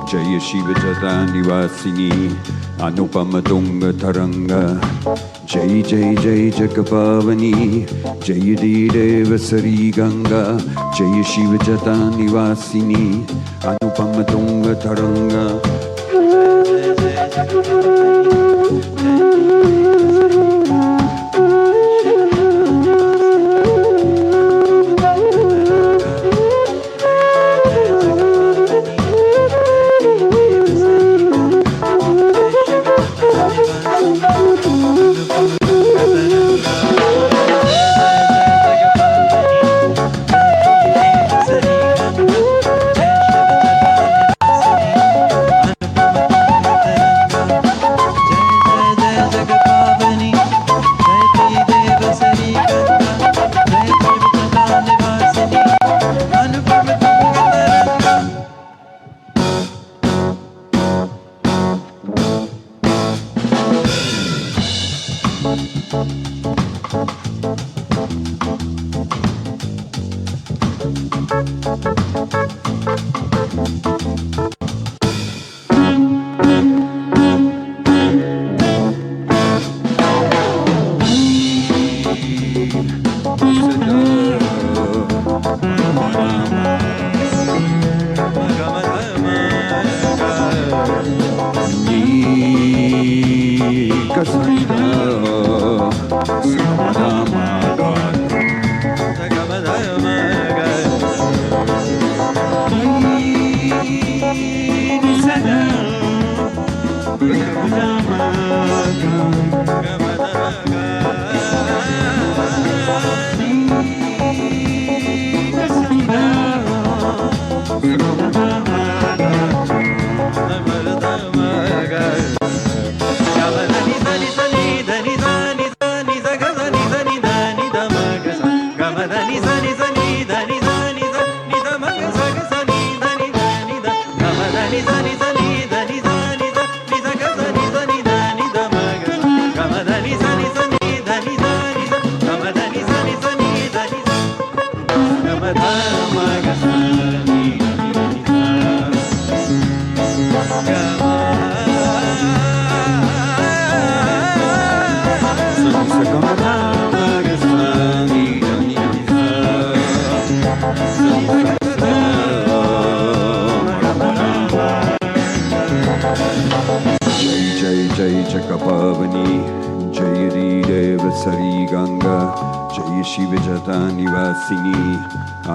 Jaya Shiva Jatandivasini Anupama Tunga Taranga Jai Jai Jai Jagapavani Jaya Deva Sari Ganga Jaya Shiva Jatandivasini Anupama Tunga Taranga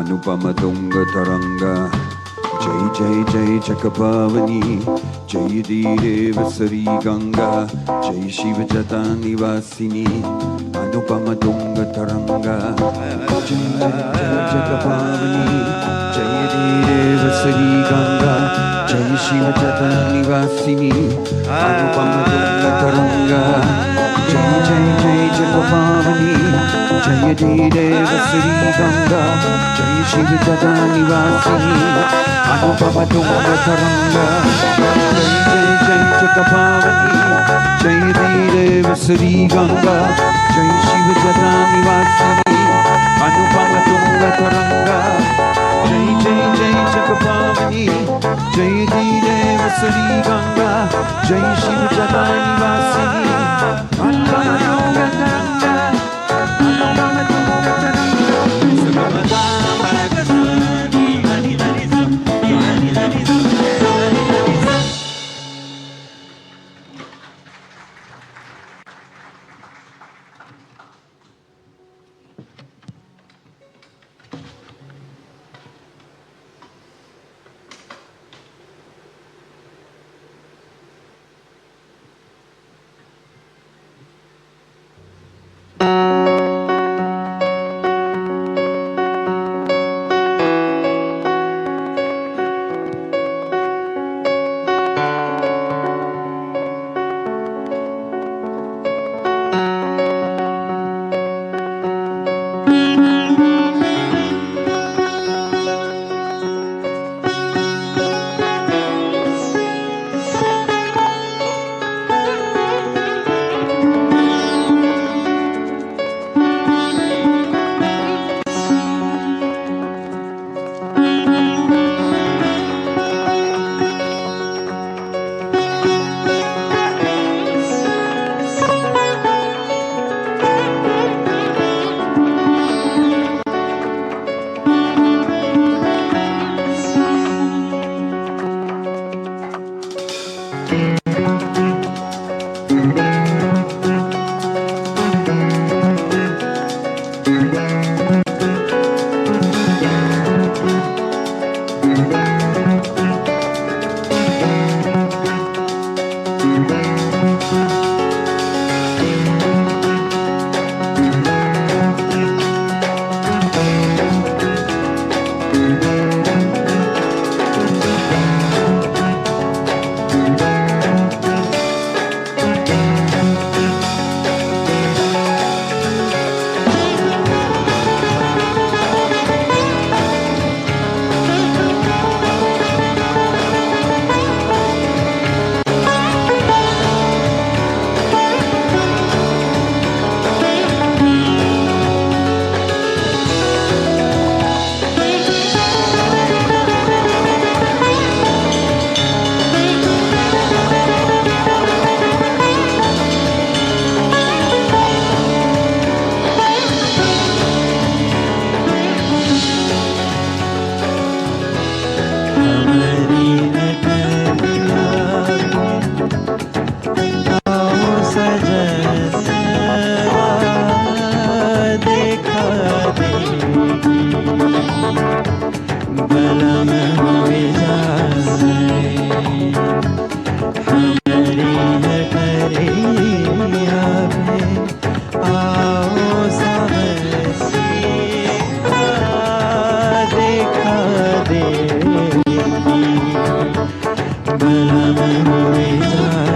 Anupamatunga Taranga Jai Jai Jai Chakapavani Jai Deva Sari Ganga Jai Shiva Jatani Vasini Anupamatunga Taranga Jai Jai Chakapavani Jai Deva Sari Ganga Jai Shiva Jatani Vasini Anupamatunga Taranga Jai Jai Jai Chakapavani Jai Deva Sri Ganga Jai Shiva Jatani Vasini Anupamatunga Taranga Jai Jai Jai Chakapavani Jai Deva Sri Ganga Jai Shiva Jatani Vasini Anupamatunga Taranga Jai Jai Jai Chakapavani Jai Deva Sri Ganga Jai Shiva Jatani Vasini Anupamatunga Taranga बलम हुए जाए।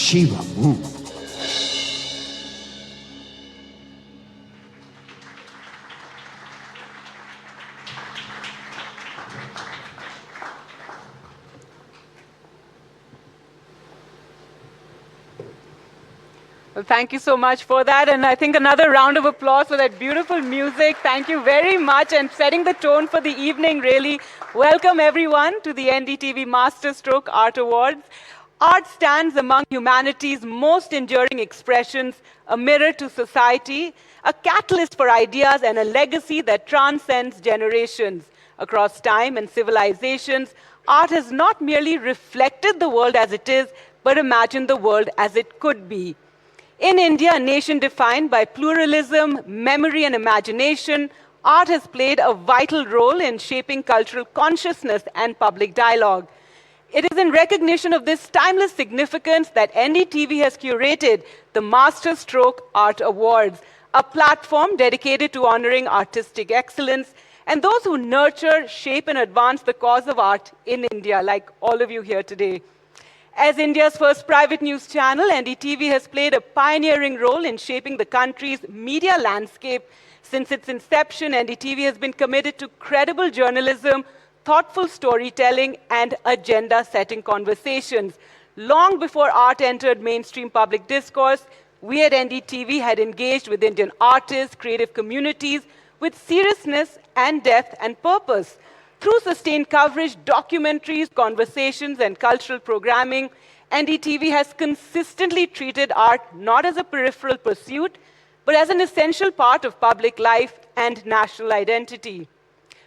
Shiva moon. Well, thank you so much for that. And I think another round of applause for that beautiful music. Thank you very much. And setting the tone for the evening, really. Welcome, everyone, to the NDTV Masterstroke Art Awards. Art stands among humanity's most enduring expressions, a mirror to society, a catalyst for ideas, and a legacy that transcends generations. Across time and civilizations, art has not merely reflected the world as it is, but imagined the world as it could be. In India, a nation defined by pluralism, memory, and imagination, art has played a vital role in shaping cultural consciousness and public dialogue. It is in recognition of this timeless significance that NDTV has curated the Masterstroke Art Awards, a platform dedicated to honoring artistic excellence and those who nurture, shape, and advance the cause of art in India, like all of you here today. As India's first private news channel, NDTV has played a pioneering role in shaping the country's media landscape. Since its inception, NDTV has been committed to credible journalism, thoughtful storytelling, and agenda-setting conversations. Long before art entered mainstream public discourse, we at NDTV had engaged with Indian artists, creative communities, with seriousness and depth and purpose. Through sustained coverage, documentaries, conversations, and cultural programming, NDTV has consistently treated art not as a peripheral pursuit, but as an essential part of public life and national identity.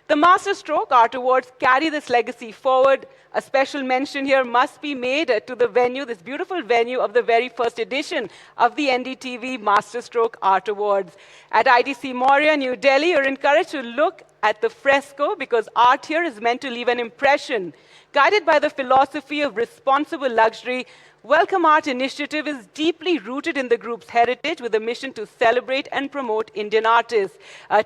The Masterstroke Art Awards carry this legacy forward. A special mention here must be made to the venue, this beautiful venue of the very first edition of the NDTV Masterstroke Art Awards. At ITC Maurya, New Delhi, you're encouraged to look at the fresco because art here is meant to leave an impression. Guided by the philosophy of responsible luxury, Welcome Art Initiative is deeply rooted in the group's heritage with a mission to celebrate and promote Indian artists.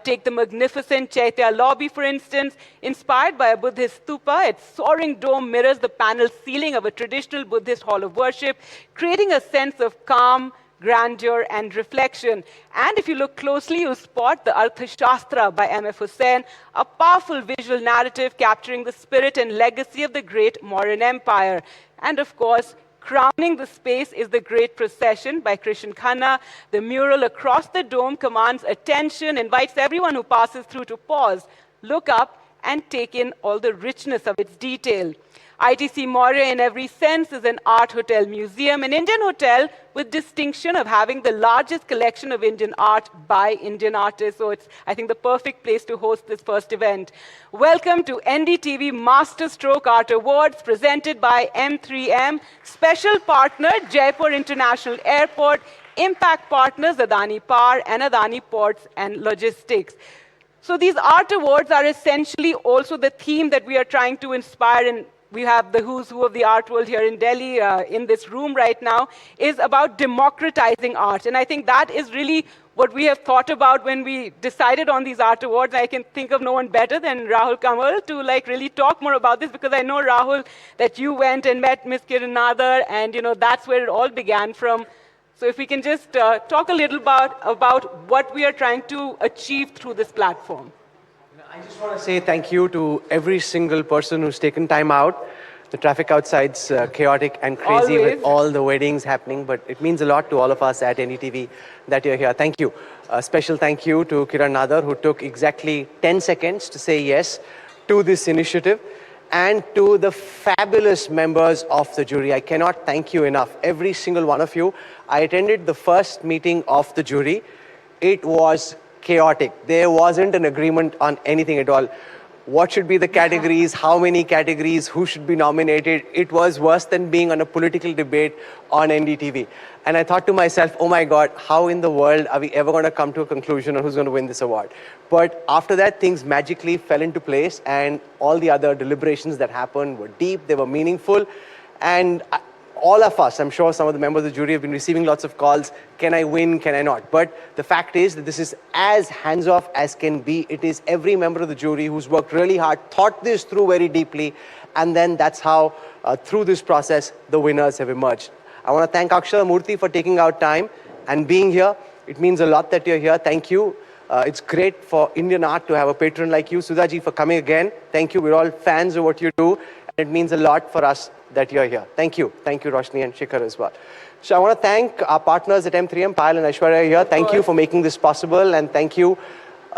Take the magnificent Chaitya lobby, for instance. Inspired by a Buddhist stupa, its soaring dome mirrors the panel ceiling of a traditional Buddhist hall of worship, creating a sense of calm, grandeur, and reflection. And if you look closely, you'll spot the Arthashastra by M.F. Hussain, a powerful visual narrative capturing the spirit and legacy of the great Mauryan Empire. And of course, crowning the space is the Great Procession by Krishan Khanna. The mural across the dome commands attention, invites everyone who passes through to pause, look up, and take in all the richness of its detail. ITC Maurya, in every sense, is an art hotel museum, an Indian hotel with distinction of having the largest collection of Indian art by Indian artists. So it's, I think, the perfect place to host this first event. Welcome to NDTV Masterstroke Art Awards, presented by M3M, special partner, Jaipur International Airport, impact partners, Adani Power and Adani Ports and Logistics. So these art awards are essentially also the theme that we are trying to inspire, and we have the who's who of the art world here in Delhi, in this room right now, is about democratizing art. And I think that is really what we have thought about when we decided on these art awards. I can think of no one better than Rahul Kamal to really talk more about this, because I know, Rahul, that you went and met Ms. Kiran Nadar, and that's where it all began from. So if we can just talk a little about what we are trying to achieve through this platform. I just want to say thank you to every single person who's taken time out. The traffic outside's chaotic and crazy with all the weddings happening, but it means a lot to all of us at NDTV that you're here. Thank you. A special thank you to Kiran Nadar, who took exactly 10 seconds to say yes to this initiative, and to the fabulous members of the jury. I cannot thank you enough, every single one of you. I attended the first meeting of the jury. It was chaotic. There wasn't an agreement on anything at all. What should be the categories, how many categories, who should be nominated. It was worse than being on a political debate on NDTV. And I thought to myself, oh my God, how in the world are we ever going to come to a conclusion on who's going to win this award? But after that, things magically fell into place, and all the other deliberations that happened were deep, they were meaningful. And all of us, I'm sure some of the members of the jury have been receiving lots of calls, can I win, can I not? But the fact is that this is as hands-off as can be. It is every member of the jury who's worked really hard, thought this through very deeply, and then that's how, through this process, the winners have emerged. I want to thank Akshata, Murty for taking out time and being here. It means a lot that you're here. Thank you. It's great for Indian art to have a patron like you. Sudhaji, for coming again. Thank you. We're all fans of what you do. And it means a lot for us that you're here. Thank you. Thank you, Roshni and Shikhar as well. So I want to thank our partners at M3M, Payal and Aishwarya here. Thank you for making this possible, and thank you,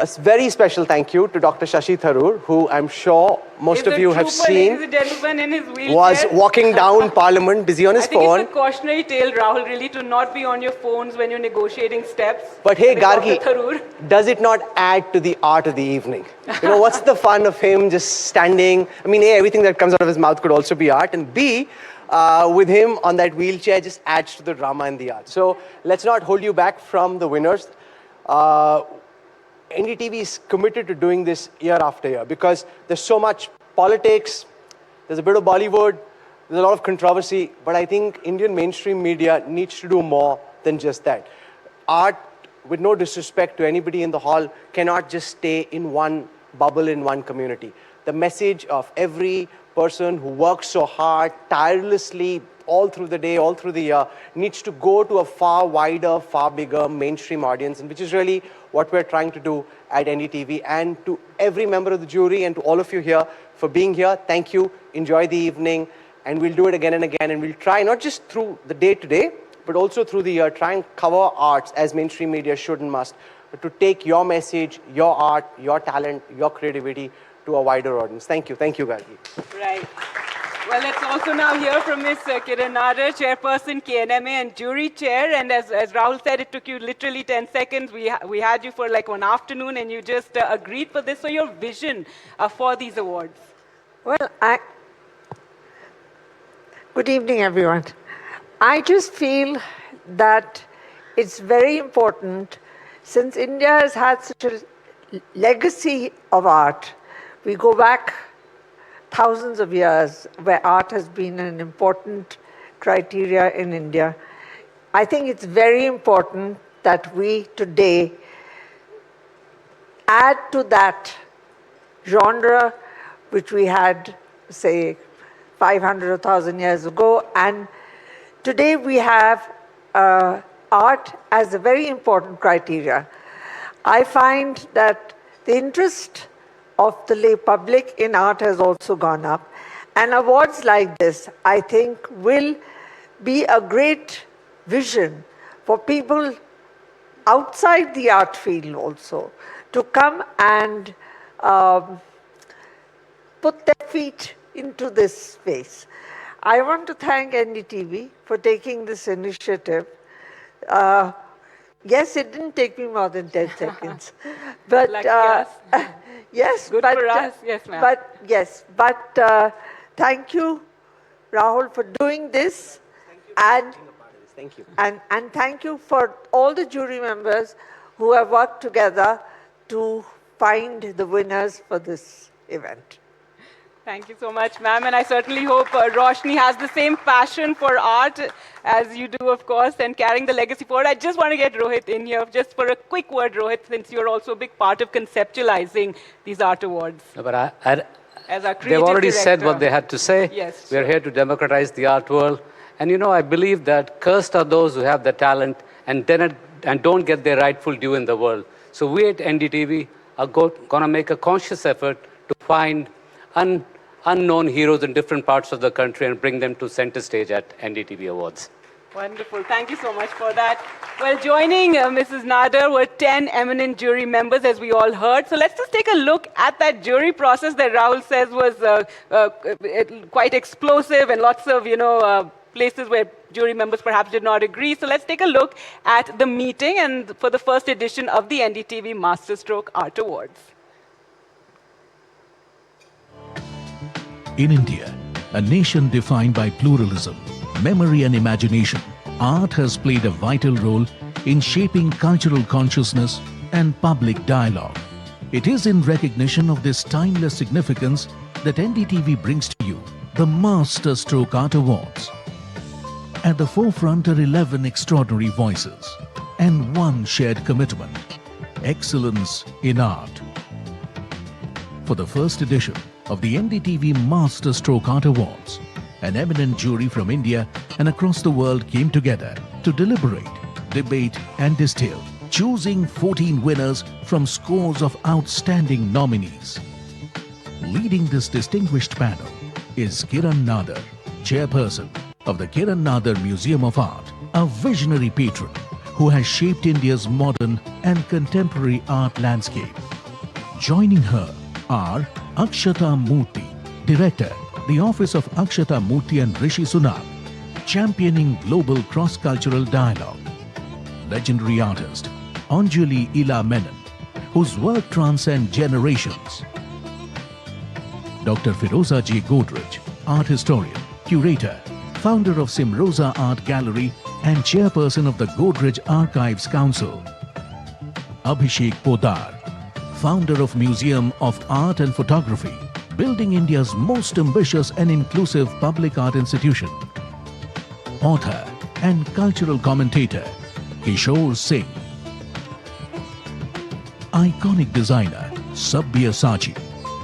a very special thank you to Dr. Shashi Tharoor, who I'm sure most of you have seen ladies and gentlemen, in his wheelchair. Was walking down Parliament, busy on his phone. I think it's a cautionary tale, Rahul, really, to not be on your phones when you're negotiating steps. But hey, Gargi, does it not add to the art of the evening? You know, what's the fun of him just standing? I mean, A, everything that comes out of his mouth could also be art, and B, with him on that wheelchair just adds to the drama and the art. So let's not hold you back from the winners. NDTV is committed to doing this year after year because there's so much politics, there's a bit of Bollywood, there's a lot of controversy, but I think Indian mainstream media needs to do more than just that. Art, with no disrespect to anybody in the hall, cannot just stay in one bubble in one community. The message of every person who works so hard, tirelessly, all through the day, all through the year, needs to go to a far wider, far bigger mainstream audience, and which is really what we're trying to do at NDTV. And to every member of the jury and to all of you here for being here, thank you, enjoy the evening, and we'll do it again and again, and we'll try not just through the day to day, but also through the year, try and cover arts as mainstream media should and must, but to take your message, your art, your talent, your creativity to a wider audience. Thank you, Gargi. Right. Well, let's also now hear from Ms. Kiran Nadar, Chairperson, KNMA and Jury Chair. And as Rahul said, it took you literally 10 seconds. We had you for like one afternoon and you just agreed for this. So your vision for these awards? Well, good evening, everyone. I just feel that it's very important, since India has had such a legacy of art. We go back thousands of years where art has been an important criteria in India. I think it's very important that we today add to that genre which we had, say, 500 or 1,000 years ago. And today we have art as a very important criteria. I find that the interest of the lay public in art has also gone up. And awards like this, I think, will be a great vision for people outside the art field also to come and put their feet into this space. I want to thank NDTV for taking this initiative. Yes, it didn't take me more than 10 seconds. But yes, good for us. Yes, ma'am. Thank you, Rahul, for doing this. Thank you. And thank you for all the jury members who have worked together to find the winners for this event. Thank you so much, ma'am. And I certainly hope Roshni has the same passion for art as you do, of course, and carrying the legacy forward. I just want to get Rohit in here just for a quick word, Rohit, since you're also a big part of conceptualizing these art awards. No, but as our they've already director. said what they had to say. Yes, We're here to democratize the art world. And you know, I believe that cursed are those who have the talent and don't get their rightful due in the world. So we at NDTV are going to make a conscious effort to find unknown heroes in different parts of the country and bring them to center stage at NDTV Awards. Wonderful. Thank you so much for that. Well, joining Mrs. Nadar were 10 eminent jury members, as we all heard. So let's just take a look at that jury process that Rahul says was quite explosive and lots of, places where jury members perhaps did not agree. So let's take a look at the meeting and for the first edition of the NDTV Masterstroke Art Awards. In India, a nation defined by pluralism, memory and imagination, art has played a vital role in shaping cultural consciousness and public dialogue. It is in recognition of this timeless significance that NDTV brings to you the Masterstroke Art Awards. At the forefront are 11 extraordinary voices and one shared commitment: excellence in art. For the first edition of the NDTV Masterstroke Art Awards, an eminent jury from India and across the world came together to deliberate, debate and distill, choosing 14 winners from scores of outstanding nominees. Leading this distinguished panel is Kiran Nadar, chairperson of the Kiran Nadar Museum of Art, a visionary patron who has shaped India's modern and contemporary art landscape. Joining her are Akshata Murty, Director, the Office of Akshata Murty and Rishi Sunak, championing global cross-cultural dialogue. Legendary artist Anjali Ila Menon, whose work transcends generations. Dr. Firozaji Godrej, art historian, curator, founder of Simrosa Art Gallery and chairperson of the Godrej Archives Council. Abhishek Podar, founder of Museum of Art and Photography, building India's most ambitious and inclusive public art institution. Author and cultural commentator Kishore Singh. Iconic designer Sabyasachi,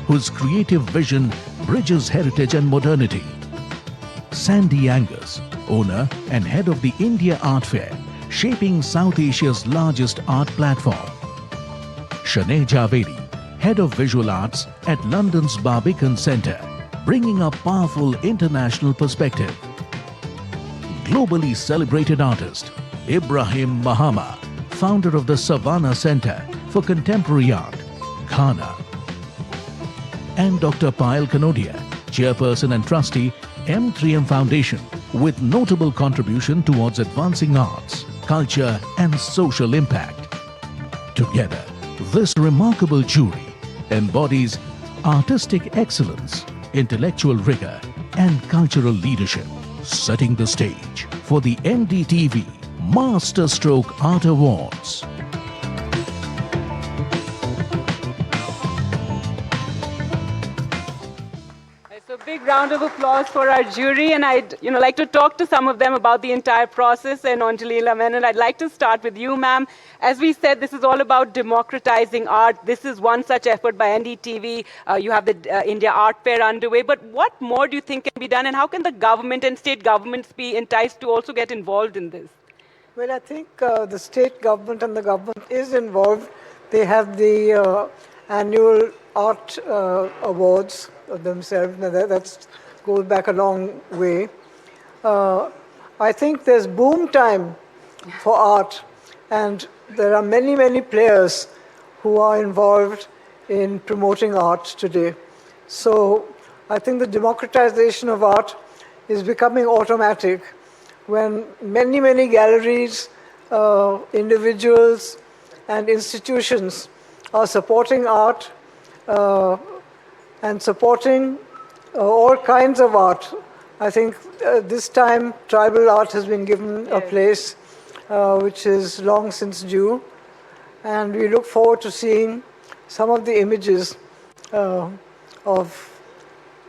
whose creative vision bridges heritage and modernity. Sandy Angus, owner and head of the India Art Fair, shaping South Asia's largest art platform. Shaneh Javedi, head of visual arts at London's Barbican Centre, bringing a powerful international perspective. Globally celebrated artist Ibrahim Mahama, founder of the Savannah Centre for Contemporary Art, Ghana. And Dr. Payal Kanodia, chairperson and trustee, M3M Foundation, with notable contribution towards advancing arts, culture and social impact. Together, this remarkable jury embodies artistic excellence, intellectual rigor and cultural leadership, setting the stage for the NDTV Masterstroke Art Awards. So big round of applause for our jury, and I'd like to talk to some of them about the entire process. And Anjali Menon, I'd like to start with you, ma'am. As we said, this is all about democratizing art. This is one such effort by NDTV. You have the India Art Fair underway. But what more do you think can be done, and how can the government and state governments be enticed to also get involved in this? Well, I think the state government and the government is involved. They have the annual art awards themselves. Now that goes back a long way. I think there's boom time for art, and there are many, many players who are involved in promoting art today. So I think the democratization of art is becoming automatic when many, many galleries, individuals and institutions are supporting art and supporting all kinds of art. I think this time tribal art has been given a place which is long since due, and we look forward to seeing some of the images of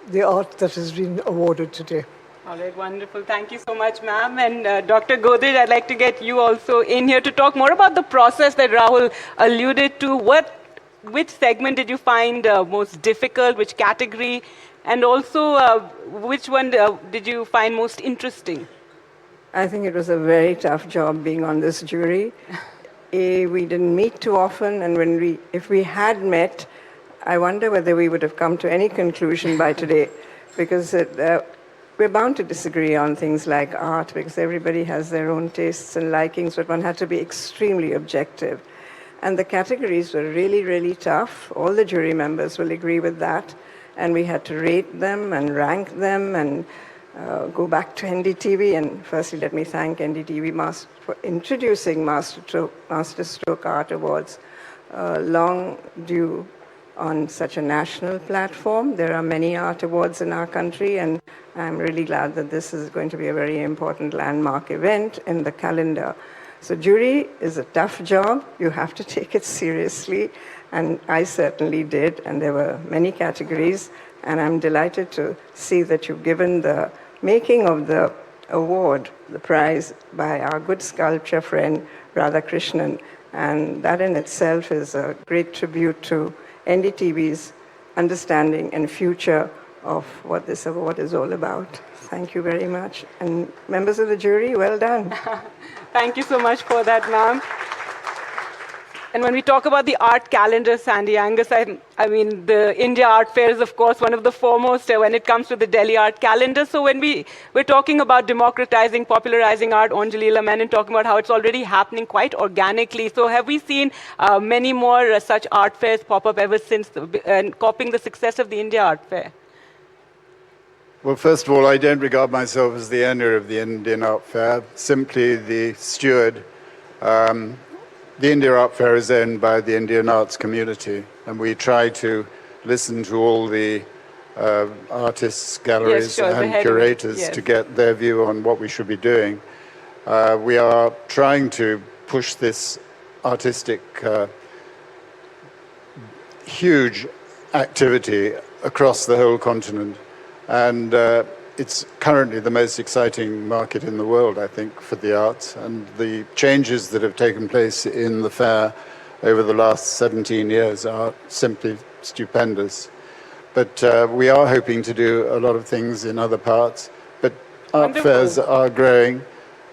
the art that has been awarded today. All right, wonderful. Thank you so much, ma'am. And Dr. Godrej, I'd like to get you also in here to talk more about the process that Rahul alluded to. Which segment did you find most difficult, which category, and also which one did you find most interesting? I think it was a very tough job being on this jury. We didn't meet too often, and if we had met, I wonder whether we would have come to any conclusion by today, because we're bound to disagree on things like art, because everybody has their own tastes and likings, but one had to be extremely objective. And the categories were really, really tough. All the jury members will agree with that. And we had to rate them and rank them and go back to NDTV. And firstly, let me thank NDTV for introducing Masterstroke Art Awards, long due on such a national platform. There are many art awards in our country, and I'm really glad that this is going to be a very important landmark event in the calendar. So jury is a tough job. You have to take it seriously, and I certainly did, and there were many categories, and I'm delighted to see that you've given the making of the award, the prize, by our good sculpture friend, Radhakrishnan, and that in itself is a great tribute to NDTV's understanding and future of what this award is all about. Thank you very much. And members of the jury, well done. Thank you so much for that, ma'am. And when we talk about the art calendar, Sandy, Angus, I mean, the India Art Fair is, of course, one of the foremost when it comes to the Delhi art calendar. So when we're talking about democratizing, popularizing art, Anjali Menon talking about how it's already happening quite organically. So have we seen many more such art fairs pop up ever since, and copying the success of the India Art Fair? Well, first of all, I don't regard myself as the owner of the Indian Art Fair, simply the steward. The India Art Fair is owned by the Indian arts community, and we try to listen to all the artists, galleries, and curators to get their view on what we should be doing. We are trying to push this artistic, huge activity across the whole continent, and it's currently the most exciting market in the world, I think, for the arts, and the changes that have taken place in the fair over the last 17 years are simply stupendous. But we are hoping to do a lot of things in other parts, but art fairs are growing,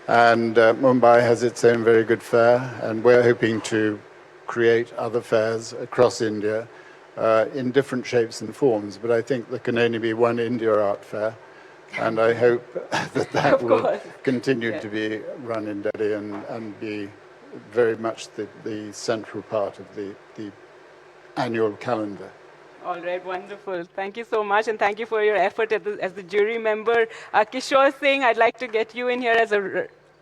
and Mumbai has its own very good fair, and we're hoping to create other fairs across India in different shapes and forms, but I think there can only be one India Art Fair. And I hope that will continue to be run in Delhi and be very much the central part of the annual calendar. All right, wonderful. Thank you so much, and thank you for your effort as the jury member. Kishore Singh, I'd like to get you in here as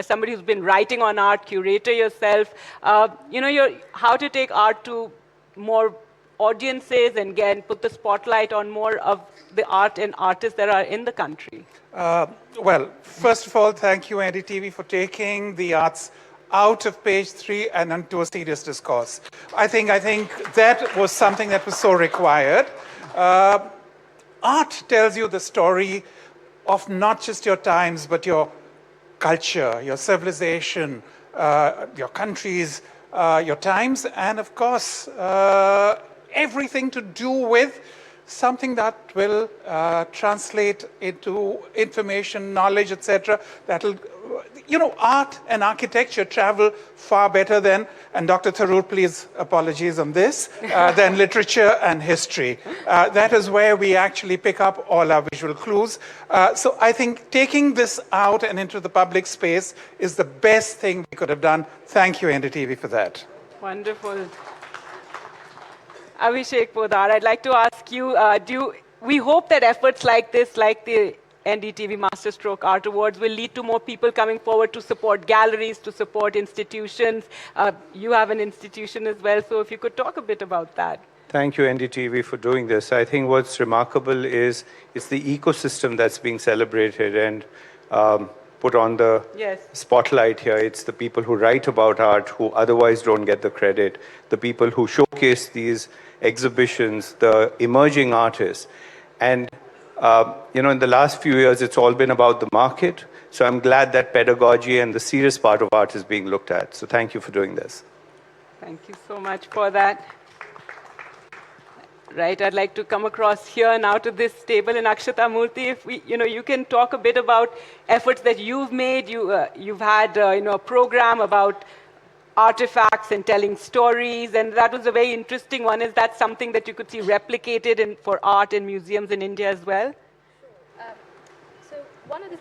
somebody who's been writing on art, curator yourself. How to take art to more audiences and again put the spotlight on more of the art and artists that are in the country? Well, first of all, thank you, NDTV, for taking the arts out of page 3 and onto a serious discourse. I think that was something that was so required. Art tells you the story of not just your times, but your culture, your civilization, your countries, your times, and of course, everything to do with something that will translate into information, knowledge, etc. That'll, art and architecture travel far better than, and Dr. Tharoor, please apologies on this, than literature and history. That is where we actually pick up all our visual clues. So I think taking this out and into the public space is the best thing we could have done. Thank you, NDTV, for that. Wonderful. Abhishek Podar, I'd like to ask you, we hope that efforts like this, like the NDTV Masterstroke Art Awards, will lead to more people coming forward to support galleries, to support institutions. You have an institution as well, so if you could talk a bit about that. Thank you, NDTV, for doing this. I think what's remarkable is it's the ecosystem that's being celebrated and put on the spotlight here. It's the people who write about art who otherwise don't get the credit, the people who showcase these exhibitions, the emerging artists. And in the last few years, it's all been about the market. So I'm glad that pedagogy and the serious part of art is being looked at. So thank you for doing this. Thank you so much for that. Right, I'd like to come across here now to this table, and Akshata, Murty, if you can talk a bit about efforts that you've made. You've had a program about artifacts and telling stories, and that was a very interesting one. Is that something that you could see replicated for art in museums in India as well? So one of the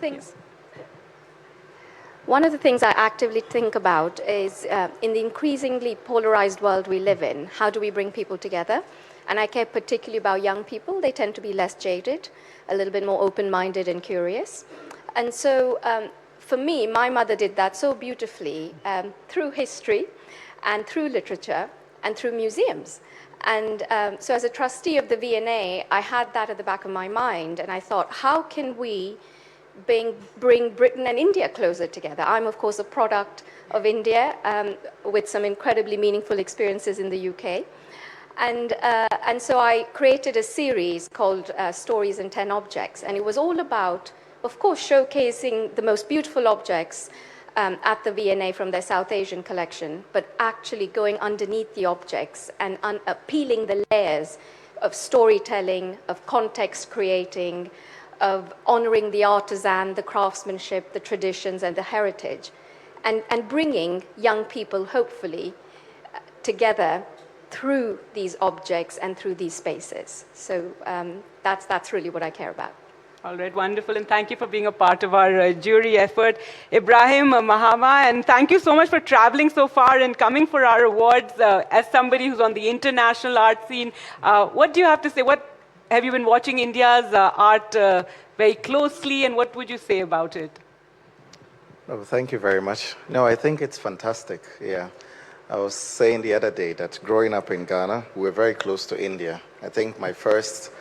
things I actively think about is in the increasingly polarized world we live in, how do we bring people together? And I care particularly about young people. They tend to be less jaded, a little bit more open-minded and curious. And so for me, my mother did that so beautifully through history and through literature and through museums. And so as a trustee of the V&A, I had that at the back of my mind. And I thought, how can we bring Britain and India closer together? I'm, of course, a product of India with some incredibly meaningful experiences in the UK. And so I created a series called Stories in 10 Objects. And it was all about, of course, showcasing the most beautiful objects at the V&A from their South Asian collection, but actually going underneath the objects and peeling the layers of storytelling, of context creating, of honoring the artisan, the craftsmanship, the traditions, and the heritage, and bringing young people, hopefully, together through these objects and through these spaces. So that's really what I care about. All right, wonderful, and thank you for being a part of our jury effort. Ibrahim, Mahama, and thank you so much for traveling so far and coming for our awards. As somebody who's on the international art scene, what do you have to say? What have you been watching India's art very closely, and what would you say about it? Oh, thank you very much. No, I think it's fantastic, yeah. I was saying the other day that growing up in Ghana, we were very close to India. I think my first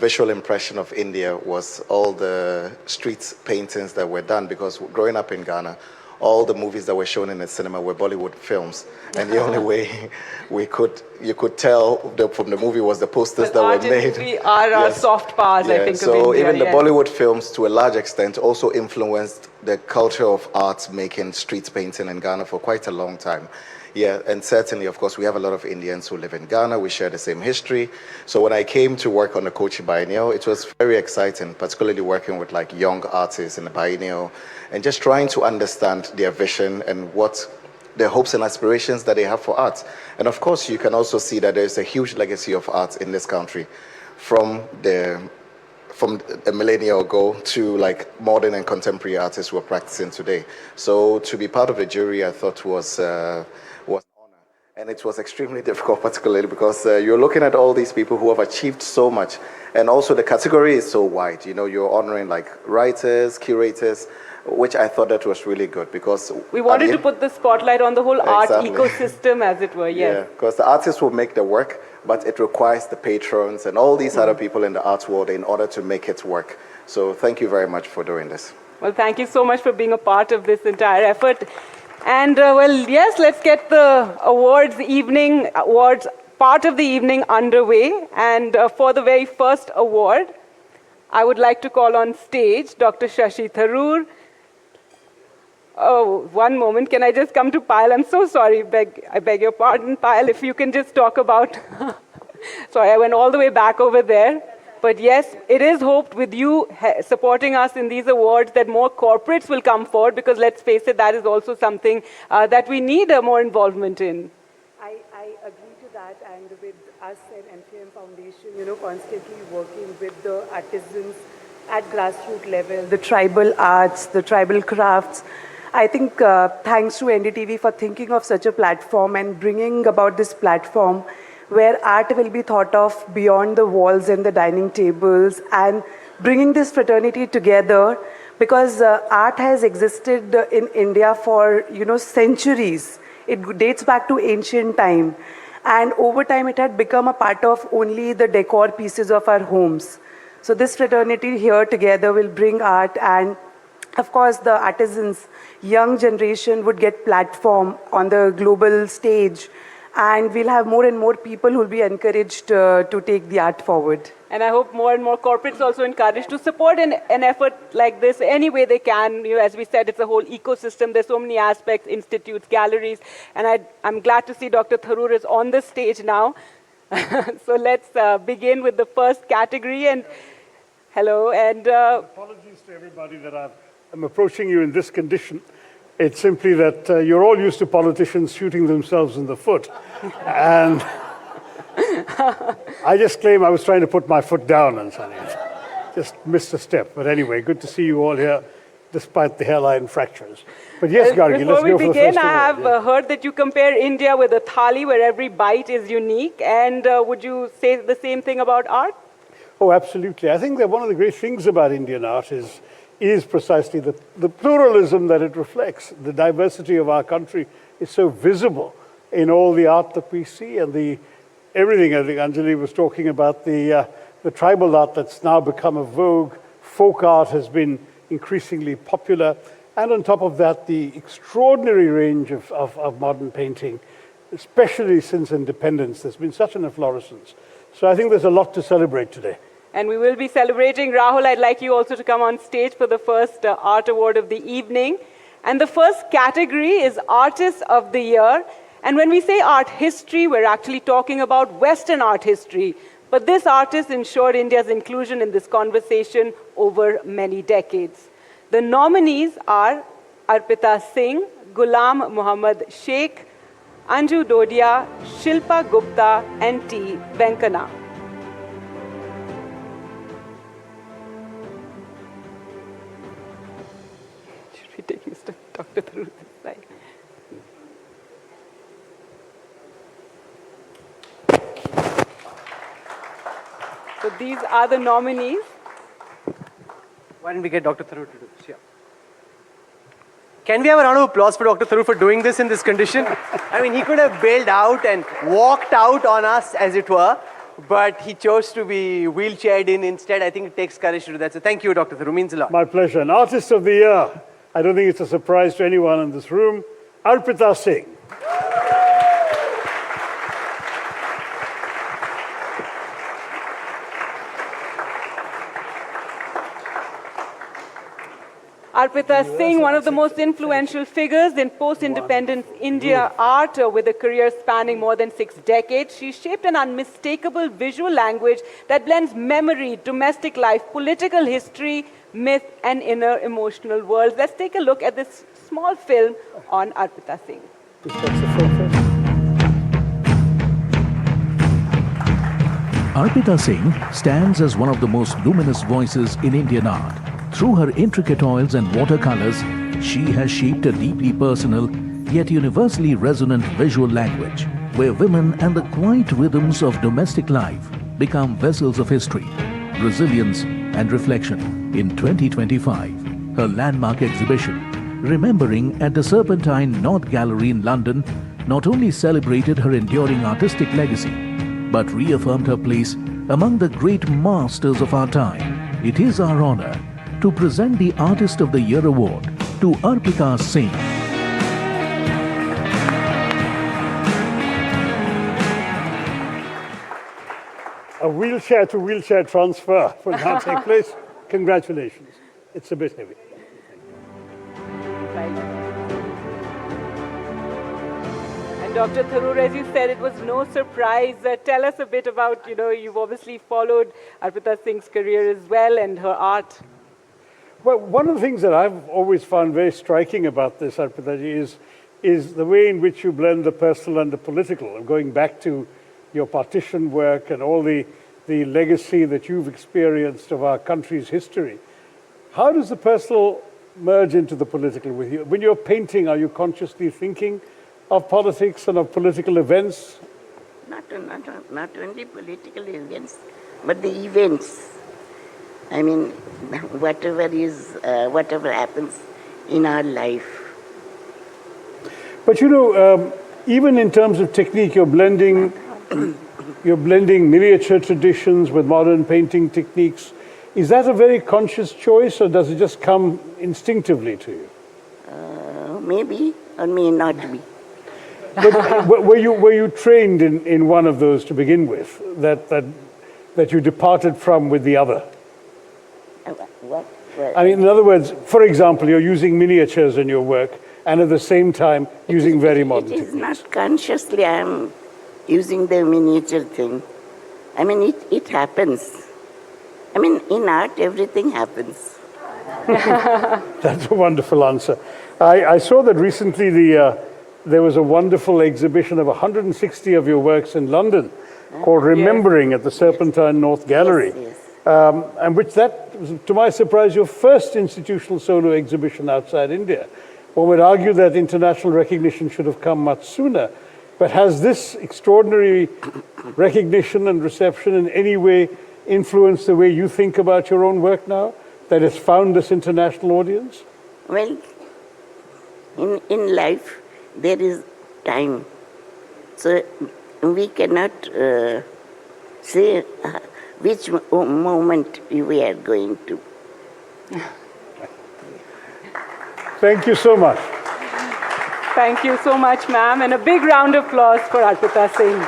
visual impression of India was all the street paintings that were done, because growing up in Ghana, all the movies that were shown in the cinema were Bollywood films. And the only way you could tell from the movie was the posters that were made. Movie are our soft powers, I think, so of India. Even the Bollywood films, to a large extent, also influenced the culture of arts making street painting in Ghana for quite a long time. Yeah, and certainly, of course, we have a lot of Indians who live in Ghana. We share the same history. So when I came to work on the Kochi Biennial, it was very exciting, particularly working with like young artists in the Biennial and just trying to understand their vision and what their hopes and aspirations that they have for art. And of course, you can also see that there's a huge legacy of art in this country from a millennia ago to like modern and contemporary artists who are practicing today. So to be part of the jury, I thought was an honor. And it was extremely difficult, particularly because you're looking at all these people who have achieved so much. And also the category is so wide. You know, you're honoring like writers, curators, which I thought that was really good because we wanted to put the spotlight on the whole art ecosystem, as it were. Yes. Yeah, because the artists will make the work, but it requires the patrons and all these other people in the arts world in order to make it work. So thank you very much for doing this. Well, thank you so much for being a part of this entire effort. And well, yes, let's get the awards part of the evening underway. And for the very first award, I would like to call on stage Dr. Shashi Tharoor. Oh, one moment. Can I just come to Payal? I'm so sorry. I beg your pardon, Payal. If you can just talk about... Sorry, I went all the way back over there. But yes, it is hoped with you supporting us in these awards that more corporates will come forward, because let's face it, that is also something that we need more involvement in. I agree to that, and with us and MCM Foundation, constantly working with the artisans at grassroots level, the tribal arts, the tribal crafts. I think thanks to NDTV for thinking of such a platform and bringing about this platform where art will be thought of beyond the walls and the dining tables, and bringing this fraternity together, because art has existed in India for centuries. It dates back to ancient time, and over time it had become a part of only the decor pieces of our homes. So this fraternity here together will bring art, and of course the artisans, young generation would get platform on the global stage, and we'll have more and more people who will be encouraged to take the art forward. And I hope more and more corporates also encouraged to support an effort like this any way they can. As we said, it's a whole ecosystem. There's so many aspects, institutes, galleries. And I'm glad to see Dr. Tharoor is on the stage now. So let's begin with the first category. And hello. And apologies to everybody that I'm approaching you in this condition. It's simply that you're all used to politicians shooting themselves in the foot. And I just claim I was trying to put my foot down and just missed a step. But anyway, good to see you all here, despite the hairline fractures. But yes, Gargi, let's go for the first begin, I have heard that you compare India with a thali where every bite is unique. And would you say the same thing about art? Oh, absolutely. I think that one of the great things about Indian art is precisely the pluralism that it reflects. The diversity of our country is so visible in all the art that we see, and everything. I think Anjali was talking about the tribal art that's now become a vogue. Folk art has been increasingly popular, and on top of that, the extraordinary range of modern painting, especially since independence. There's been such an efflorescence. So I think there's a lot to celebrate today. And we will be celebrating. Rahul, I'd like you also to come on stage for the first art award of the evening. And the first category is Artist of the Year. And when we say art history, we're actually talking about Western art history. But this artist ensured India's inclusion in this conversation over many decades. The nominees are Arpita Singh, Ghulam Muhammad Sheikh, Anju Dodia, Shilpa Gupta, and T. Venkana. Should we take Mr. Dr. Tharoor this side? So these are the nominees. Why don't we get Dr. Tharoor to do this? Yeah. Can we have a round of applause for Dr. Tharoor for doing this in this condition? I mean, he could have bailed out and walked out on us, as it were, but he chose to be wheelchaired in instead. I think it takes courage to do that. So thank you, Dr. Tharoor. Means a lot. My pleasure. And Artist of the Year, I don't think it's a surprise to anyone in this room, Arpita Singh. Arpita Singh, one of the most influential figures in post-independence India art, with a career spanning more than 6 decades. She shaped an unmistakable visual language that blends memory, domestic life, political history, myth, and inner emotional worlds. Let's take a look at this small film on Arpita Singh. Arpita Singh stands as one of the most luminous voices in Indian art. Through her intricate oils and watercolors, she has shaped a deeply personal yet universally resonant visual language, where women and the quiet rhythms of domestic life become vessels of history, resilience and reflection. In 2025, her landmark exhibition, Remembering at the Serpentine North Gallery in London, not only celebrated her enduring artistic legacy, but reaffirmed her place among the great masters of our time. It is our honor to present the Artist of the Year Award to Arpita Singh. A wheelchair to wheelchair transfer will now take place. Congratulations. It's a bit heavy. And Dr. Tharoor, as you said, it was no surprise. Tell us a bit about, you've obviously followed Arpita Singh's career as well and her art. Well, one of the things that I've always found very striking about this, Arpitaji, is the way in which you blend the personal and the political. Going back to your partition work and all the legacy that you've experienced of our country's history. How does the personal merge into the political with you? When you're painting, are you consciously thinking of politics and of political events? Not only political events, but the events. I mean, whatever happens in our life. But even in terms of technique, you're blending miniature traditions with modern painting techniques. Is that a very conscious choice, or does it just come instinctively to you? Maybe, or may not be. But were you trained in one of those to begin with, that you departed from with the other? What? I mean, in other words, for example, you're using miniatures in your work and at the same time using very modern techniques. It is not consciously I am using the miniature thing. I mean, it happens. I mean, in art, everything happens. That's a wonderful answer. I saw that recently there was a wonderful exhibition of 160 of your works in London called Remembering at the Serpentine North Gallery. Yes. And which that was, to my surprise, your first institutional solo exhibition outside India. One would argue that international recognition should have come much sooner. But has this extraordinary recognition and reception in any way influenced the way you think about your own work now, that has found this international audience? Well, in life, there is time. So we cannot say which moment we are going to. Thank you so much. Thank you so much, ma'am, and a big round of applause for Arpita Singh.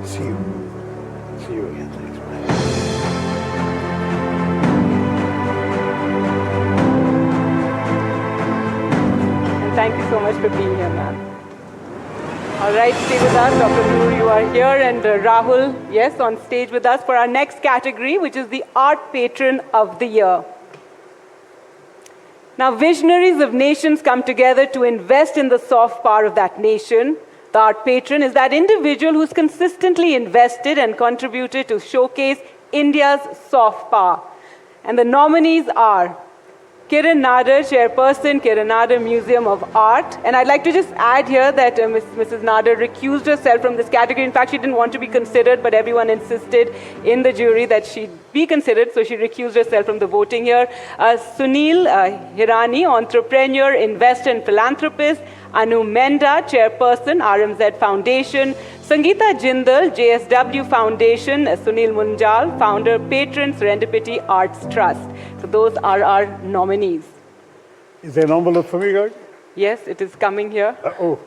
See you again. Thanks, man. And thank you so much for being here, ma'am. All right, stay with us. Dr. Dhuru, you are here, and Rahul, yes, on stage with us for our next category, which is the Art Patron of the Year. Now, visionaries of nations come together to invest in the soft power of that nation. The Art Patron is that individual who's consistently invested and contributed to showcase India's soft power. And the nominees are Kiran Nadar, Chairperson, Kiran Nadar Museum of Art. And I'd like to just add here that Mrs. Nadar recused herself from this category. In fact, she didn't want to be considered, but everyone insisted in the jury that she be considered, so she recused herself from the voting here. Sunil Hirani, entrepreneur, investor, and philanthropist. Anu Menda, Chairperson, RMZ Foundation. Sangeeta Jindal, JSW Foundation. Sunil Munjal, Founder, Patron, Serendipity Arts Trust. So those are our nominees. Is there an envelope for me, guys? Yes, it is coming here. Oh.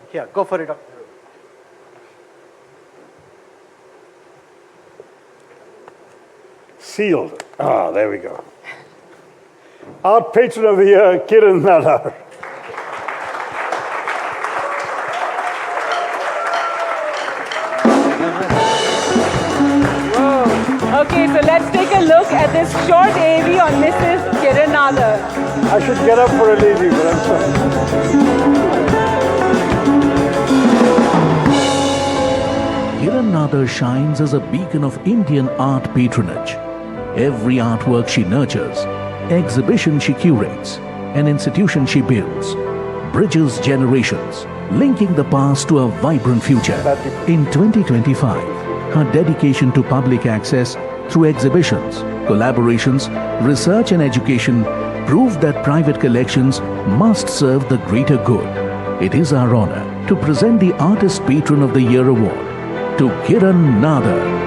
Here, go for it, Dr. Sealed. Ah, there we go. Art Patron of the Year, Kiran Nadar. Okay, so let's take a look at this short AV on Mrs. Kiran Nadar. I should get up for a lady, but I'm sorry. Kiran Nadar shines as a beacon of Indian art patronage. Every artwork she nurtures, exhibition she curates, an institution she builds, bridges generations, linking the past to a vibrant future. In 2025, her dedication to public access through exhibitions, collaborations, research and education proved that private collections must serve the greater good. It is our honor to present the Artist Patron of the Year Award to Kiran Nadar.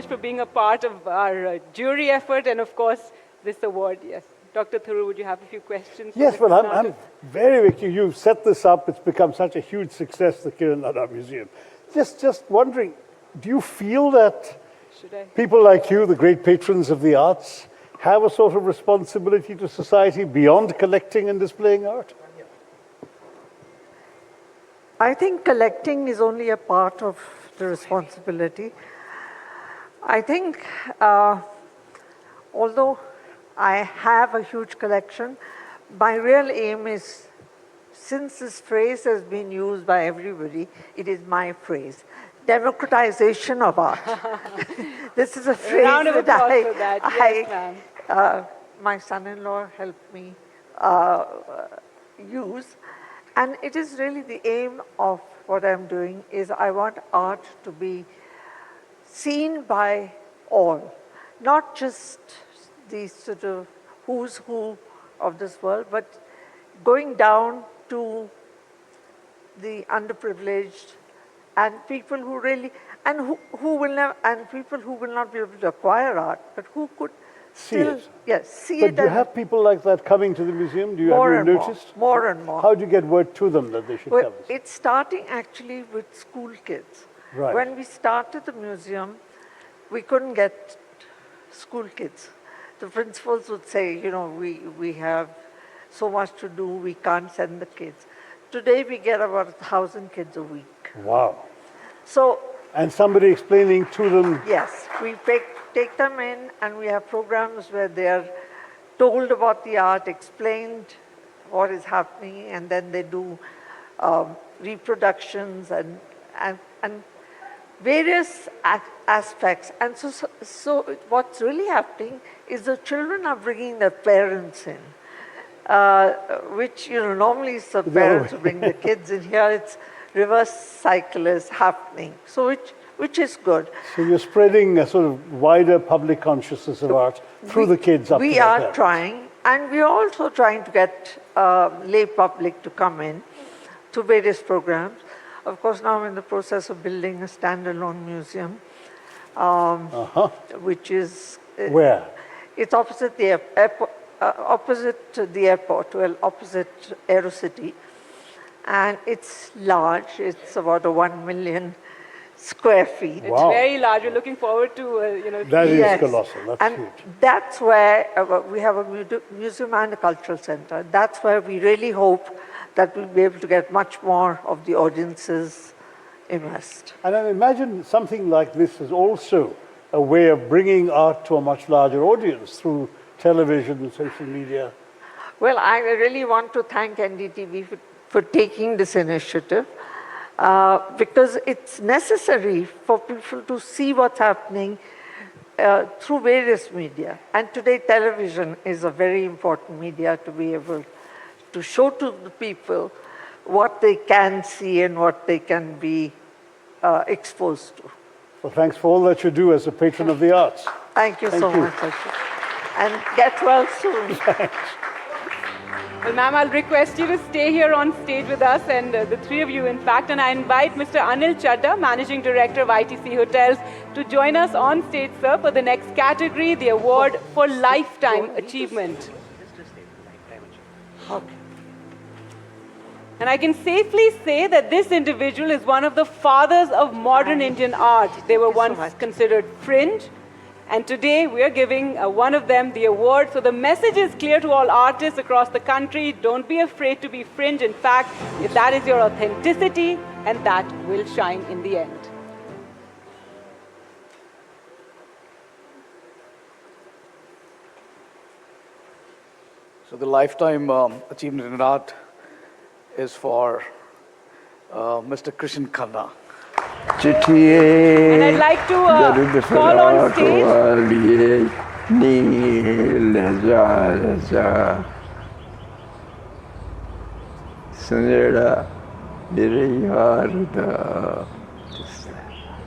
For being a part of our jury effort and, of course, this award. Yes. Dr. Thuru, would you have a few questions? Yes, well, I'm very, you've set this up. It's become such a huge success, the Kiran Nadar Museum. Just wondering, do you feel that people like you, the great patrons of the arts, have a sort of responsibility to society beyond collecting and displaying art? I think collecting is only a part of the responsibility. I think, although I have a huge collection, my real aim is, since this phrase has been used by everybody, it is my phrase, democratization of art. This is a phrase my son-in-law helped me use. And it is really the aim of what I'm doing is I want art to be seen by all, not just these sort of who's who of this world, but going down to the underprivileged and people who really, and who will never, and people who will not be able to acquire art, but who could still, see it. But do you have people like that coming to the museum? Do you have noticed? More and more. How do you get word to them that they should come? It's starting actually with school kids. Right. When we started the museum, we couldn't get school kids. The principals would say, you know, we have so much to do, we can't send the kids. Today we get about 1,000 kids a week. Wow. So. And somebody explaining to them. Yes, we take them in and we have programs where they are told about the art, explained what is happening, and then they do reproductions and various aspects. And so what's really happening is the children are bringing their parents in, which, you know, normally it's the parents who bring the kids in. Here it's reverse cycle is happening, so which is good. So you're spreading a sort of wider public consciousness of art through the kids up to We their are parents. trying, and we are also trying to get lay public to come in to various programs. Of course, now I'm in the process of building a standalone museum, which is... Where? It's opposite the airport, well, opposite Aerocity. And it's large. It's about 1 million square feet. It's very large. We're looking forward to, That is colossal. That's and huge. that's where we have a museum and a cultural center. That's where we really hope that we'll be able to get much more of the audiences immersed. And I imagine something like this is also a way of bringing art to a much larger audience through television and social media. Well, I really want to thank NDTV for taking this initiative because it's necessary for people to see what's happening through various media. And today television is a very important media to be able to show to the people what they can see and what they can be exposed to. Well, thanks for all that you do as a patron of the arts. Thank you so much. And get well soon. Well, ma'am, I'll request you to stay here on stage with us, and the three of you, in fact, and I invite Mr. Anil Chadda, Managing Director of ITC Hotels, to join us on stage, sir, for the next category, the award for Lifetime Achievement. Okay. And I can safely say that this individual is one of the fathers of modern Indian art. They were once considered fringe, and today we are giving one of them the award. So the message is clear to all artists across the country. Don't be afraid to be fringe. In fact, if that is your authenticity, and that will shine in the end. So the Lifetime Achievement in Art is for Mr. Krishan Khanna. And I'd like to call on stage.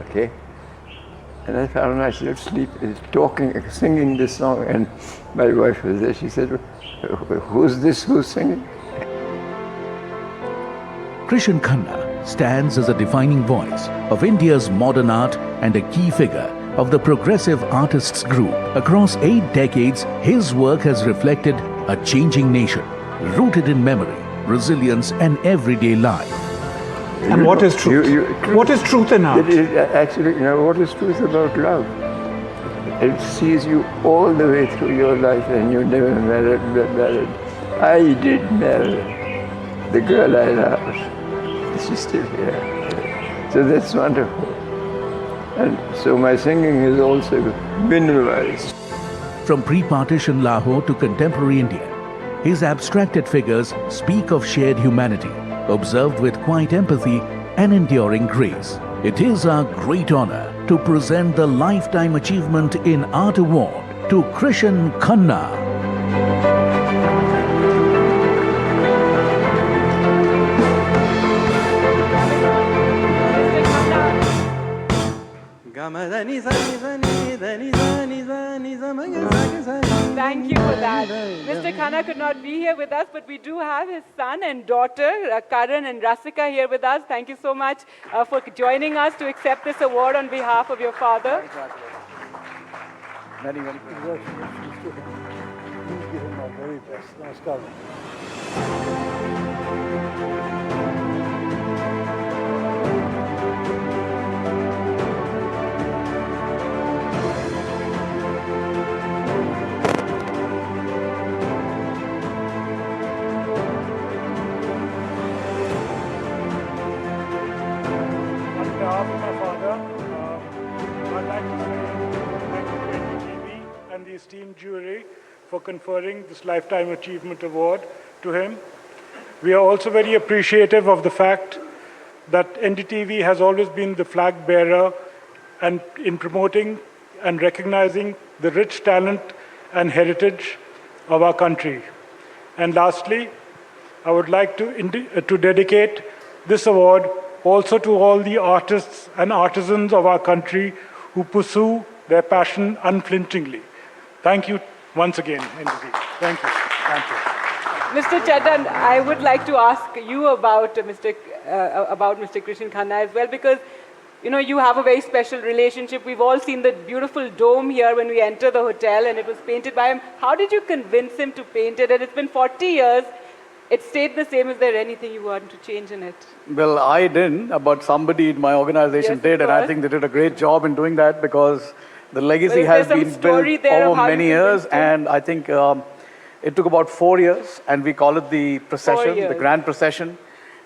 Okay? And I found myself singing this song, and my wife was there. She said, "Who's this who's singing?" Krishan Khanna stands as a defining voice of India's modern art and a key figure of the Progressive Artists Group. Across 8 decades, his work has reflected a changing nation, rooted in memory, resilience, and everyday life. And what is truth? What is truth in art? Actually, what is truth about love? It sees you all the way through your life, and you never married. I did marry the girl I loved. She's still here. So that's wonderful. And so my singing is also minimalized. From pre-partition Lahore to contemporary India, his abstracted figures speak of shared humanity, observed with quiet empathy and enduring grace. It is our great honor to present the Lifetime Achievement in Art Award to Krishan Khanna. Thank you for that. Mr. Khanna could not be here with us, but we do have his son and daughter, Karan and Rasika, here with us. Thank you so much for joining us to accept this award on behalf of your father. Many congratulations to him. Please give him our very best. Namaskaram. The esteemed jury for conferring this Lifetime Achievement Award to him. We are also very appreciative of the fact that NDTV has always been the flag bearer and in promoting and recognizing the rich talent and heritage of our country. And lastly, I would like to dedicate this award also to all the artists and artisans of our country who pursue their passion unflinchingly. Thank you once again, NDTV. Thank you. Thank you. Mr. Chetan, I would like to ask you about Mr. Krishan Khanna as well, because you have a very special relationship. We've all seen the beautiful dome here when we enter the hotel, and it was painted by him. How did you convince him to paint it? And it's been 40 years. It stayed the same. Is there anything you want to change in it? Well, I didn't, but somebody in my organization did, and I think they did a great job in doing that because the legacy has been built over many years, and I think it took about 4 years, and we call it the procession, the grand procession.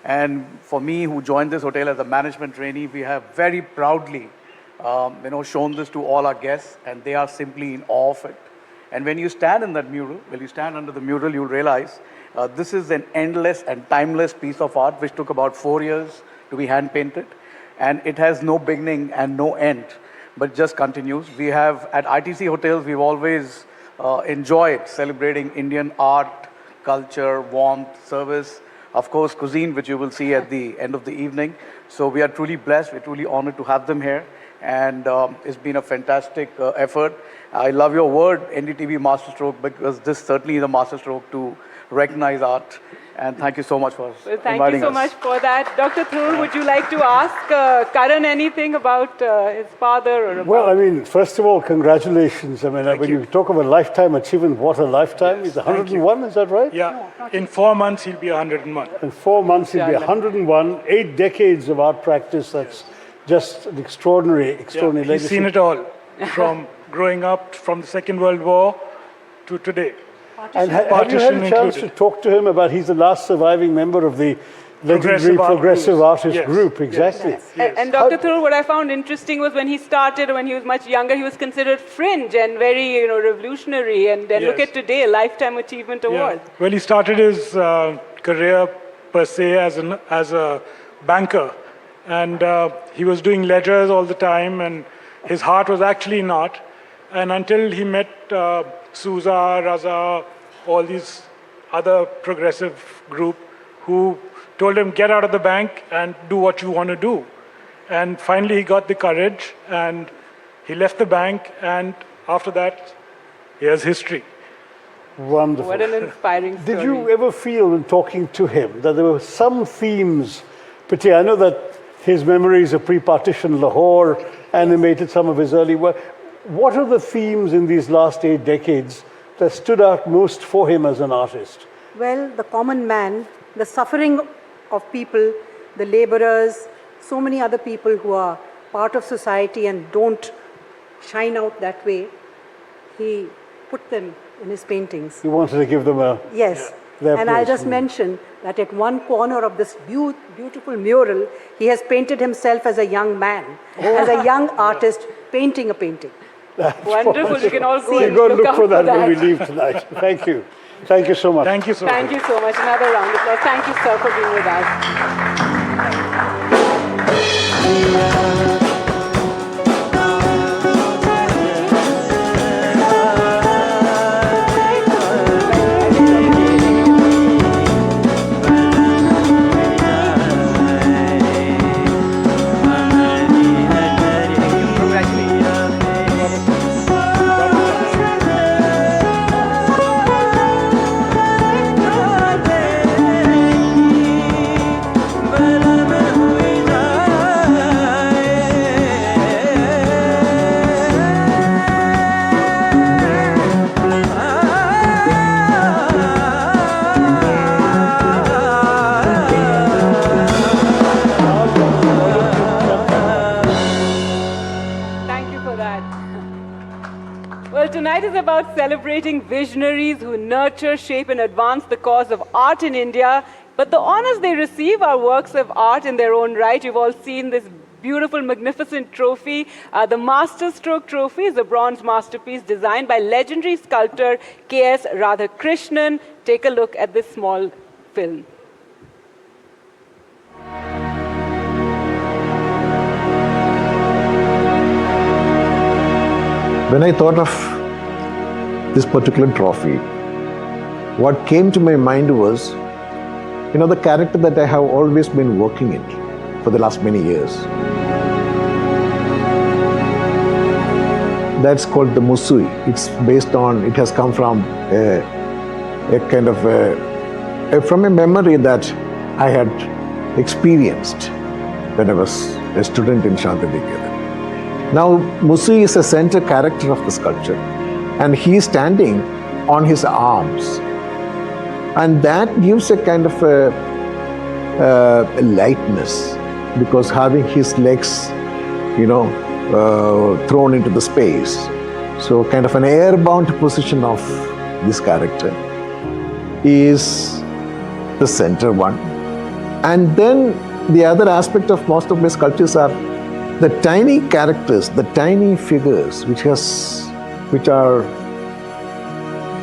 And for me, who joined this hotel as a management trainee, we have very proudly, shown this to all our guests, and they are simply in awe of it. And when you stand in that mural, when you stand under the mural, you'll realize this is an endless and timeless piece of art which took about 4 years to be hand painted, and it has no beginning and no end, but just continues. We have at ITC hotels, we've always enjoyed celebrating Indian art, culture, warmth, service. Of course, cuisine, which you will see at the end of the evening. So we are truly blessed. We're truly honored to have them here. And it's been a fantastic effort. I love your word, NDTV Masterstroke, because this certainly is a masterstroke to recognize art. And thank you so much for inviting us. Thank you so much for that. Dr. Thrur, would you like to ask Karan anything about his father? Or about well, I mean, first of all, congratulations. I mean, when you talk of a lifetime achievement, what a lifetime. He's 101, is that right? Yeah. In 4 months, he'll be 101. In 4 months, he'll be 101. 8 decades of art practice. That's just an extraordinary legacy. He's seen it all, from growing up from the Second World War to today. And have you had a chance to talk to him about, he's the last surviving member of the legendary Progressive Artist Group, exactly. Yes. And Dr. Thrur, what I found interesting was when he started, when he was much younger, he was considered fringe and very, revolutionary. And then look at today, a Lifetime Achievement Award. Well, he started his career per se as a banker. And he was doing ledgers all the time, and his heart was actually in art. And until he met Sousa, Raza, all these other progressive group who told him, get out of the bank and do what you want to do. And finally he got the courage and he left the bank, and after that, here's history. Wonderful. What an inspiring story. Did you ever feel in talking to him that there were some themes, particularly, I know that his memories of pre-partition Lahore animated some of his early work. What are the themes in these last 8 decades that stood out most for him as an artist? Well, the common man, the suffering of people, the laborers, so many other people who are part of society and don't shine out that way, he put them in his paintings. He wanted to give them a... Yes. And place. I'll just mention that at one corner of this beautiful mural, he has painted himself as a young man, as a young artist painting a painting. Wonderful. You can all go and look for that when we leave tonight. Thank you. Thank you so much. Thank you so much. Thank you so much. Another round of applause. Thank you, sir, for being with us. Tonight is about celebrating visionaries who nurture, shape, and advance the cause of art in India. But the honors they receive are works of art in their own right. You've all seen this beautiful, magnificent trophy. The Masterstroke trophy is a bronze masterpiece designed by legendary sculptor K.S. Radhakrishnan. Take a look at this small film. When I thought of this particular trophy, what came to my mind was, the character that I have always been working in for the last many years. That's called the Musui. It has come from a kind of a from a memory that I had experienced when I was a student in Shantiniketan. Now, Musi is a center character of the sculpture, and he is standing on his arms. And that gives a kind of a lightness, because having his legs, thrown into the space. So kind of an airbound position of this character is the center one. And then the other aspect of most of my sculptures are the tiny characters, the tiny figures, which are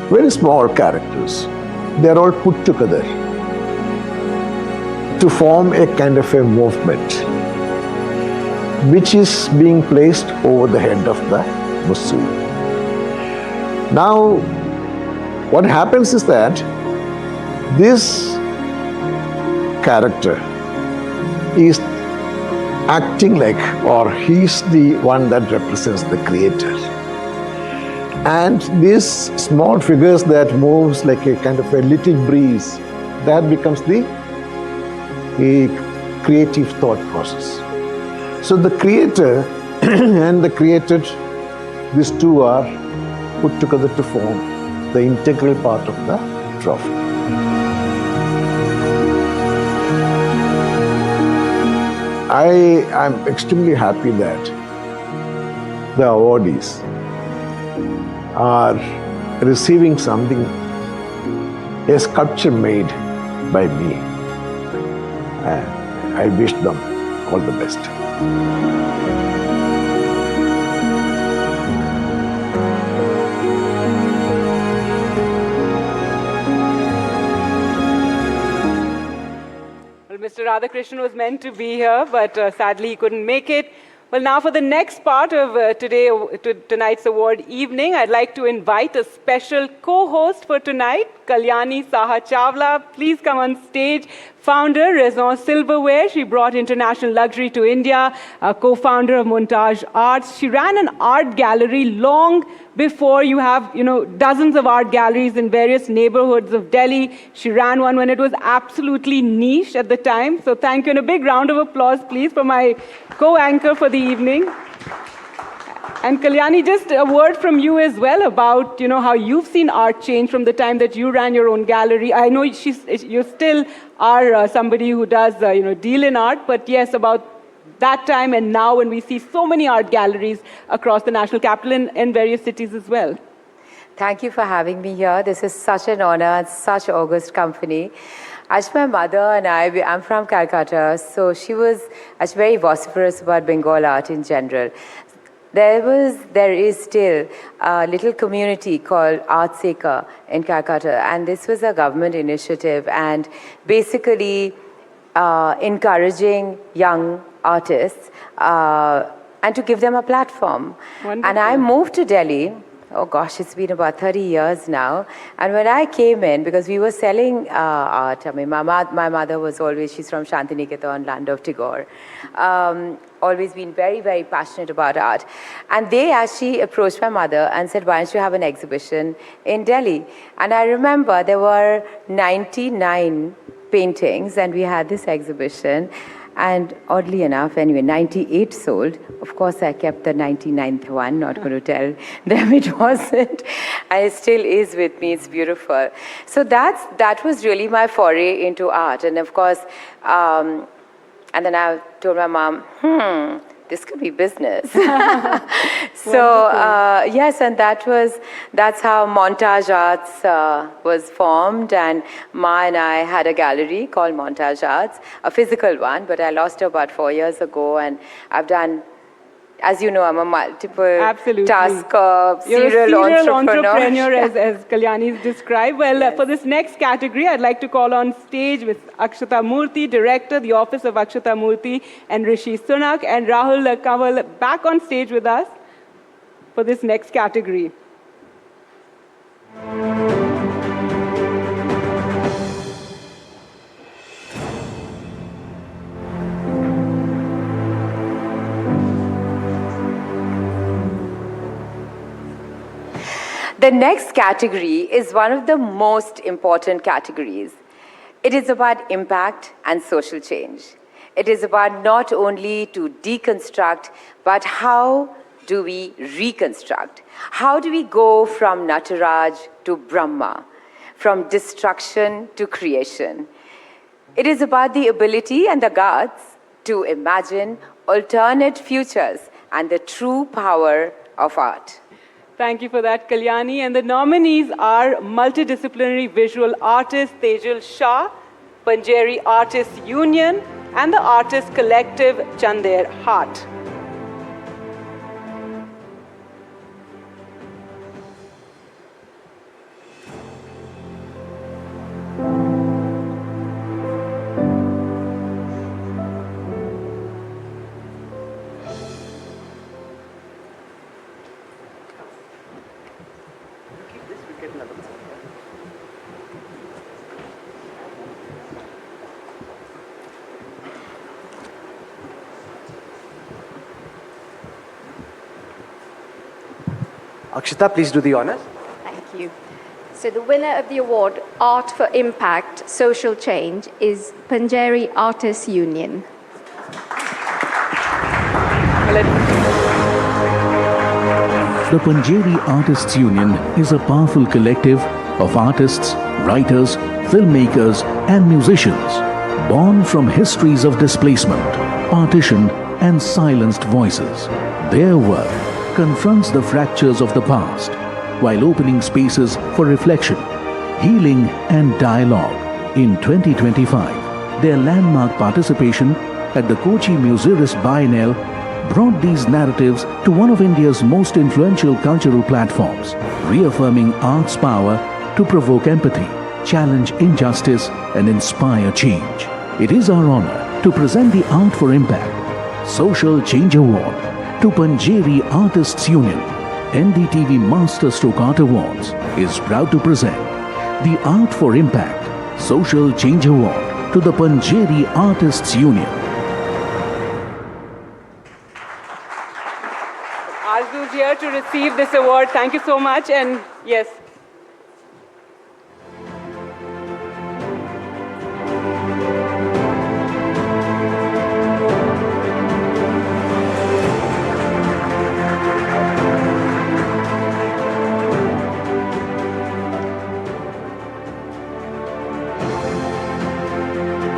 very small characters. They are all put together to form a kind of a movement, which is being placed over the head of the Musu. Now, what happens is that this character is acting like, or he's the one that represents the creator. And these small figures that moves like a kind of a little breeze, that becomes the creative thought process. So the creator and the created, these two are put together to form the integral part of the trophy. I am extremely happy that the awardees are receiving something, a sculpture made by me. And I wish them all the best. Well, Mr. Radhakrishnan was meant to be here, but sadly he couldn't make it. Well, now for the next part of tonight's award evening, I'd like to invite a special co-host for tonight, Kalyani Saha Chawla. Please come on stage. Founder, Raison Silverware. She brought international luxury to India, co-founder of Montage Arts. She ran an art gallery long before you have, dozens of art galleries in various neighborhoods of Delhi. She ran one when it was absolutely niche at the time. So thank you, and a big round of applause, please, for my co-anchor for the evening. And Kalyani, just a word from you as well about, how you've seen art change from the time that you ran your own gallery. I know you still are somebody who does, deal in art, but yes, about that time and now when we see so many art galleries across the national capital and various cities as well. Thank you for having me here. This is such an honor and such august company. As my mother and I'm from Calcutta, so she was very vociferous about Bengal art in general. There is still a little community called Art Seka in Calcutta, and this was a government initiative and basically encouraging young artists and to give them a platform. Wonderful. And I moved to Delhi. Oh gosh, it's been about 30 years now. And when I came in, because we were selling art, I mean, my mother was always, she's from Shantiniketan, land of Tagore. Always been very, very passionate about art. And they actually approached my mother and said, why don't you have an exhibition in Delhi? And I remember there were 99 paintings and we had this exhibition. And oddly enough, anyway, 98 sold. Of course, I kept the 99th one, not going to tell them it wasn't. And it still is with me, it's beautiful. So that was really my foray into art. And of course, and then I told my mom, this could be business. So yes, and that's how Montage Arts was formed, and Ma and I had a gallery called Montage Arts, a physical one, but I lost her about 4 years ago, and I've done, as you know, I'm a multiple task serial entrepreneur as Kalyani's described. Well, yes. For this next category, I'd like to call on stage with Akshata Murty, Director, the Office of Akshata Murty, and Rishi Sunak, and Rahul Kanwal back on stage with us for this next category. The next category is one of the most important categories. It is about impact and social change. It is about not only to deconstruct, but how do we reconstruct? How do we go from Nataraj to Brahma, from destruction to creation? It is about the ability and the guts to imagine alternate futures and the true power of art. Thank you for that, Kalyani. And the nominees are multidisciplinary visual artist Tejal Shah, Panjeri Artists Union, and the artist collective Chander Hart. Akshata, please do the honors. Thank you. So the winner of the award, Art for Impact, Social Change, is Panjeri Artists Union. The Panjeri Artists Union is a powerful collective of artists, writers, filmmakers, and musicians born from histories of displacement, partition, and silenced voices. Their work confronts the fractures of the past while opening spaces for reflection, healing, and dialogue. In 2025, their landmark participation at the Kochi Museurist Biennale brought these narratives to one of India's most influential cultural platforms, reaffirming art's power to provoke empathy, challenge injustice, and inspire change. It is our honor to present the Art for Impact Social Change Award to Panjeri Artists Union. NDTV Masterstroke Art Awards is proud to present the Art for Impact Social Change Award to the Panjeri Artists Union. Arzu's here to receive this award. Thank you so much. And yes.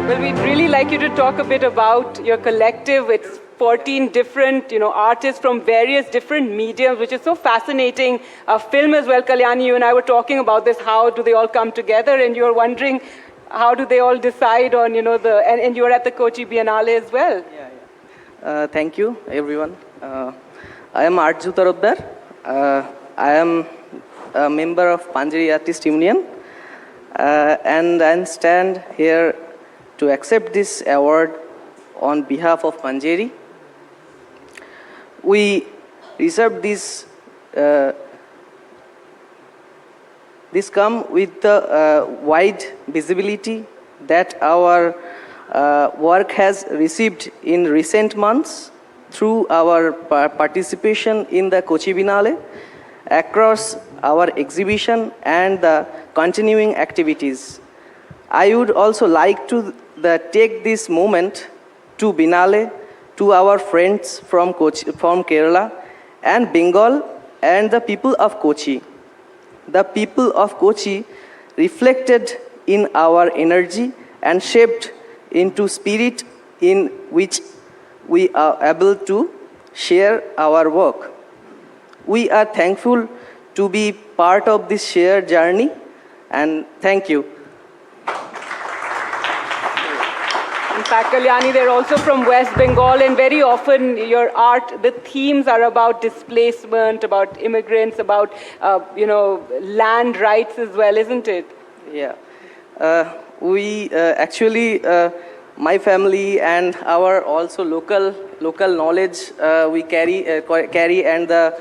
Well, we'd really like you to talk a bit about your collective. It's 14 different, artists from various different mediums, which is so fascinating. Film as well, Kalyani, you and I were talking about this. How do they all come together? And you're wondering, how do they all decide on, and you're at the Kochi Biennale as well. Thank you, everyone. I am Arju Tarabdar. I am a member of Panjeri Artist Union. And I stand here to accept this award on behalf of Panjeri. We reserved this come with the wide visibility that our work has received in recent months through our participation in the Kochi Biennale, across our exhibition and the continuing activities. I would also like to take this moment to Biennale, to our friends from Kerala and Bengal and the people of Kochi. The people of Kochi reflected in our energy and shaped into spirit in which we are able to share our work. We are thankful to be part of this shared journey, and thank you. In fact, Kalyani, they're also from West Bengal, and very often your art, the themes are about displacement, about immigrants, about, land rights as well, isn't it? Yeah. We actually, my family and our also local knowledge we carry and the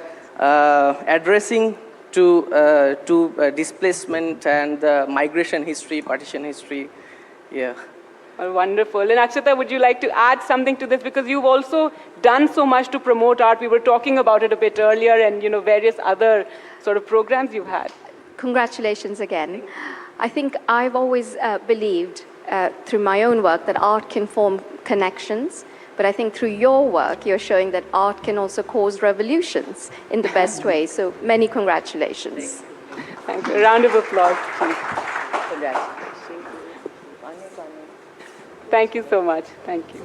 addressing to displacement and migration history, partition history. Yeah. Oh, wonderful. And Akshata, would you like to add something to this? Because you've also done so much to promote art. We were talking about it a bit earlier, and various other sort of programs you've had. Congratulations again. I think I've always believed through my own work that art can form connections. But I think through your work, you're showing that art can also cause revolutions in the best way. So many congratulations. Thank you. A round of applause, please. Congratulations. Thank you so much. Thank you.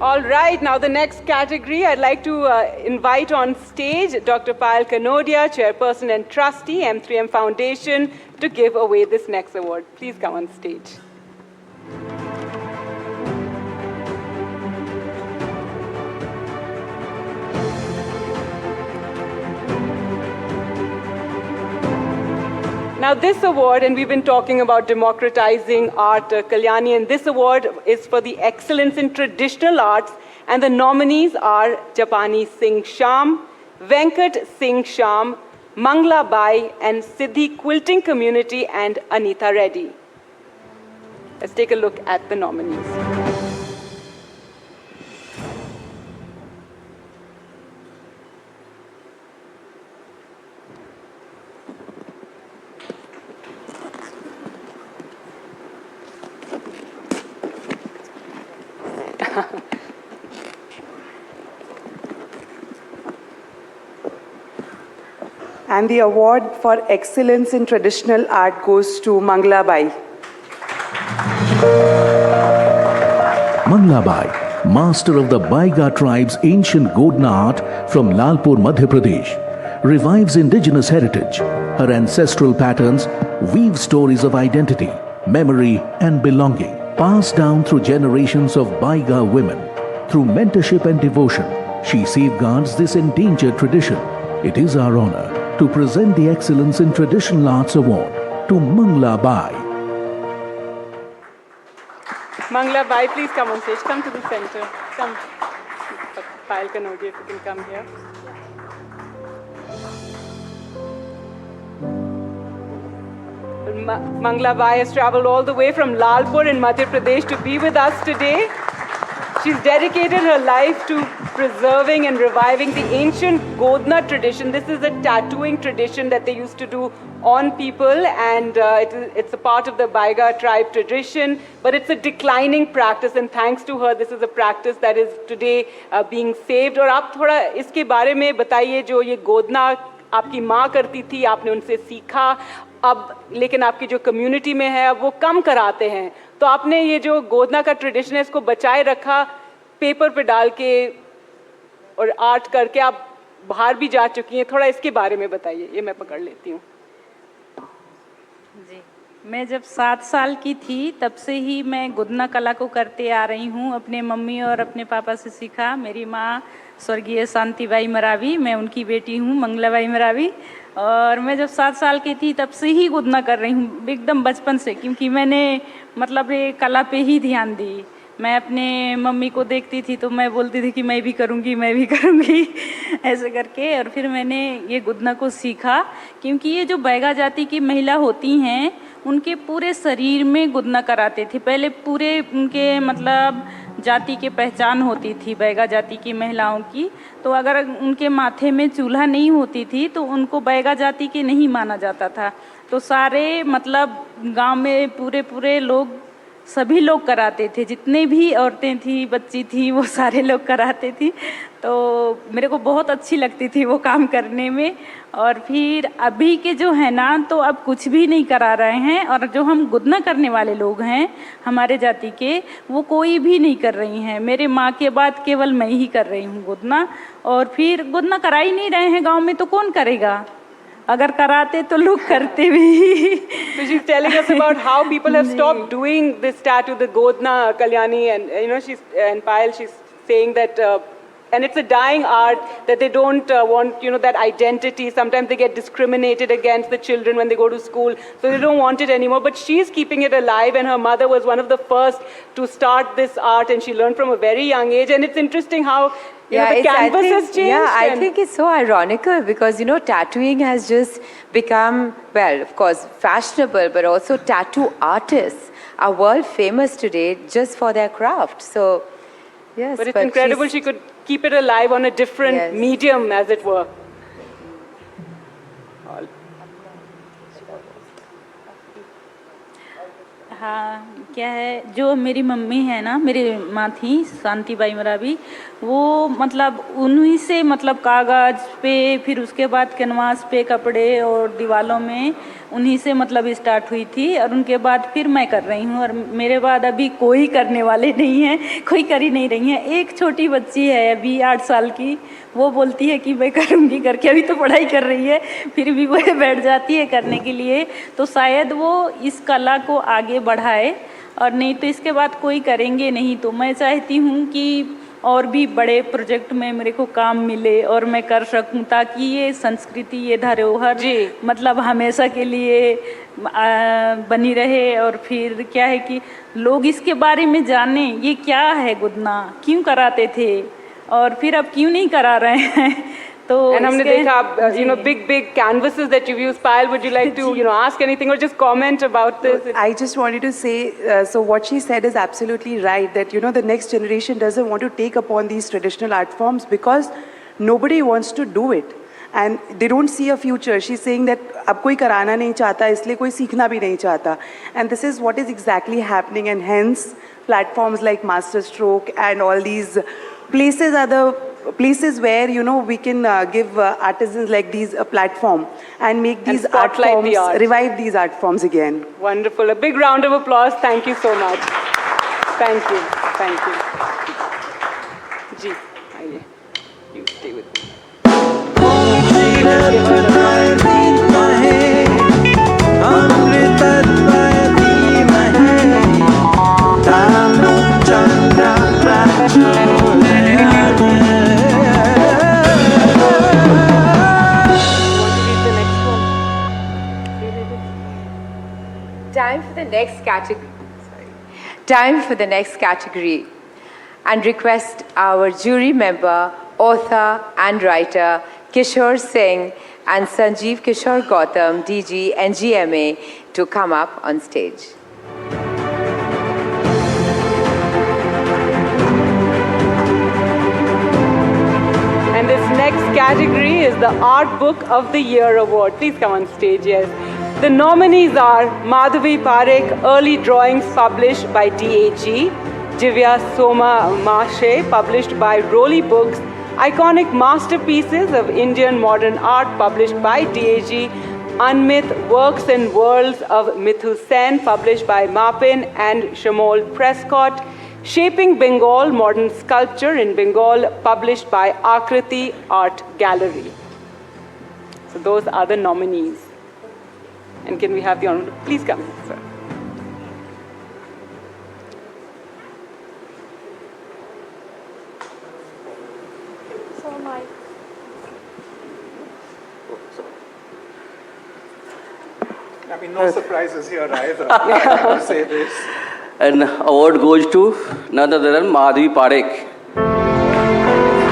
All right, now the next category, I'd like to invite on stage Dr. Payal Kanodia, Chairperson and Trustee, M3M Foundation, to give away this next award. Please come on stage. Now this award, and we've been talking about democratizing art, Kalyani, and this award is for the excellence in traditional arts, and the nominees are Japani Singh Sham, Venkat Singh Sham, Mangla Bai, and Siddhi Quilting Community, and Anita Reddy. Let's take a look at the nominees. And the award for excellence in traditional art goes to Mangla Bai. Mangla Bai, master of the Baiga tribe's ancient Godna art from Lalpur, Madhya Pradesh, revives indigenous heritage. Her ancestral patterns weave stories of identity, memory, and belonging, passed down through generations of Baiga women. Through mentorship and devotion, she safeguards this endangered tradition. It is our honor to present the Excellence in Traditional Arts Award to Mangla Bai. Mangla Bai, please come on stage. Come to the center. Come. Payal Kanodia, if you can come here. Mangla Bai has traveled all the way from Lalpur in Madhya Pradesh to be with us today. She's dedicated her life to preserving and reviving the ancient Godna tradition. This is a tattooing tradition that they used to do on people, and it's a part of the Baiga tribe tradition, but it's a declining practice, and thanks to her, this is a practice that is today being saved. और आप थोड़ा इसके बारे में बताइए, जो ये गोदना आपकी माँ करती थी, आपने उनसे सीखा, अब लेकिन आपकी जो कम्युनिटी में है अब वो कम कराते हैं, तो आपने ये जो गोदना का ट्रेडिशन है इसको बचाए रखा, पेपर पे डाल के और आर्ट करके आप बाहर भी जा चुकी हैं, थोड़ा इसके बारे में बताइए, ये मैं पकड़ लेती हूँ। जी, मैं जब 7 साल की थी तब से ही मैं गोदना कला को करते आ रही हूँ, अपने मम्मी और अपने पापा से सीखा। मेरी माँ स्वर्गीय शांतिबाई मरावी, मैं उनकी बेटी हूँ मंगलाबाई मरावी, और मैं जब 7 साल की थी तब से ही गोदना कर रही हूँ, एकदम बचपन से, क्योंकि मैंने मतलब ये कला पे ही ध्यान दी। मैं अपने मम्मी को देखती थी तो मैं बोलती थी कि मैं भी करूँगी, मैं भी करूँगी ऐसे करके, और फिर मैंने ये गोदना को सीखा, क्योंकि ये जो बैगा जाति की महिला होती हैं उनके पूरे शरीर में गोदना कराते थे। पहले पूरे उनके मतलब जाति की पहचान होती थी बैगा जाति की महिलाओं की, तो अगर उनके माथे में चूल्हा नहीं होती थी तो उनको बैगा जाति के नहीं माना जाता था। तो सारे मतलब गांव में पूरे लोग, सभी लोग कराते थे, जितने भी औरतें थी, बच्ची थी, वो सारे लोग कराते थी। तो मेरे को बहुत अच्छी लगती थी वो काम करने में। और फिर अभी के जो है ना, तो अब कुछ भी नहीं करा रहे हैं, और जो हम गोदना करने वाले लोग हैं हमारे जाति के, वो कोई भी नहीं कर रही हैं। मेरे माँ के बाद केवल मैं ही कर रही हूँ गोदना, और फिर गोदना करा ही नहीं रहे हैं गाँव में, तो कौन करेगा? अगर कराते तो लोग करते भी। So she's telling us about how people have stopped doing this tattoo, the Godna, Kalyani, and you know, and Payal, she's saying that and it's a dying art, that they don't want, that identity. Sometimes they get discriminated against, the children, when they go to school, so they don't want it anymore. But she's keeping it alive, and her mother was one of the first to start this art, and she learned from a very young age. And it's interesting how the canvas has changed. Yeah, I think it's so ironical because, tattooing has just become, well, of course, fashionable, but also tattoo artists are world famous today just for their craft. So, yes. But it's incredible she could keep it alive on a different medium, as it were. हाँ, क्या है, जो मेरी mummy है ना, मेरी माँ थी शांतिबाई मरावी, वो मतलब उन्हीं से मतलब कागज़ पे, फिर उसके बाद कैनवास पे कपड़े और दीवालों में उन्हीं से मतलब स्टार्ट हुई थी, और उनके बाद फिर मैं कर रही हूँ, और मेरे बाद अभी कोई करने वाले नहीं है, कोई कर ही नहीं रही है। एक छोटी बच्ची है अभी 8 साल की, वो बोलती है कि मैं करूँगी करके, अभी तो पढ़ाई कर रही है, फिर भी वो बैठ जाती है करने के लिए। तो शायद वो इस कला को आगे बढ़ाए, और नहीं तो इसके बाद कोई करेंगे नहीं। तो मैं चाहती हूँ कि और भी बड़े प्रोजेक्ट में मेरे को काम मिले और मैं कर सकूं, ताकि ये संस्कृति, ये धरोहर मतलब हमेशा के लिए बनी रहे। और फिर क्या है कि लोग इसके बारे में जाने, ये क्या है गुदना, क्यों कराते थे और फिर अब क्यों नहीं करा रहे हैं। And हमने देखा, big canvases that you've used. Payal, would you like to, ask anything or just comment about this? I just wanted to say, so what she said is absolutely right, that, the next generation doesn't want to take upon these traditional art forms because nobody wants to do it. And they don't see a future. She's saying that अब कोई कराना नहीं चाहता, इसलिए कोई सीखना भी नहीं चाहता. And this is what is exactly happening, and hence platforms like Masterstroke and all these places are the places where, we can give artisans like these a platform and make these art forms, revive these art forms again. Wonderful. A big round of applause. Thank you so much. Thank you. Thank you. Ji, aye. You stay with me. Time for the next category, and request our jury member, author and writer Kishore Singh and Sanjeev Kishore Gautam, DG NGMA, to come up on stage. And this next category is the Art Book of the Year Award. Please come on stage, yes. The nominees are Madhavi Parekh, Early Drawings published by DAG, Divya Soma Mashe, published by Roli Books, Iconic Masterpieces of Indian Modern Art, published by DAG, Unmyth Works and Worlds of Mithu Sen, published by Mapin and Shamol Prescott, Shaping Bengal, Modern Sculpture in Bengal, published by Akriti Art Gallery. So those are the nominees. And can we have the honor? Please come, sir. So my. I mean, no surprises here either. I have to say this. An award goes to none other than Madhavi Parekh.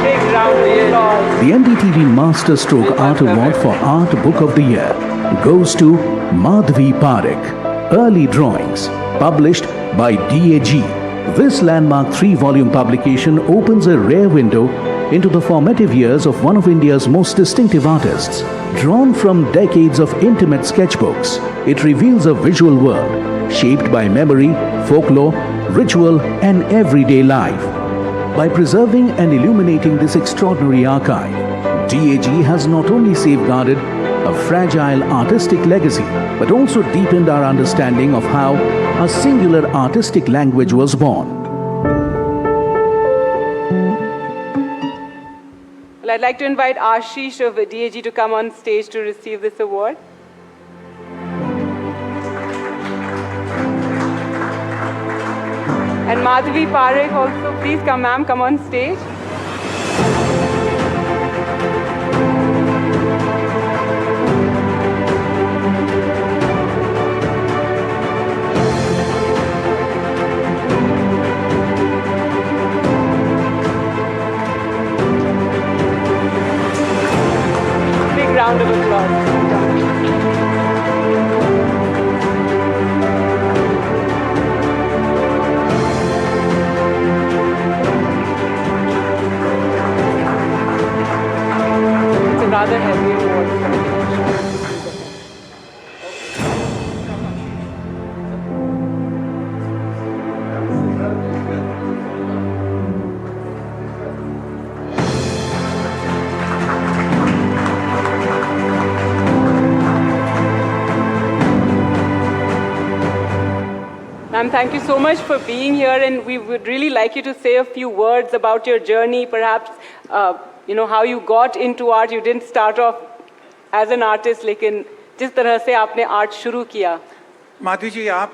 Big round of applause. The NDTV Masterstroke Art Award for Art Book of the Year goes to Madhavi Parekh, Early Drawings, published by DAG. This landmark 3-volume publication opens a rare window into the formative years of one of India's most distinctive artists. Drawn from decades of intimate sketchbooks, it reveals a visual world shaped by memory, folklore, ritual, and everyday life. By preserving and illuminating this extraordinary archive, DAG has not only safeguarded a fragile artistic legacy, but also deepened our understanding of how a singular artistic language was born. Well, I'd like to invite Ashish of DAG to come on stage to receive this award. And Madhavi Parekh also, please come, ma'am, come on stage. Ma'am, thank you so much for being here, and we would really like you to say a few words about your journey, perhaps, how you got into art. You didn't start off as an artist, लेकिन जिस तरह से आपने art शुरू किया. माधवी जी, आप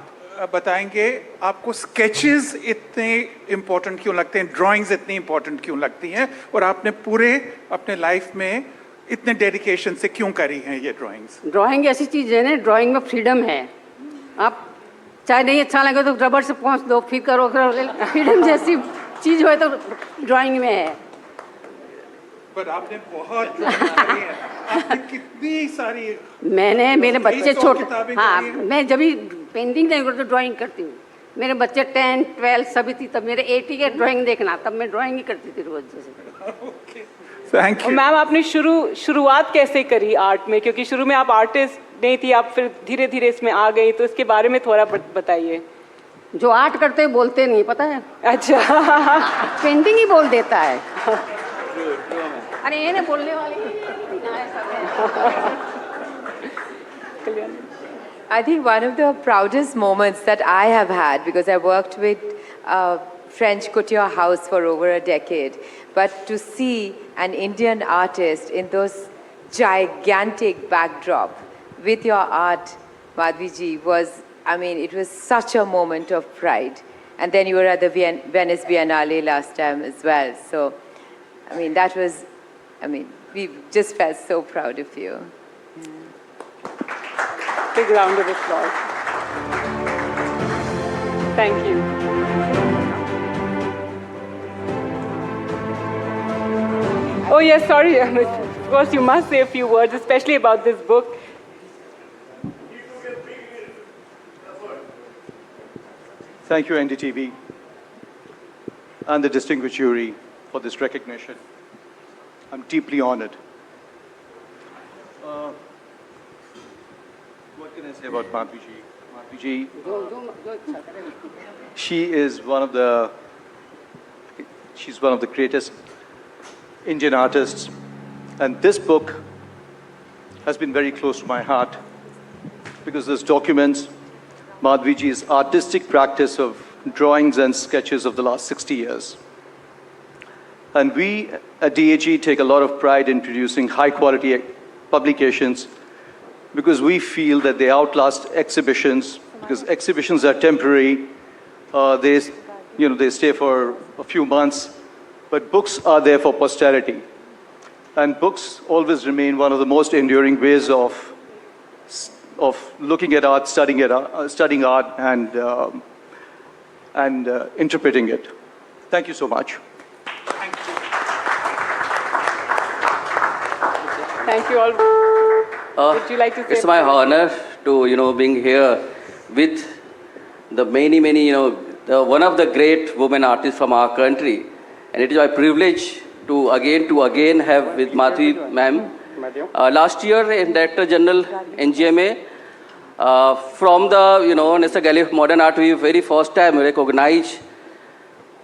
बताएंगे आपको स्केचेस इतने इम्पोर्टेंट क्यों लगते हैं, ड्राइंग्स इतनी इम्पोर्टेंट क्यों लगती हैं, और आपने पूरे अपने लाइफ में इतने डेडिकेशन से क्यों करी हैं ये ड्राइंग्स? ड्राइंग ऐसी चीज़ है ना, ड्राइंग में फ्रीडम है. आप चाहे नहीं अच्छा लगे तो रबड़ से पहुँच दो, फिर करो. फ्रीडम जैसी चीज़ हो तो ड्राइंग में है. पर आपने बहुत ड्राइंग करी है. आपने कितनी सारी. मैंने, मेरे बच्चे छोटे, हाँ, मैं जब भी पेंटिंग नहीं करती तो ड्राइंग करती हूँ. मेरे बच्चे 10, 12 सभी थी, तब मेरे 80 के ड्राइंग देखना, तब मैं ड्राइंग ही करती थी रोज जैसे. Thank you. मैम, आपने शुरुआत कैसे करी आर्ट में, क्योंकि शुरू में आप आर्टिस्ट नहीं थी, आप फिर धीरे धीरे इसमें आ गई, तो इसके बारे में थोड़ा बताइए. जो आर्ट करते बोलते नहीं, पता है. अच्छा. पेंटिंग ही बोल देता है. अरे ये नहीं बोलने वाली. I think one of the proudest moments that I have had, because I worked with French couture house for over a decade, but to see an Indian artist in those gigantic backdrop with your art, Madhviji, was, I mean, it was such a moment of pride. And then you were at the Venice Biennale last time as well. So, I mean, that was, I mean, we just felt so proud of you. Big round of applause. Thank you. Oh yes, sorry. Of course, you must say a few words, especially about this book. Thank you, NDTV, and the distinguished jury for this recognition. I'm deeply honored. What can I say about Madhviji? Madhviji, she's one of the greatest Indian artists, and this book has been very close to my heart because this documents Madhviji's artistic practice of drawings and sketches of the last 60 years. And we at DAG take a lot of pride in producing high-quality publications because we feel that they outlast exhibitions, because exhibitions are temporary. They stay for a few months, but books are there for posterity. And books always remain one of the most enduring ways of looking at art, studying art, and interpreting it. Thank you so much. Thank you all. Would you like to say? It's my honor to being here with the many one of the great women artists from our country, and it is my privilege to again have with Madhvi ma'am. Last year in Director General NGMA, from the National Gallery of Modern Art, we very first time recognized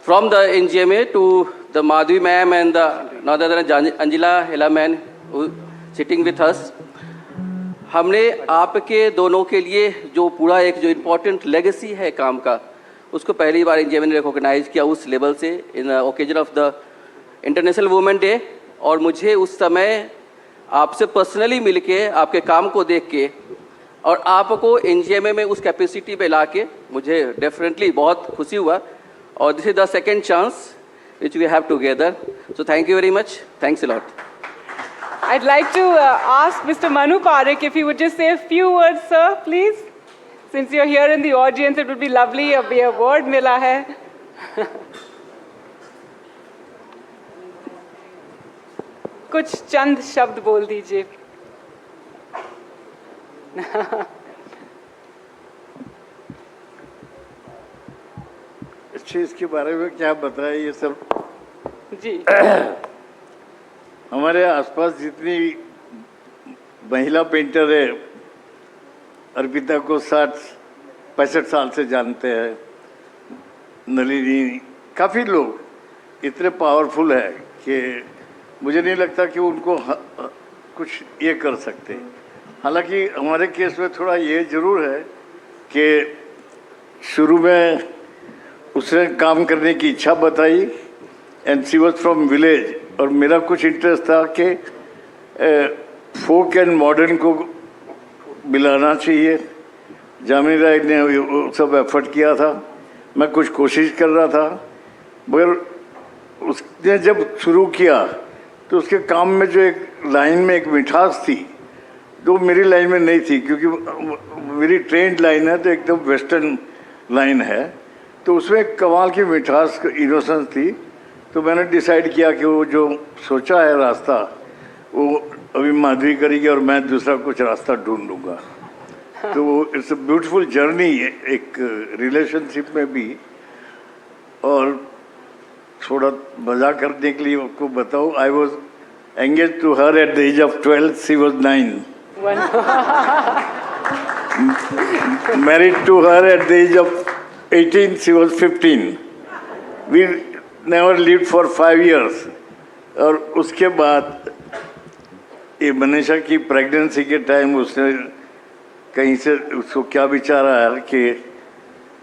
from the NGMA to the Madhvi ma'am and the another than Angela Hela man who sitting with us. हमने आपके दोनों के लिए जो पूरा एक जो important legacy है काम का, उसको पहली बार NGMA ने रिकॉग्नाइज किया उस लेवल से in occasion of the international women day. और मुझे उस समय आपसे पर्सनली मिलके, आपके काम को देख के और आपको NGMA में उस कैपेसिटी पे लाके मुझे डेफिनेटली बहुत खुशी हुआ. और this is the second chance which we have together. So thank you very much. Thanks a lot. I'd like to ask Mr. Manu Parekh if he would just say a few words, sir, please. Since you're here in the audience, it would be lovely. Abhi award mila hai. कुछ चंद शब्द बोल दीजिए. इस चीज़ के बारे में क्या बताएं ये सब जी. हमारे आसपास जितनी महिला पेंटर है, अर्पिता को 60-65 साल से जानते हैं, नलिनी, काफ़ी लोग इतने पावरफुल है कि मुझे नहीं लगता कि उनको कुछ ये कर सकते. हालांकि हमारे केस में थोड़ा ये ज़रूर है कि शुरू में उसने काम करने की इच्छा बताई and she was from village, और मेरा कुछ इंटरेस्ट था कि फोक एंड मॉडर्न को मिलाना चाहिए। जामिनी राय ने वो सब एफर्ट किया था, मैं कुछ कोशिश कर रहा था, मगर उसने जब शुरू किया तो उसके काम में जो एक लाइन में एक मिठास थी जो मेरी लाइन में नहीं थी, क्योंकि मेरी ट्रेंड लाइन है तो एकदम वेस्टर्न लाइन है, तो उसमें कमाल की मिठास, इनोसेंस थी। तो मैंने डिसाइड किया कि वो जो सोचा है रास्ता वो अभी माधवी करेगी और मैं दूसरा कुछ रास्ता ढूंढ लूँगा। तो इट्स अ ब्यूटीफुल जर्नी एक रिलेशनशिप में भी। और थोड़ा मजा करने के लिए आपको बताऊँ, I was engage to her at the age of 12, she was 9। Married to her at the age of 18, she was 15. We never lived for 5 years. और उसके बाद ये मनीषा की प्रेगनेंसी के टाइम उसने कहीं से उसको क्या विचार आया कि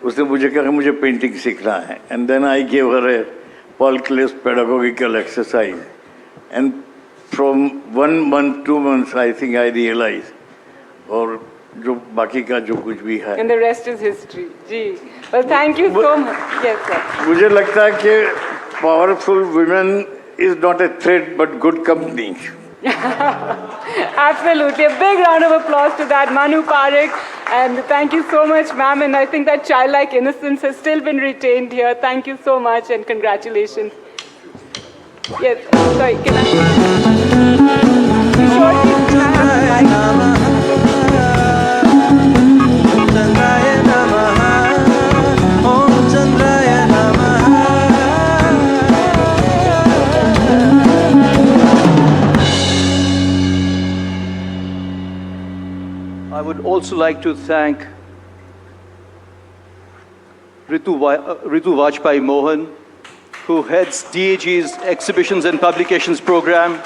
उसने मुझे कहा कि मुझे पेंटिंग सीखना है, and then I gave her a Paul Klay's pedagogical exercise, and from 1 month, 2 months, I think I realized, और जो बाकी का जो कुछ भी है, and the rest is history. Ji, well, thank you so much. Yes, sir. मुझे लगता है कि powerful women is not a threat but good company. Absolutely. A big round of applause to that, Manu Parekh. And thank you so much, ma'am. And I think that childlike innocence has still been retained here. Thank you so much and congratulations. Yes, sorry, can I would also like to thank Ritu Vajpayee Mohan, who heads DAG's Exhibitions and Publications program,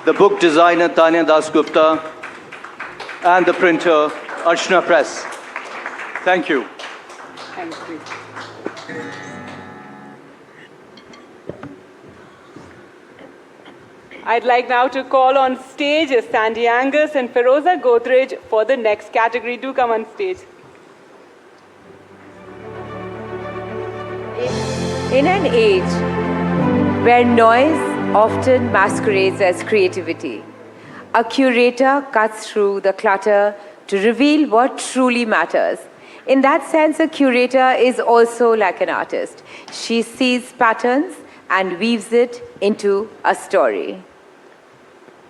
the book designer Tanya Dasgupta, and the printer Archana Press. Thank you. Thank you. I'd like now to call on stage Sandy Angus and Feroza Godrej for the next category. Do come on stage. In an age where noise often masquerades as creativity, a curator cuts through the clutter to reveal what truly matters. In that sense, a curator is also like an artist. She sees patterns and weaves it into a story.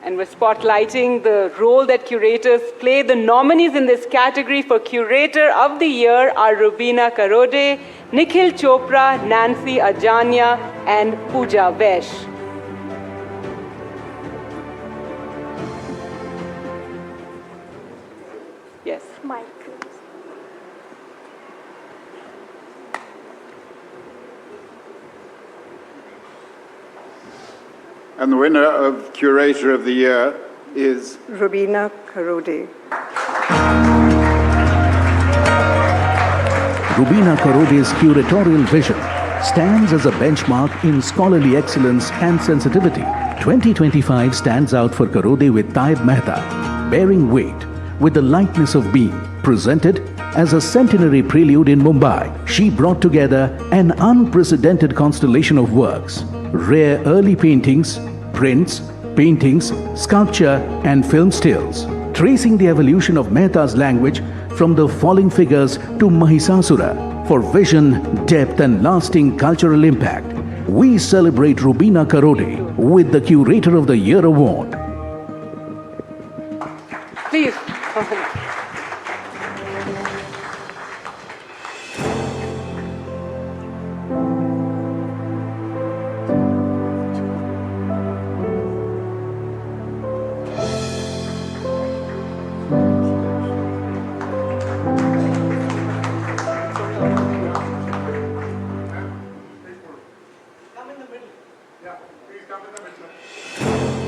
And we're spotlighting the role that curators play. The nominees in this category for Curator of the Year are Rubina Karode, Nikhil Chopra, Nancy Ajania, and Pooja Vesh. Yes. Mike. And the winner of Curator of the Year is Rubina Karode. Rubina Karode's curatorial vision stands as a benchmark in scholarly excellence and sensitivity. 2025 stands out for Karode with Taib Mehta, bearing weight with the lightness of being, presented as a centenary prelude in Mumbai. She brought together an unprecedented constellation of works, rare early paintings, prints, paintings, sculpture, and film stills, tracing the evolution of Mehta's language from the falling figures to Mahisasura for vision, depth, and lasting cultural impact. We celebrate Rubina Karode with the Curator of the Year Award. Please.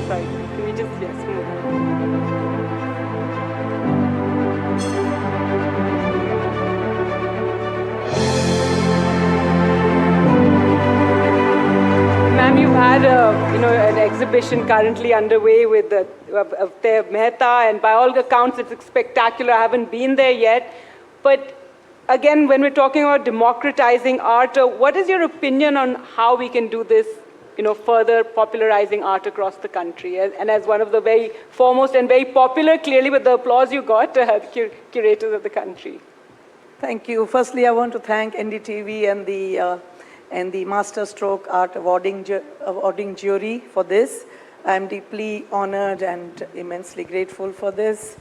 Sorry, can we just, yes, move. had an exhibition currently underway with of their Mehta, and by all accounts, it's spectacular. I haven't been there yet. But again, when we're talking about democratizing art, what is your opinion on how we can do this, further popularizing art across the country? And as one of the very foremost and very popular, clearly with the applause you got, curators of the country. Thank you. Firstly, I want to thank NDTV and the Masterstroke Art awarding jury for this. I'm deeply honored and immensely grateful for this.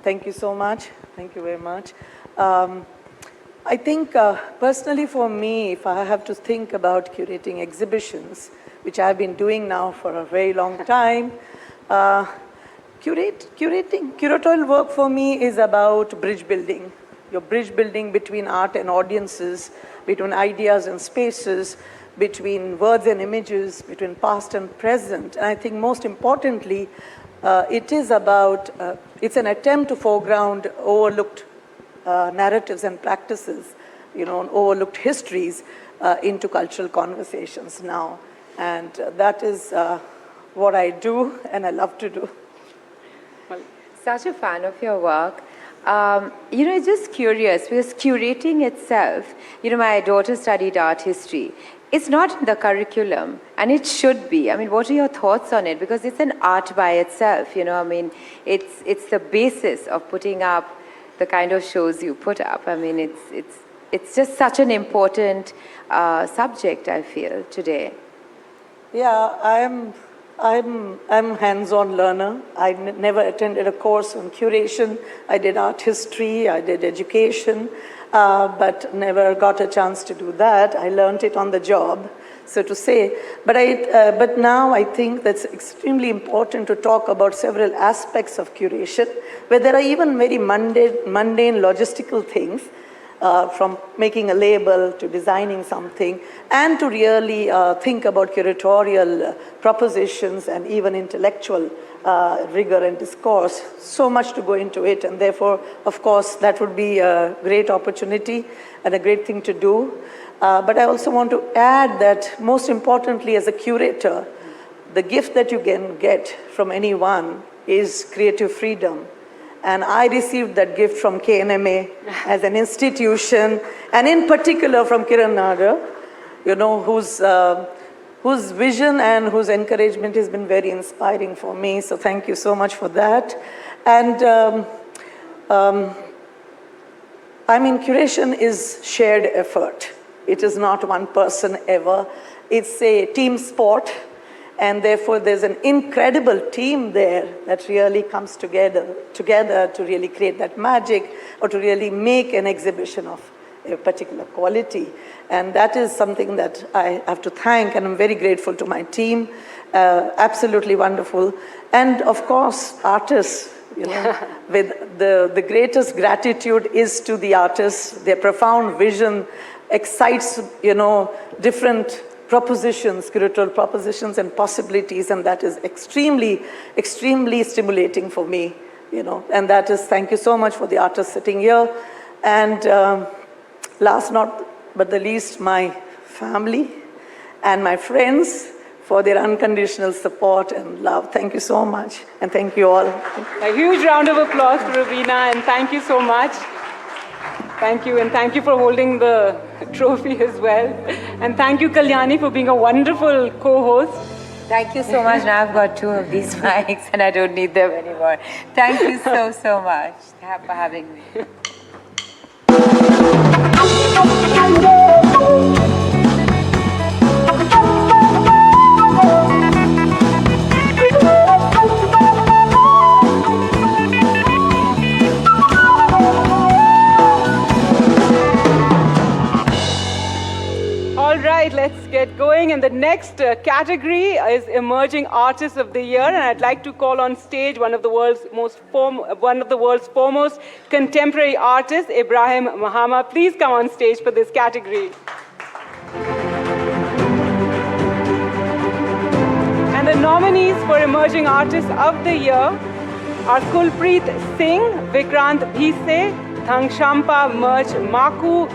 Thank you so much. Thank you very much. I think personally for me, if I have to think about curating exhibitions, which I've been doing now for a very long time, curatorial work for me is about bridge building. Your bridge building between art and audiences, between ideas and spaces, between words and images, between past and present. And I think most importantly, it is about, it's an attempt to foreground overlooked narratives and practices, overlooked histories into cultural conversations now. And that is what I do and I love to do. Such a fan of your work. Just curious, because curating itself, my daughter studied art history. It's not in the curriculum, and it should be. I mean, what are your thoughts on it? Because it's an art by itself, it's the basis of putting up the kind of shows you put up. I mean, it's just such an important subject, I feel, today. Yeah, I'm a hands-on learner. I never attended a course on curation. I did art history, I did education, but never got a chance to do that. I learned it on the job, so to say. But now I think that's extremely important to talk about several aspects of curation, where there are even very mundane logistical things, from making a label to designing something, and to really think about curatorial propositions and even intellectual rigor and discourse. So much to go into it, and therefore, of course, that would be a great opportunity and a great thing to do. But I also want to add that most importantly as a curator, the gift that you can get from anyone is creative freedom. And I received that gift from KNMA as an institution, and in particular from Kiran Nagar, whose vision and whose encouragement has been very inspiring for me. So thank you so much for that. And curation is shared effort. It is not one person ever. It's a team sport. And therefore, there's an incredible team there that really comes together to really create that magic or to really make an exhibition of a particular quality. And that is something that I have to thank, and I'm very grateful to my team. Absolutely wonderful. And of course, artists, with the greatest gratitude is to the artists. Their profound vision excites, different propositions, curatorial propositions and possibilities, and that is extremely, extremely stimulating for me, and that is, thank you so much for the artists sitting here. And last not but the least, my family and my friends for their unconditional support and love. Thank you so much, and thank you all. A huge round of applause for Ravina, and thank you so much. Thank you, and thank you for holding the trophy as well. And thank you, Kalyani, for being a wonderful co-host. Thank you so much. Now I've got 2 of these mics and I don't need them anymore. Thank you so much for having me. All right, let's get going. And the next category is Emerging Artists of the Year. And I'd like to call on stage one of the world's foremost contemporary artists, Ibrahim Mahama. Please come on stage for this category. And the nominees for Emerging Artists of the Year are Kulpreet Singh, Vikrant Bhise, Dhangshampa Merch Maku,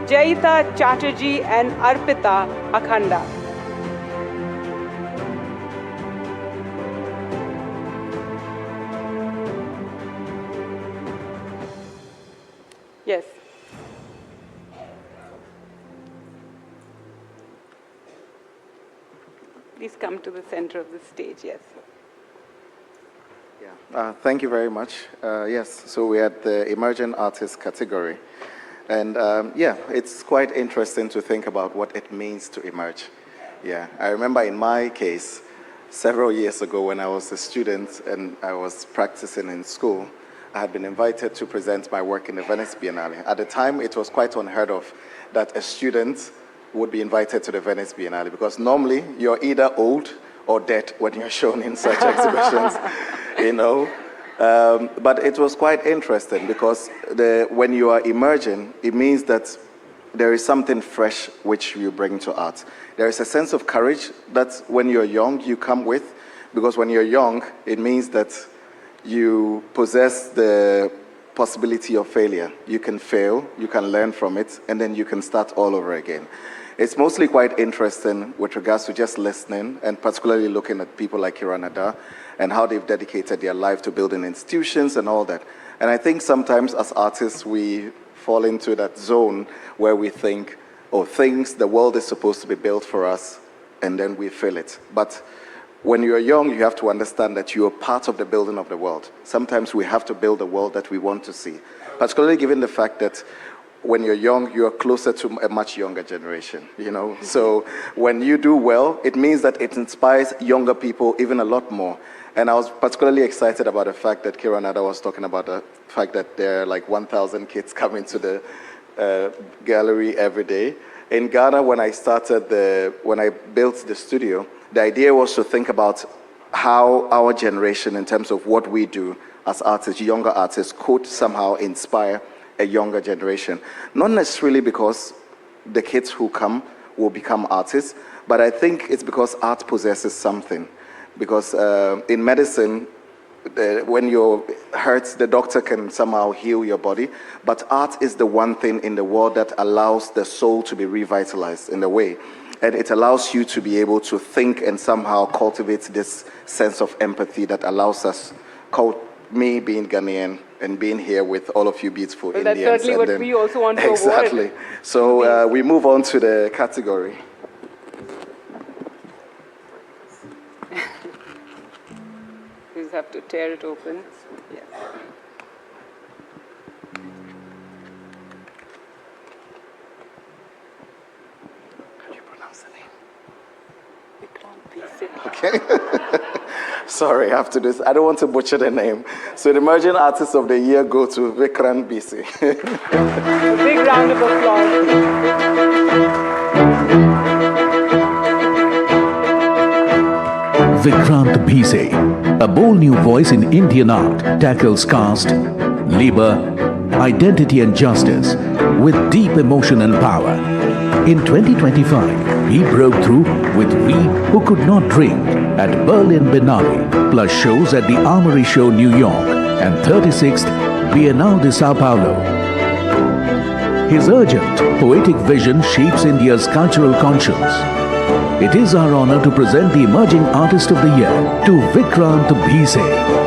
Jaita Chatterjee and Arpita Akhanda. Please come to the center of the stage, yes. Thank you very much. Yes, so we had the emerging artist category. And yeah, it's quite interesting to think about what it means to emerge. Yeah, I remember in my case, several years ago when I was a student and I was practicing in school, I had been invited to present my work in the Venice Biennale. At the time, it was quite unheard of that a student would be invited to the Venice Biennale because normally you're either old or dead when you're shown in such exhibitions, you know. But it was quite interesting because when you are emerging, it means that there is something fresh which you bring to art. There is a sense of courage that when you're young, you come with, because when you're young, it means that you possess the possibility of failure. You can fail, you can learn from it, and then you can start all over again. It's mostly quite interesting with regards to just listening, and particularly looking at people like Curator and how they've dedicated their life to building institutions and all that. And I think sometimes as artists, we fall into that zone where we think, oh, the world is supposed to be built for us, and then we feel it. But when you're young, you have to understand that you are part of the building of the world. Sometimes we have to build a world that we want to see, particularly given the fact that when you're young, you're closer to a much younger generation, you know? So when you do well, it means that it inspires younger people even a lot more. And I was particularly excited about the fact that Kira Nada was talking about the fact that there are like 1,000 kids coming to the gallery every day. In Ghana, when I built the studio, the idea was to think about how our generation, in terms of what we do as artists, younger artists, could somehow inspire a younger generation. Not necessarily because the kids who come will become artists, but I think it's because art possesses something. Because in medicine, when you're hurt, the doctor can somehow heal your body, but art is the one thing in the world that allows the soul to be revitalized in a way. And it allows you to be able to think and somehow cultivate this sense of empathy that allows us, me being Ghanaian and being here with all of you beautiful Indians. That's certainly what we also want to exactly. avoid. So we move on to the category. You just have to tear it open. Yes. How do you pronounce the name? Okay. Sorry, I have to do this. I don't want to butcher the name. So the Emerging Artist of the Year go to Vikrant BC. A big round of applause. Vikrant Bhise, a bold new voice in Indian art, tackles caste, labor, identity and justice with deep emotion and power. In 2025, he broke through with We Who Could Not Drink at Berlin Biennale, plus shows at the Armory Show, New York, and 36th Biennale de Sao Paulo. His urgent, poetic vision shapes India's cultural conscience. It is our honor to present the Emerging Artist of the Year to Vikrant Bhise.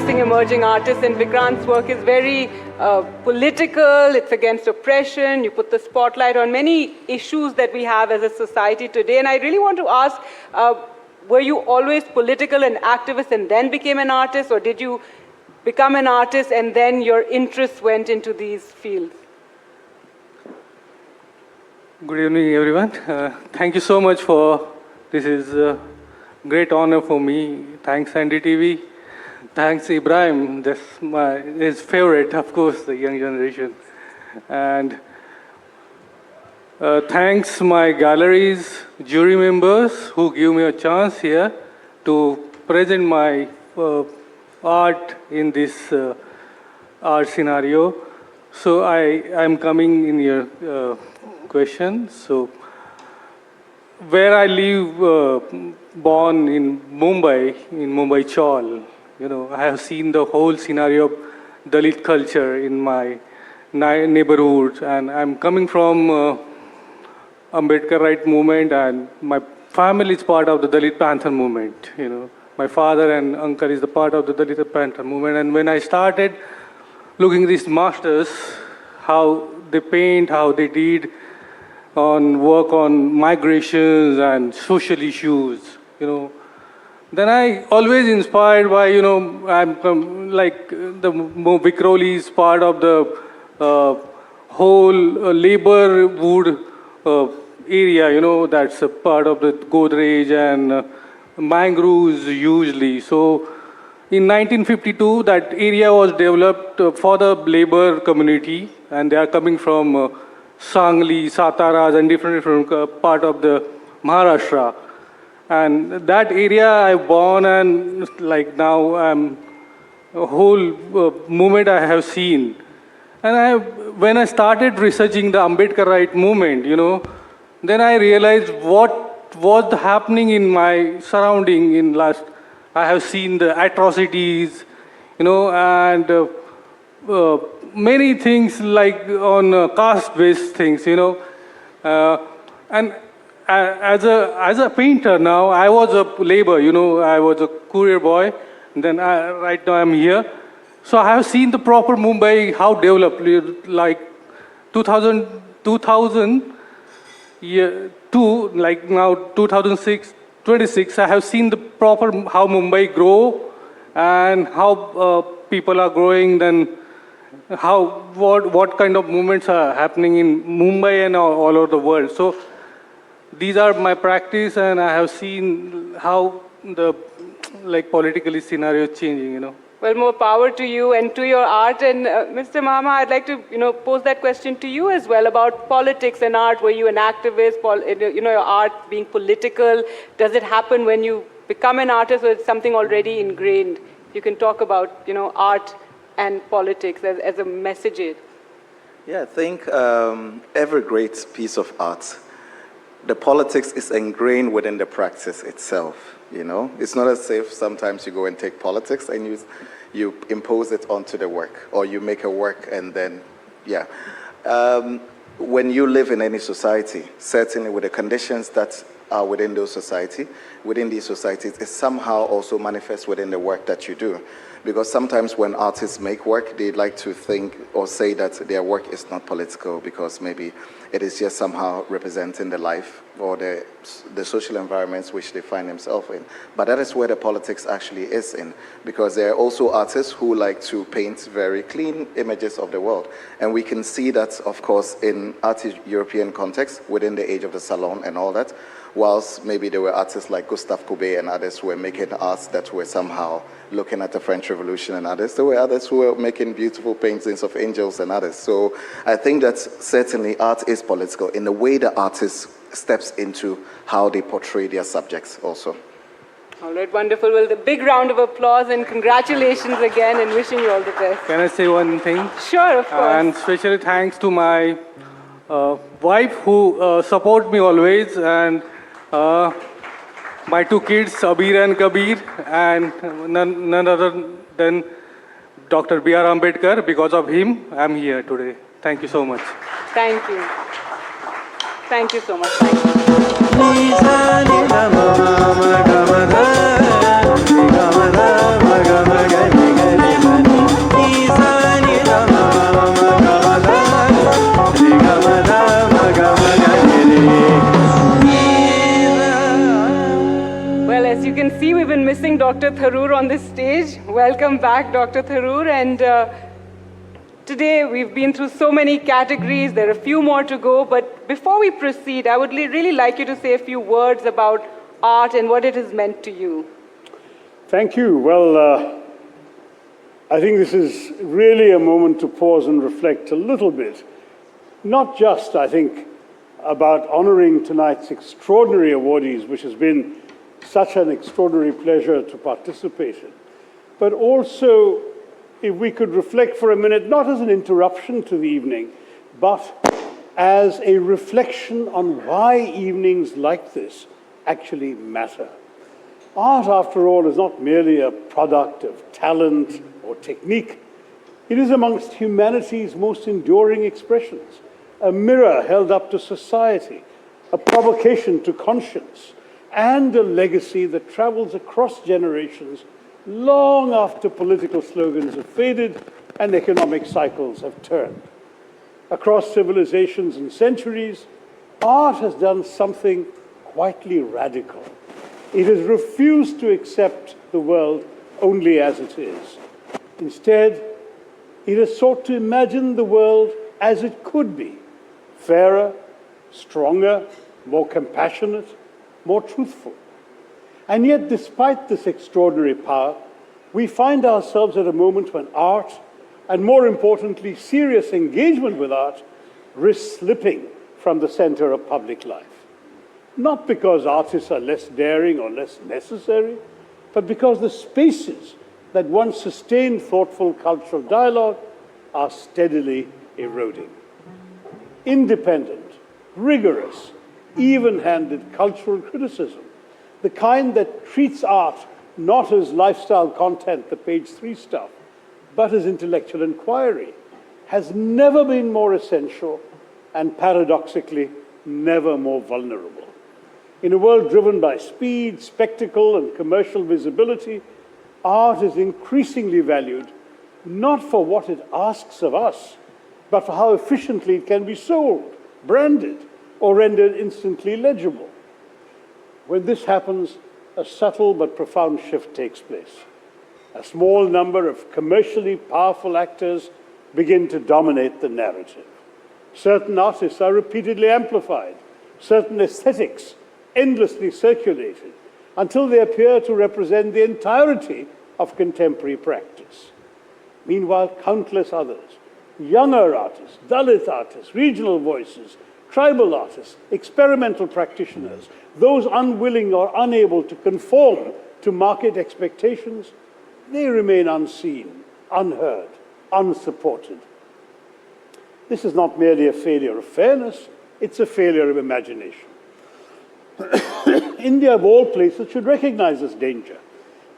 Emerging artists, and Vikrant's work is very political, it's against oppression, you put the spotlight on many issues that we have as a society today. And I really want to ask, were you always political and activist and then became an artist, or did you become an artist and then your interests went into these fields? Good evening, everyone. Thank you so much for this. Is a great honor for me. Thanks, NDTV. Thanks, Ibrahim. That's his favorite, of course, the young generation. And thanks my galleries, jury members who give me a chance here to present my art in this art scenario. So I'm coming in your question. So where I live, born in Mumbai Chawl, I have seen the whole scenario of Dalit culture in my neighborhood, and I'm coming from Ambedkarite movement, and my family is part of the Dalit Panther movement. My father and uncle is the part of the Dalit Panther movement, and when I started looking at these masters, how they paint, how they did on work on migrations and social issues, then I always inspired by, I'm like the Vikroli is part of the whole labor wood area, that's a part of the Godrej and mangroves usually. So in 1952, that area was developed for the labor community, and they are coming from Sangli, Sataras, and different part of the Maharashtra. And that area I born, and like now I'm a whole movement I have seen. And when I started researching the Ambedkarite movement, then I realized what was happening in my surrounding in last. I have seen the atrocities, and many things like on caste-based things, and as a painter now, I was a labor, I was a courier boy, and then right now I'm here. So I have seen the proper Mumbai, how developed, like 2000 to like now 2006, 26, I have seen the proper how Mumbai grow and how people are growing, then what kind of movements are happening in Mumbai and all over the world. So these are my practice, and I have seen how the politically scenario is changing, Well, more power to you and to your art. And Mr. Mahama, I'd like to, pose that question to you as well about politics and art. Were you an activist? Your art being political. Does it happen when you become an artist, or it's something already ingrained? You can talk about, art and politics as a message. Yeah, I think every great piece of art, the politics is ingrained within the practice itself. It's not as if sometimes you go and take politics and you impose it onto the work, or you make a work and then, when you live in any society, certainly with the conditions that are within these societies, it somehow also manifests within the work that you do. Because sometimes when artists make work, they like to think or say that their work is not political because maybe it is just somehow representing the life or the social environments which they find themselves in. But that is where the politics actually is in, because there are also artists who like to paint very clean images of the world. And we can see that, of course, in European context, within the age of the salon and all that, whilst maybe there were artists like Gustave Courbet and others who were making arts that were somehow looking at the French Revolution and others. There were others who were making beautiful paintings of angels and others. So I think that certainly art is political in the way the artist steps into how they portray their subjects also. All right, wonderful. Well, the big round of applause and congratulations again, and wishing you all the best. Can I say one thing? Sure, of course. And especially thanks to my wife who support me always, and my two kids, Abir and Kabir, and none other than Dr. B.R. Ambedkar. Because of him, I'm here today. Thank you so much. Thank you. Thank you so much. Thank Well, as you can see, we've been missing Dr. Tharoor on this stage. Welcome back, Dr. Tharoor. And today we've been through so many categories. There are a few more to go. But before we proceed, I would really like you to say a few words about art and what it has meant to you. Thank you. Well, I think this is really a moment to pause and reflect a little bit. Not just, I think, about honoring tonight's extraordinary awardees, which has been such an extraordinary pleasure to participate in, but also if we could reflect for a minute, not as an interruption to the evening, but as a reflection on why evenings like this actually matter. Art, after all, is not merely a product of talent or technique. It is amongst humanity's most enduring expressions, a mirror held up to society, a provocation to conscience, and a legacy that travels across generations long after political slogans have faded and economic cycles have turned. Across civilizations and centuries, art has done something quietly radical. It has refused to accept the world only as it is. Instead, it has sought to imagine the world as it could be, fairer, stronger, more compassionate, more truthful. And yet, despite this extraordinary power, we find ourselves at a moment when art, and more importantly, serious engagement with art, risks slipping from the center of public life. Not because artists are less daring or less necessary, but because the spaces that once sustained thoughtful cultural dialogue are steadily eroding. Independent, rigorous, even-handed cultural criticism, the kind that treats art not as lifestyle content, the page 3 stuff, but as intellectual inquiry, has never been more essential and paradoxically never more vulnerable. In a world driven by speed, spectacle, and commercial visibility, art is increasingly valued not for what it asks of us, but for how efficiently it can be sold, branded, or rendered instantly legible. When this happens, a subtle but profound shift takes place. A small number of commercially powerful actors begin to dominate the narrative. Certain artists are repeatedly amplified, certain aesthetics endlessly circulated, until they appear to represent the entirety of contemporary practice. Meanwhile, countless others, younger artists, Dalit artists, regional voices, tribal artists, experimental practitioners, those unwilling or unable to conform to market expectations, they remain unseen, unheard, unsupported. This is not merely a failure of fairness, it's a failure of imagination. India, of all places, should recognize this danger.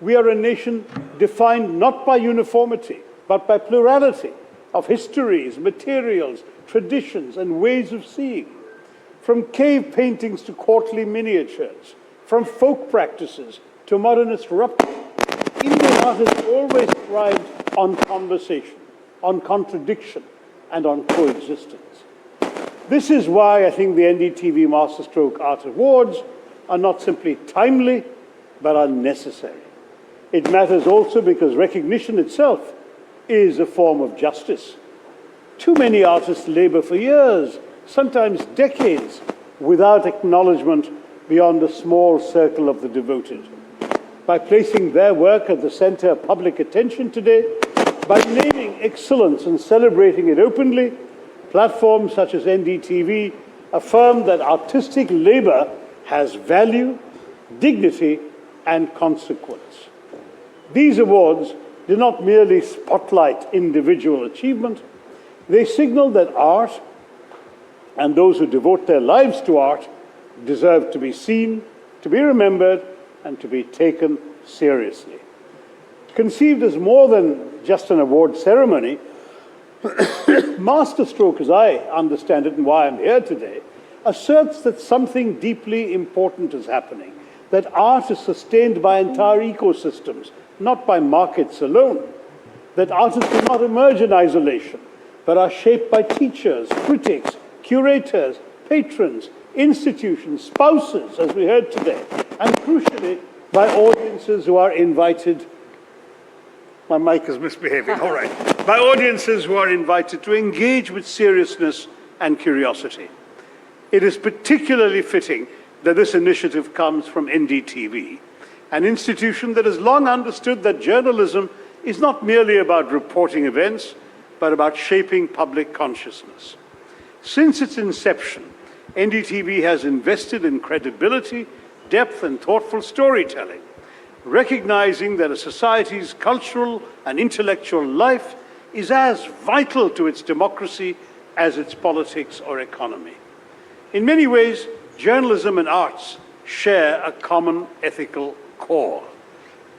We are a nation defined not by uniformity, but by plurality of histories, materials, traditions, and ways of seeing. From cave paintings to courtly miniatures, from folk practices to modernist rupture, Indian art has always thrived on conversation, on contradiction, and on coexistence. This is why I think the NDTV Masterstroke Art Awards are not simply timely, but are necessary. It matters also because recognition itself is a form of justice. Too many artists labor for years, sometimes decades, without acknowledgement beyond a small circle of the devoted. By placing their work at the center of public attention today, by naming excellence and celebrating it openly, platforms such as NDTV affirm that artistic labor has value, dignity, and consequence. These awards do not merely spotlight individual achievement, they signal that art and those who devote their lives to art deserve to be seen, to be remembered, and to be taken seriously. Conceived as more than just an award ceremony, Masterstroke, as I understand it and why I'm here today, asserts that something deeply important is happening, that art is sustained by entire ecosystems, not by markets alone, that artists do not emerge in isolation, but are shaped by teachers, critics, curators, patrons, institutions, spouses, as we heard today, and crucially, by audiences who are invited. My mic is misbehaving, all right. By audiences who are invited to engage with seriousness and curiosity. It is particularly fitting that this initiative comes from NDTV, an institution that has long understood that journalism is not merely about reporting events, but about shaping public consciousness. Since its inception, NDTV has invested in credibility, depth, and thoughtful storytelling, recognizing that a society's cultural and intellectual life is as vital to its democracy as its politics or economy. In many ways, journalism and arts share a common ethical core.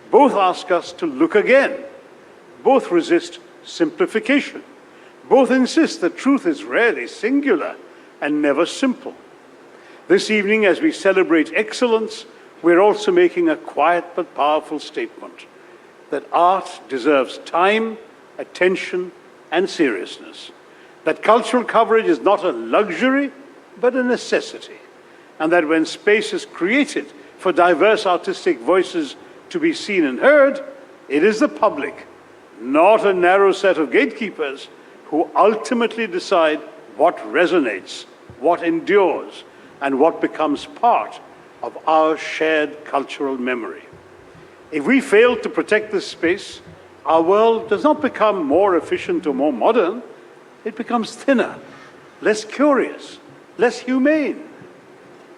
Both ask us to look again. Both resist simplification. Both insist that truth is rarely singular and never simple. This evening, as we celebrate excellence, we're also making a quiet but powerful statement that art deserves time, attention, and seriousness. That cultural coverage is not a luxury, but a necessity. And that when space is created for diverse artistic voices to be seen and heard, it is the public, not a narrow set of gatekeepers, who ultimately decide what resonates, what endures, and what becomes part of our shared cultural memory. If we fail to protect this space, our world does not become more efficient or more modern, it becomes thinner, less curious, less humane.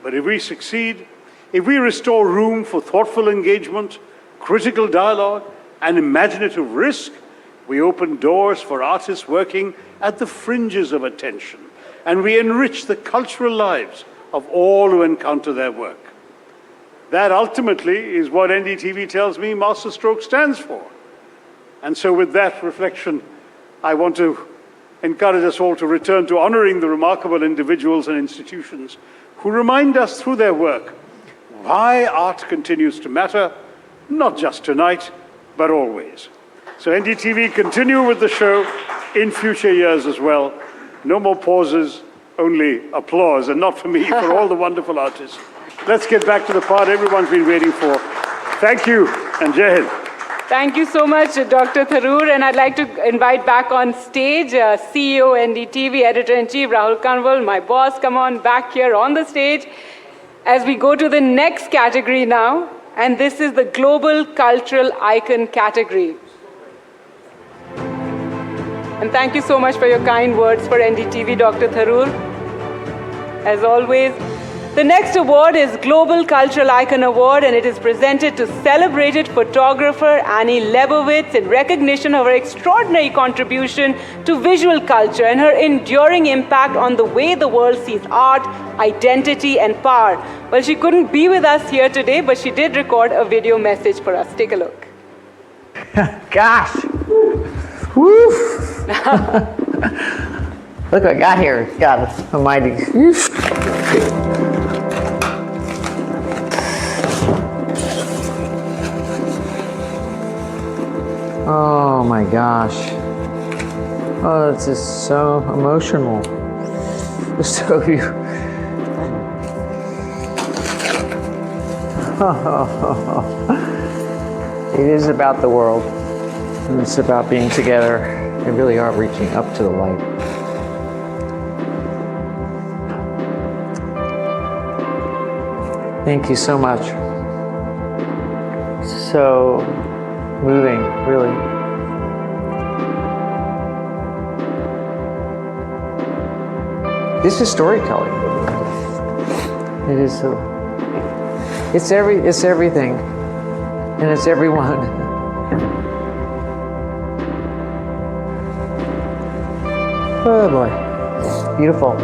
But if we succeed, if we restore room for thoughtful engagement, critical dialogue, and imaginative risk, we open doors for artists working at the fringes of attention, and we enrich the cultural lives of all who encounter their work. That ultimately is what NDTV tells me Masterstroke stands for. And so with that reflection, I want to encourage us all to return to honoring the remarkable individuals and institutions who remind us through their work why art continues to matter, not just tonight, but always. So NDTV, continue with the show in future years as well. No more pauses, only applause, and not for me, for all the wonderful artists. Let's get back to the part everyone's been waiting for. Thank you, and Jai Hind. Thank you so much, Dr. Tharoor. And I'd like to invite back on stage CEO, NDTV, Editor-in-Chief, Rahul Kanwal, my boss. Come on back here on the stage as we go to the next category now. And this is the Global Cultural Icon category. And thank you so much for your kind words for NDTV, Dr. Tharoor. As always, the next award is Global Cultural Icon Award, and it is presented to celebrated photographer Annie Leibovitz in recognition of her extraordinary contribution to visual culture and her enduring impact on the way the world sees art, identity, and power. Well, she couldn't be with us here today, but she did record a video message for us. Take a look. Gosh! Woo! Look what I got here. God almighty. Oh my gosh. Oh, this is so emotional. It's so beautiful. It is about the world. And it's about being together. We really are reaching up to the light. Thank you so much. So moving, really. This is storytelling. It is so. It's everything, and it's everyone. Oh boy, beautiful.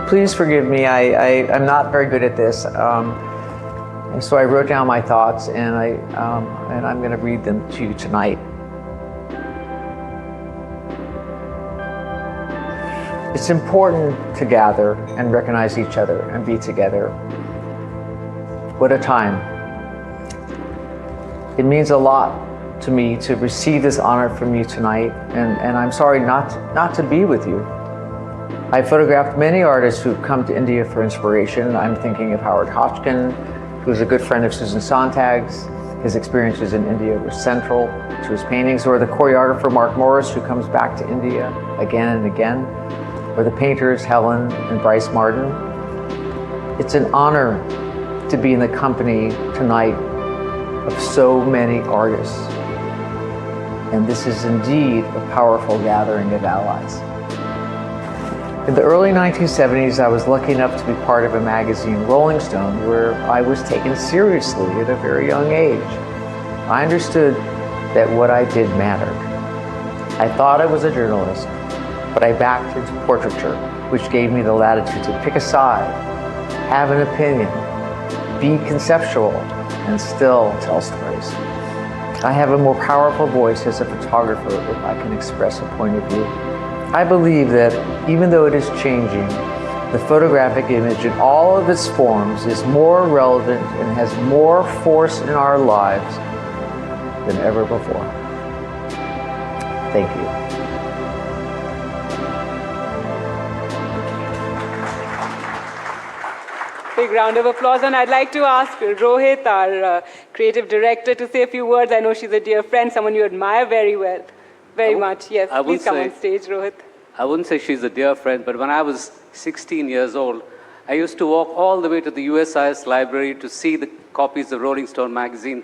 Please forgive me, I'm not very good at this. And so I wrote down my thoughts, and I'm going to read them to you tonight. It's important to gather and recognize each other and be together. What a time. It means a lot to me to receive this honor from you tonight, and I'm sorry not to be with you. I photographed many artists who've come to India for inspiration. I'm thinking of Howard Hodgkin, who's a good friend of Susan Sontag's. His experiences in India were central to his paintings, or the choreographer Mark Morris, who comes back to India again and again, or the painters Helen and Bryce Martin. It's an honor to be in the company tonight of so many artists. And this is indeed a powerful gathering of allies. In the early 1970s, I was lucky enough to be part of a magazine, Rolling Stone, where I was taken seriously at a very young age. I understood that what I did mattered. I thought I was a journalist, but I backed into portraiture, which gave me the latitude to pick a side, have an opinion, be conceptual, and still tell stories. I have a more powerful voice as a photographer if I can express a point of view. I believe that even though it is changing, the photographic image in all of its forms is more relevant and has more force in our lives than ever before. Thank you. Big round of applause. And I'd like to ask Rohit, our creative director, to say a few words. I know she's a dear friend, someone you admire very much. Yes, please come on stage, Rohit. I wouldn't say she's a dear friend, but when I was 16 years old, I used to walk all the way to the USIS library to see the copies of Rolling Stone magazine.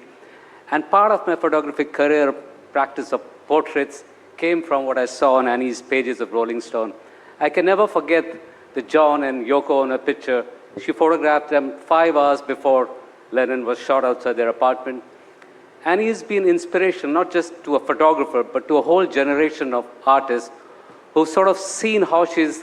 And part of my photographic career practice of portraits came from what I saw on Annie's pages of Rolling Stone. I can never forget the John and Yoko on a picture. She photographed them 5 hours before Lennon was shot outside their apartment. Annie has been inspiration not just to a photographer, but to a whole generation of artists who've sort of seen how she's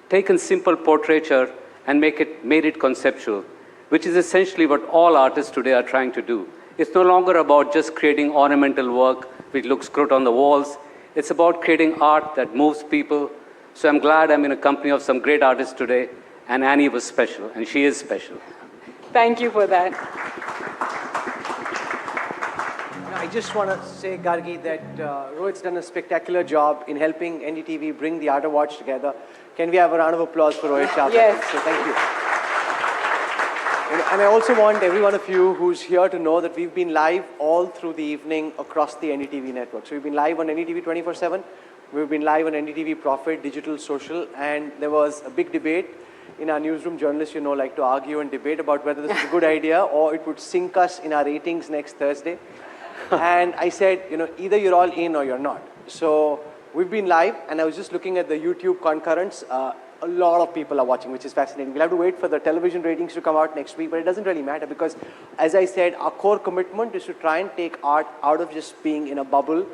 taken simple portraiture and made it conceptual, which is essentially what all artists today are trying to do. It's no longer about just creating ornamental work which looks good on the walls. It's about creating art that moves people. So I'm glad I'm in a company of some great artists today, and Annie was special, and she is special. Thank you for that. I just want to say, Gargi, that Rohit's done a spectacular job in helping NDTV bring the Art Awards together. Can we have a round of applause for Rohit Sharp? Yes. So thank you. And I also want every one of you who's here to know that we've been live all through the evening across the NDTV network. So we've been live on NDTV 24/7. We've been live on NDTV Profit, Digital, Social, and there was a big debate in our newsroom. Journalists, you know, like to argue and debate about whether this is a good idea or it would sink us in our ratings next Thursday. And I said, you know, either you're all in or you're not. So we've been live, and I was just looking at the YouTube concurrents. A lot of people are watching, which is fascinating. We'll have to wait for the television ratings to come out next week, but it doesn't really matter because, as I said, our core commitment is to try and take art out of just being in a bubble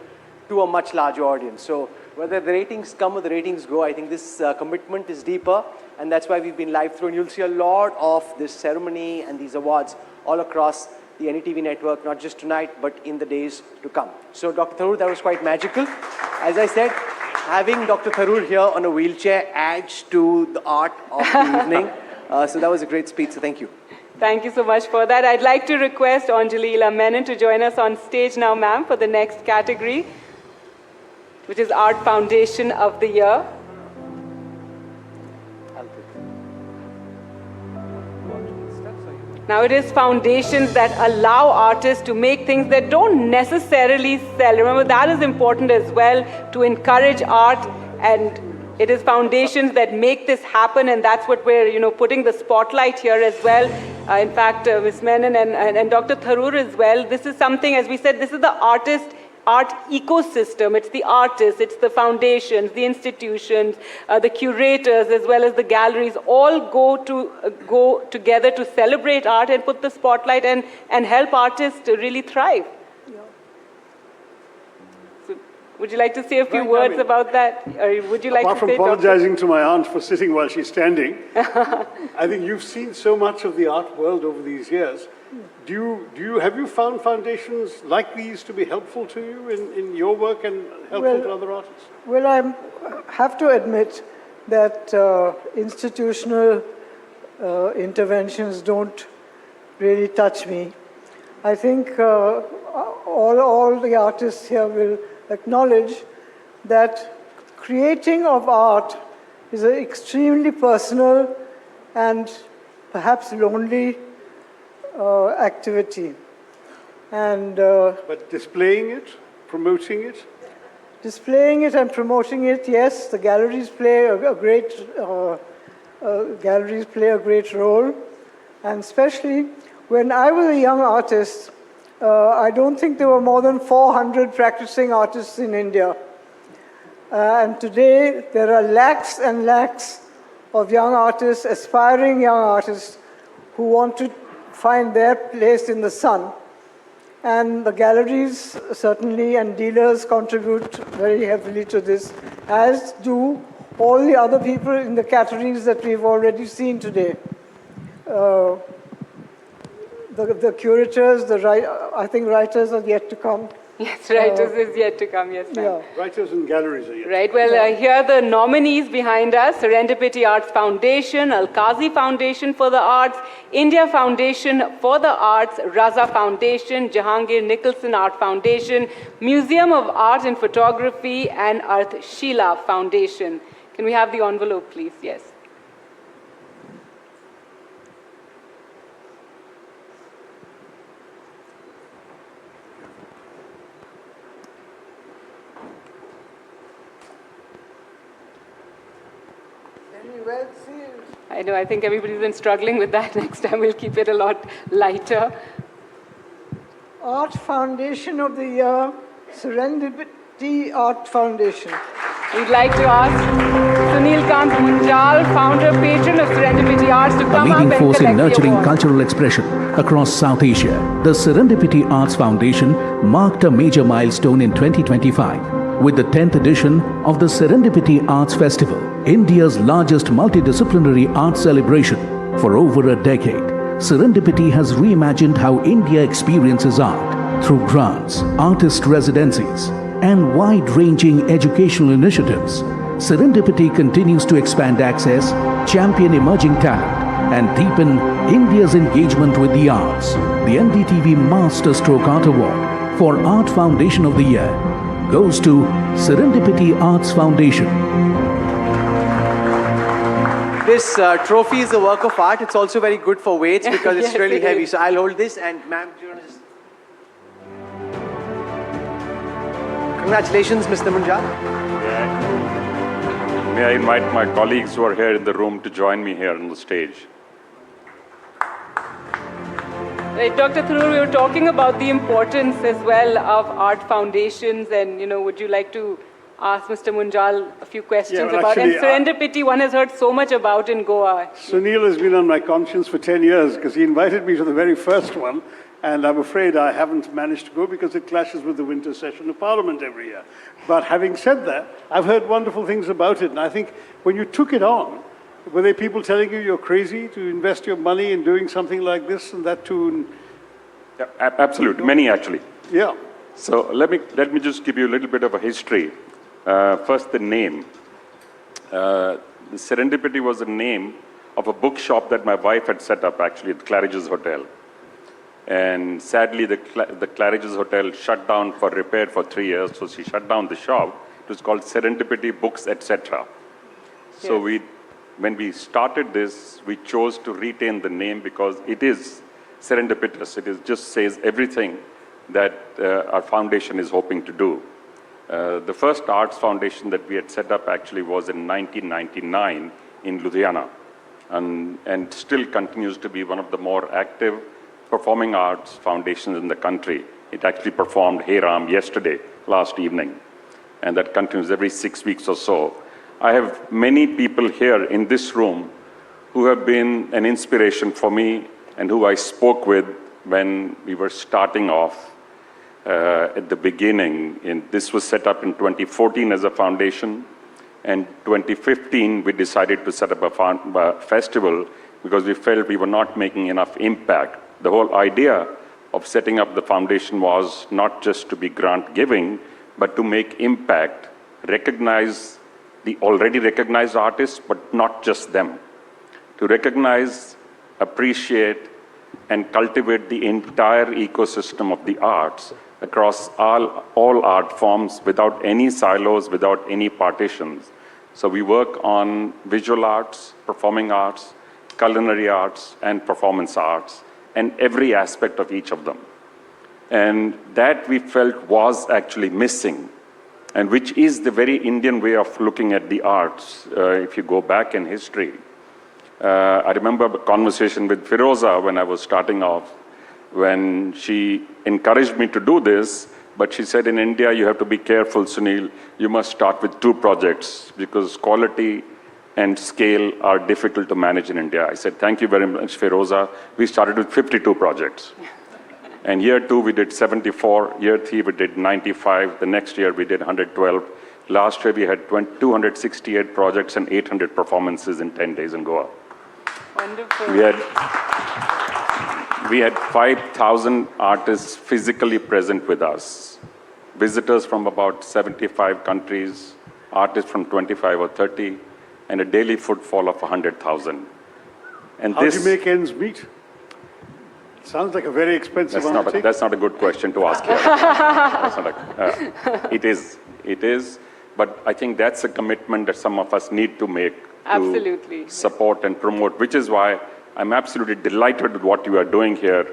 to a much larger audience. So whether the ratings come or the ratings go, I think this commitment is deeper, and that's why we've been live through. And you'll see a lot of this ceremony and these awards all across the NDTV network, not just tonight, but in the days to come. So Dr. Tharoor, that was quite magical. As I said, having Dr. Tharoor here on a wheelchair adds to the art of the evening. So that was a great speech, so thank you. Thank you so much for that. I'd like to request Anjali Ila Menon to join us on stage now, ma'am, for the next category, which is Art Foundation of the Year. Now it is foundations that allow artists to make things that don't necessarily sell. Remember, that is important as well, to encourage art, and it is foundations that make this happen, and that's what we're, you know, putting the spotlight here as well. In fact, Ms. Menon and Dr. Tharoor as well, this is something, as we said, this is the art ecosystem. It's the artists, it's the foundations, the institutions, the curators, as well as the galleries, all go together to celebrate art and put the spotlight and help artists to really thrive. Yeah. So, would you like to say a few words about that? Or would you like Apart to say, from apologizing to my aunt for sitting while she's standing, I think you've seen so much of the art world over these years. Have you found foundations like these to be helpful to you in your work and helpful to other artists? Well, I have to admit that institutional interventions don't really touch me. I think all the artists here will acknowledge that creating of art is an extremely personal and perhaps lonely activity. And but displaying it, promoting it? Displaying it and promoting it, yes, the galleries play a great role. And especially when I was a young artist, I don't think there were more than 400 practicing artists in India. And today there are lakhs and lakhs of young artists, aspiring young artists who want to find their place in the sun. And the galleries certainly and dealers contribute very heavily to this, as do all the other people in the categories that we've already seen today. The curators, I think writers are yet to come. Yes, writers is yet to come, yes, ma'am. Yeah. Writers and galleries are yet. Right, well, here are the nominees behind us: Serendipity Arts Foundation, Al-Qazi Foundation for the Arts, India Foundation for the Arts, Raza Foundation, Jahangir Nicholson Art Foundation, Museum of Art and Photography, and Arthshila Foundation. Can we have the envelope, please? Yes. Well sealed. I know, I think everybody's been struggling with that. Next time we'll keep it a lot lighter. Art Foundation of the Year, Serendipity Art Foundation. We'd like to ask Sunil Kant Munjal, founder, patron of Serendipity Arts, to A come up leading and force in collect the nurturing award. cultural expression across South Asia, the Serendipity Arts Foundation marked a major milestone in 2025 with the 10th edition of the Serendipity Arts Festival, India's largest multidisciplinary art celebration. For over a decade, Serendipity has reimagined how India experiences art through grants, artist residencies, and wide-ranging educational initiatives. Serendipity continues to expand access, champion emerging talent, and deepen India's engagement with the arts. The NDTV Masterstroke Art Award for Art Foundation of the Year goes to Serendipity Arts Foundation. This trophy is a work of art. It's also very good for weights because it's Yes, really it heavy. is. So I'll hold this, and ma'am, do you want to just... Congratulations, Mr. Munjal. May I invite my colleagues who are here in the room to join me here on the stage. Right, Dr. Tharoor, we were talking about the importance as well of art foundations, and would you like to ask Mr. Munjal a few questions Yeah, well, about actually, and Serendipity? One has heard so much about in Goa. Sunil has been on my conscience for 10 years because he invited me to the very first one, and I'm afraid I haven't managed to go because it clashes with the winter session of Parliament every year. But having said that, I've heard wonderful things about it, and I think when you took it on, were there people telling you you're crazy to invest your money in doing something like this and that too? Yeah, absolutely, many actually. Yeah. So let me just give you a little bit of a history. First, the name. The Serendipity was the name of a bookshop that my wife had set up actually at Claridge's Hotel. And sadly, the Claridge's Hotel shut down for repair for 3 years, so she shut down the shop. It was called Serendipity Books, etc. So when we started this, we chose to retain the name because it is serendipitous. It just says everything that our foundation is hoping to do. The first arts foundation that we had set up actually was in 1999 in Ludhiana, and still continues to be one of the more active performing arts foundations in the country. It actually performed Hey Ram yesterday, last evening, and that continues every 6 weeks or so. I have many people here in this room who have been an inspiration for me and who I spoke with when we were starting off at the beginning. This was set up in 2014 as a foundation, and 2015 we decided to set up a festival because we felt we were not making enough impact. The whole idea of setting up the foundation was not just to be grant giving, but to make impact, recognize the already recognized artists, but not just them. To recognize, appreciate, and cultivate the entire ecosystem of the arts across all art forms without any silos, without any partitions. So we work on visual arts, performing arts, culinary arts, and performance arts, and every aspect of each of them. And that we felt was actually missing, and which is the very Indian way of looking at the arts, if you go back in history. I remember a conversation with Firoza when I was starting off, when she encouraged me to do this, but she said, in India, you have to be careful, Sunil. You must start with 2 projects because quality and scale are difficult to manage in India. I said, thank you very much, Feroza. We started with 52 projects. And year 2, we did 74. Year 3, we did 95. The next year, we did 112. Last year, we had 268 projects and 800 performances in 10 days in Goa. Wonderful. We had 5,000 artists physically present with us. Visitors from about 75 countries, artists from 25 or 30, and a daily footfall of 100,000. And how do you make ends meet? Sounds like a very expensive undertaking. That's not a good question to ask here. It is. But I think that's a commitment that some of us need to make to support and promote, which is why I'm absolutely delighted with what you are doing here.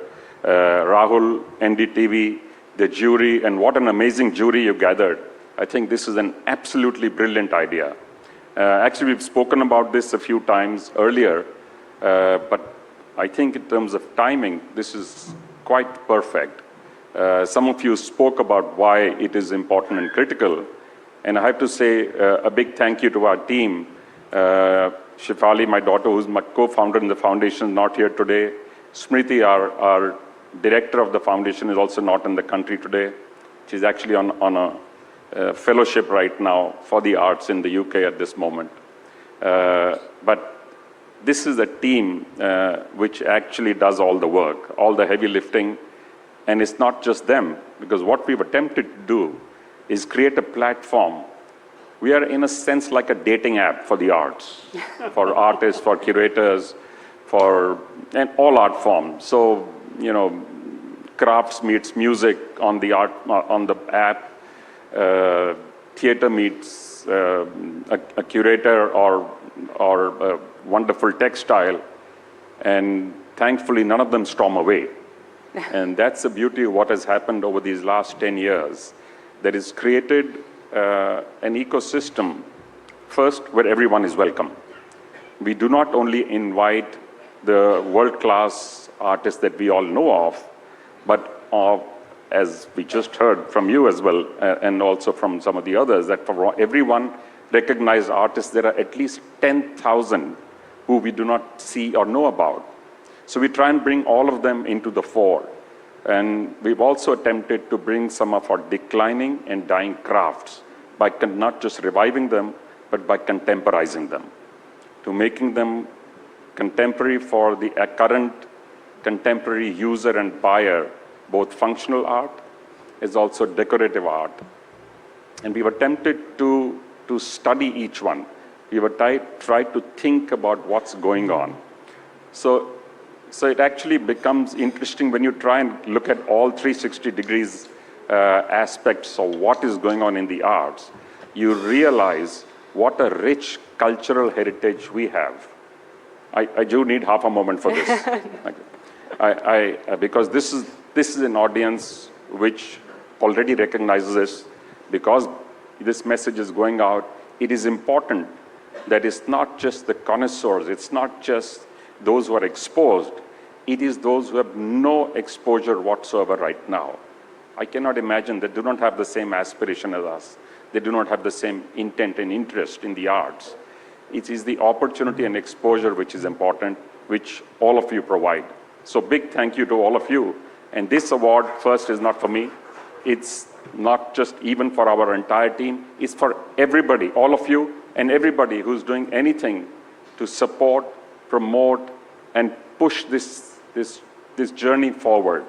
Rahul, NDTV, the jury, and what an amazing jury you gathered. I think this is an absolutely brilliant idea. Actually, we've spoken about this a few times earlier, but I think in terms of timing, this is quite perfect. Some of you spoke about why it is important and critical. And I have to say a big thank you to our team. Shifali, my daughter, who's my co-founder in the foundation, not here today. Smriti, our director of the foundation, is also not in the country today. She's actually on a fellowship right now for the arts in the UK at this moment. But this is a team which actually does all the work, all the heavy lifting. And it's not just them, because what we've attempted to do is create a platform. We are, in a sense, like a dating app for the arts, for artists, for curators, and all art forms. So, crafts meets music on the app, theater meets a curator or a wonderful textile, and thankfully none of them storm away. And that's the beauty of what has happened over these last 10 years. That is created an ecosystem, first, where everyone is welcome. We do not only invite the world-class artists that we all know of, but as we just heard from you as well, and also from some of the others, that for everyone recognized artists, there are at least 10,000 who we do not see or know about. So we try and bring all of them into the fore. And we've also attempted to bring some of our declining and dying crafts by not just reviving them, but by contemporizing them, to making them contemporary for the current contemporary user and buyer, both functional art as also decorative art. And we've attempted to study each one. We've tried to think about what's going on. So it actually becomes interesting when you try and look at all 360 degrees aspects of what is going on in the arts. You realize what a rich cultural heritage we have. I do need half a moment for this. Because this is an audience which already recognizes this. Because this message is going out, it is important that it's not just the connoisseurs, it's not just those who are exposed, it is those who have no exposure whatsoever right now. I cannot imagine they do not have the same aspiration as us. They do not have the same intent and interest in the arts. It is the opportunity and exposure which is important, which all of you provide. So big thank you to all of you. And this award, first, is not for me. It's not just even for our entire team. It's for everybody, all of you, and everybody who's doing anything to support, promote, and push this journey forward.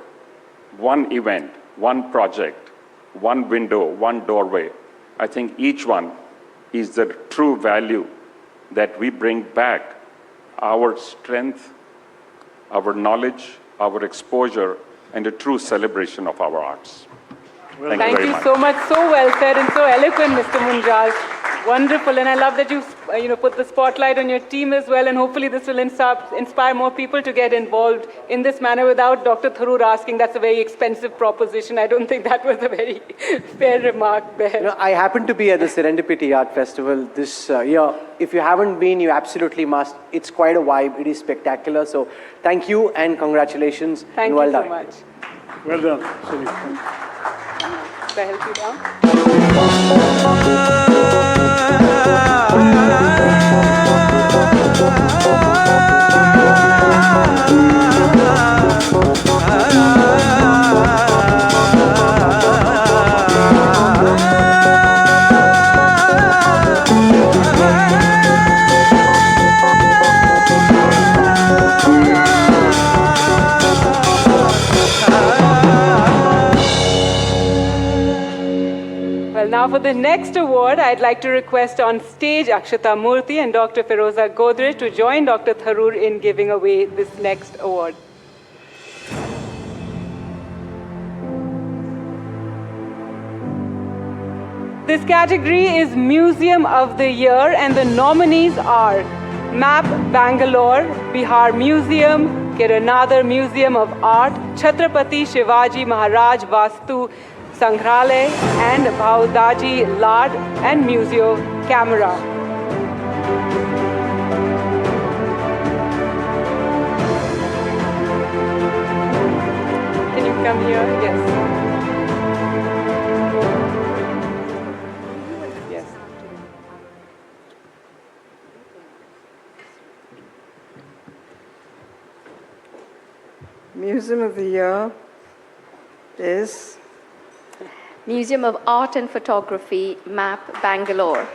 One event, one project, one window, one doorway. I think each one is the true value that we bring back our strength, our knowledge, our exposure, and a true celebration of our arts. Thank you so much. So well said and so eloquent, Mr. Munjal. Wonderful. And I love that you've put the spotlight on your team as well. And hopefully this will inspire more people to get involved in this manner without Dr. Tharoor asking that's a very expensive proposition. I don't think that was a very fair remark there. I happen to be at the Serendipity Art Festival this year. If you haven't been, you absolutely must. It's quite a vibe. It is spectacular. So thank you and congratulations. Thank you so much. Well done, Sunil. Should I help you down? Well, now for the next award, I'd like to request on stage Akshata Murty and Dr. Feroza Godrej to join Dr. Tharoor in giving away this next award. This category is Museum of the Year, and the nominees are MAP Bangalore, Bihar Museum, Kiranadar Museum of Art, Chhatrapati Shivaji Maharaj Vastu Sangrahalaya, and Bhaudaji Lad and Museo Camera. Can you come here? Yes. Museum of the Year is Museum of Art and Photography, MAP Bangalore.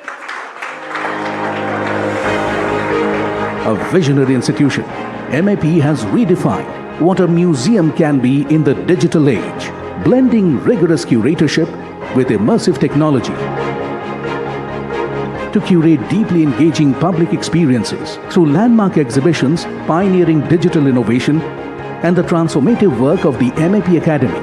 A visionary institution, MAP has redefined what a museum can be in the digital age, blending rigorous curatorship with immersive technology to curate deeply engaging public experiences through landmark exhibitions, pioneering digital innovation, and the transformative work of the MAP Academy.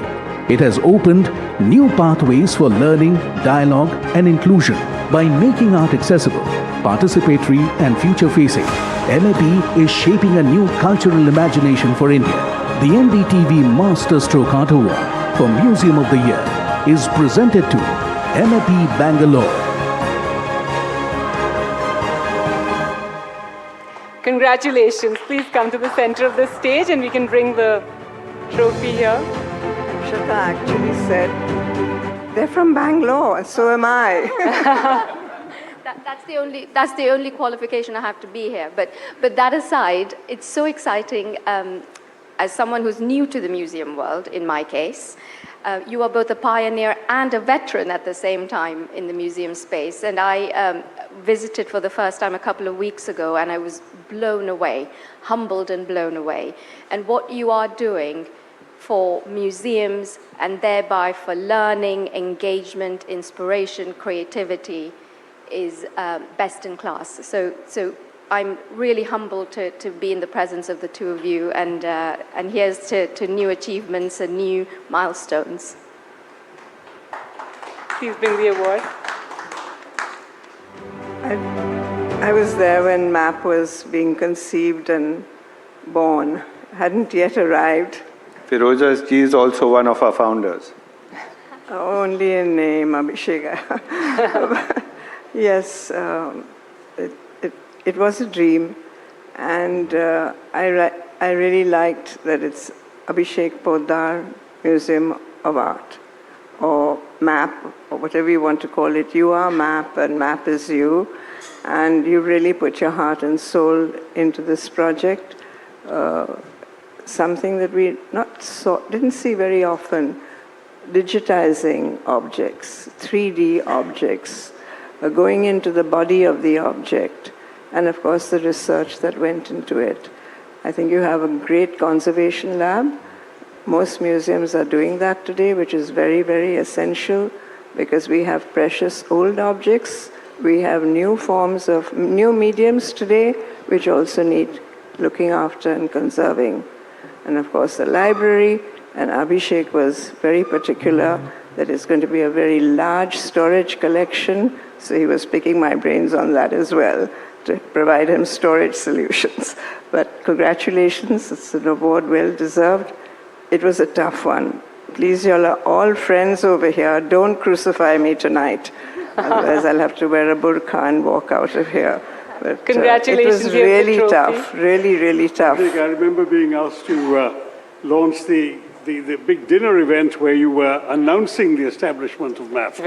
It has opened new pathways for learning, dialogue, and inclusion by making art accessible, participatory, and future-facing. MAP is shaping a new cultural imagination for India. The NDTV Masterstroke Art Award for Museum of the Year is presented to MAP Bangalore. Congratulations. Please come to the center of the stage and we can bring the trophy here. Akshata actually said, they're from Bangalore, and so am I. That's the only qualification I have to be here. But that aside, it's so exciting as someone who's new to the museum world, in my case. You are both a pioneer and a veteran at the same time in the museum space. And I visited for the first time a couple of weeks ago, and I was blown away, humbled and blown away. And what you are doing for museums and thereby for learning, engagement, inspiration, creativity is best in class. So I'm really humbled to be in the presence of the two of you, and here's to new achievements and new milestones. Please bring the award. I was there when MAP was being conceived and born. Hadn't yet arrived. Feroza ji is also one of our founders. Only in name, Abhishek. Yes, it was a dream, and I really liked that it's Abhishek Poddar Museum of Art, or MAP, or whatever you want to call it. You are MAP, and MAP is you, and you really put your heart and soul into this project. Something that we didn't see very often, digitizing objects, 3D objects, going into the body of the object, and of course the research that went into it. I think you have a great conservation lab. Most museums are doing that today, which is very, very essential, because we have precious old objects. We have new forms of, new mediums today, which also need looking after and conserving. And of course the library, and Abhishek was very particular that it's going to be a very large storage collection, so he was picking my brains on that as well, to provide him storage solutions. But congratulations, it's an award well deserved. It was a tough one. Please, y'all are all friends over here. Don't crucify me tonight. Otherwise, I'll have to wear a burqa and walk out of here. But, congratulations. It was really tough, really, really tough. I remember being asked to launch the big dinner event where you were announcing the establishment of MAP.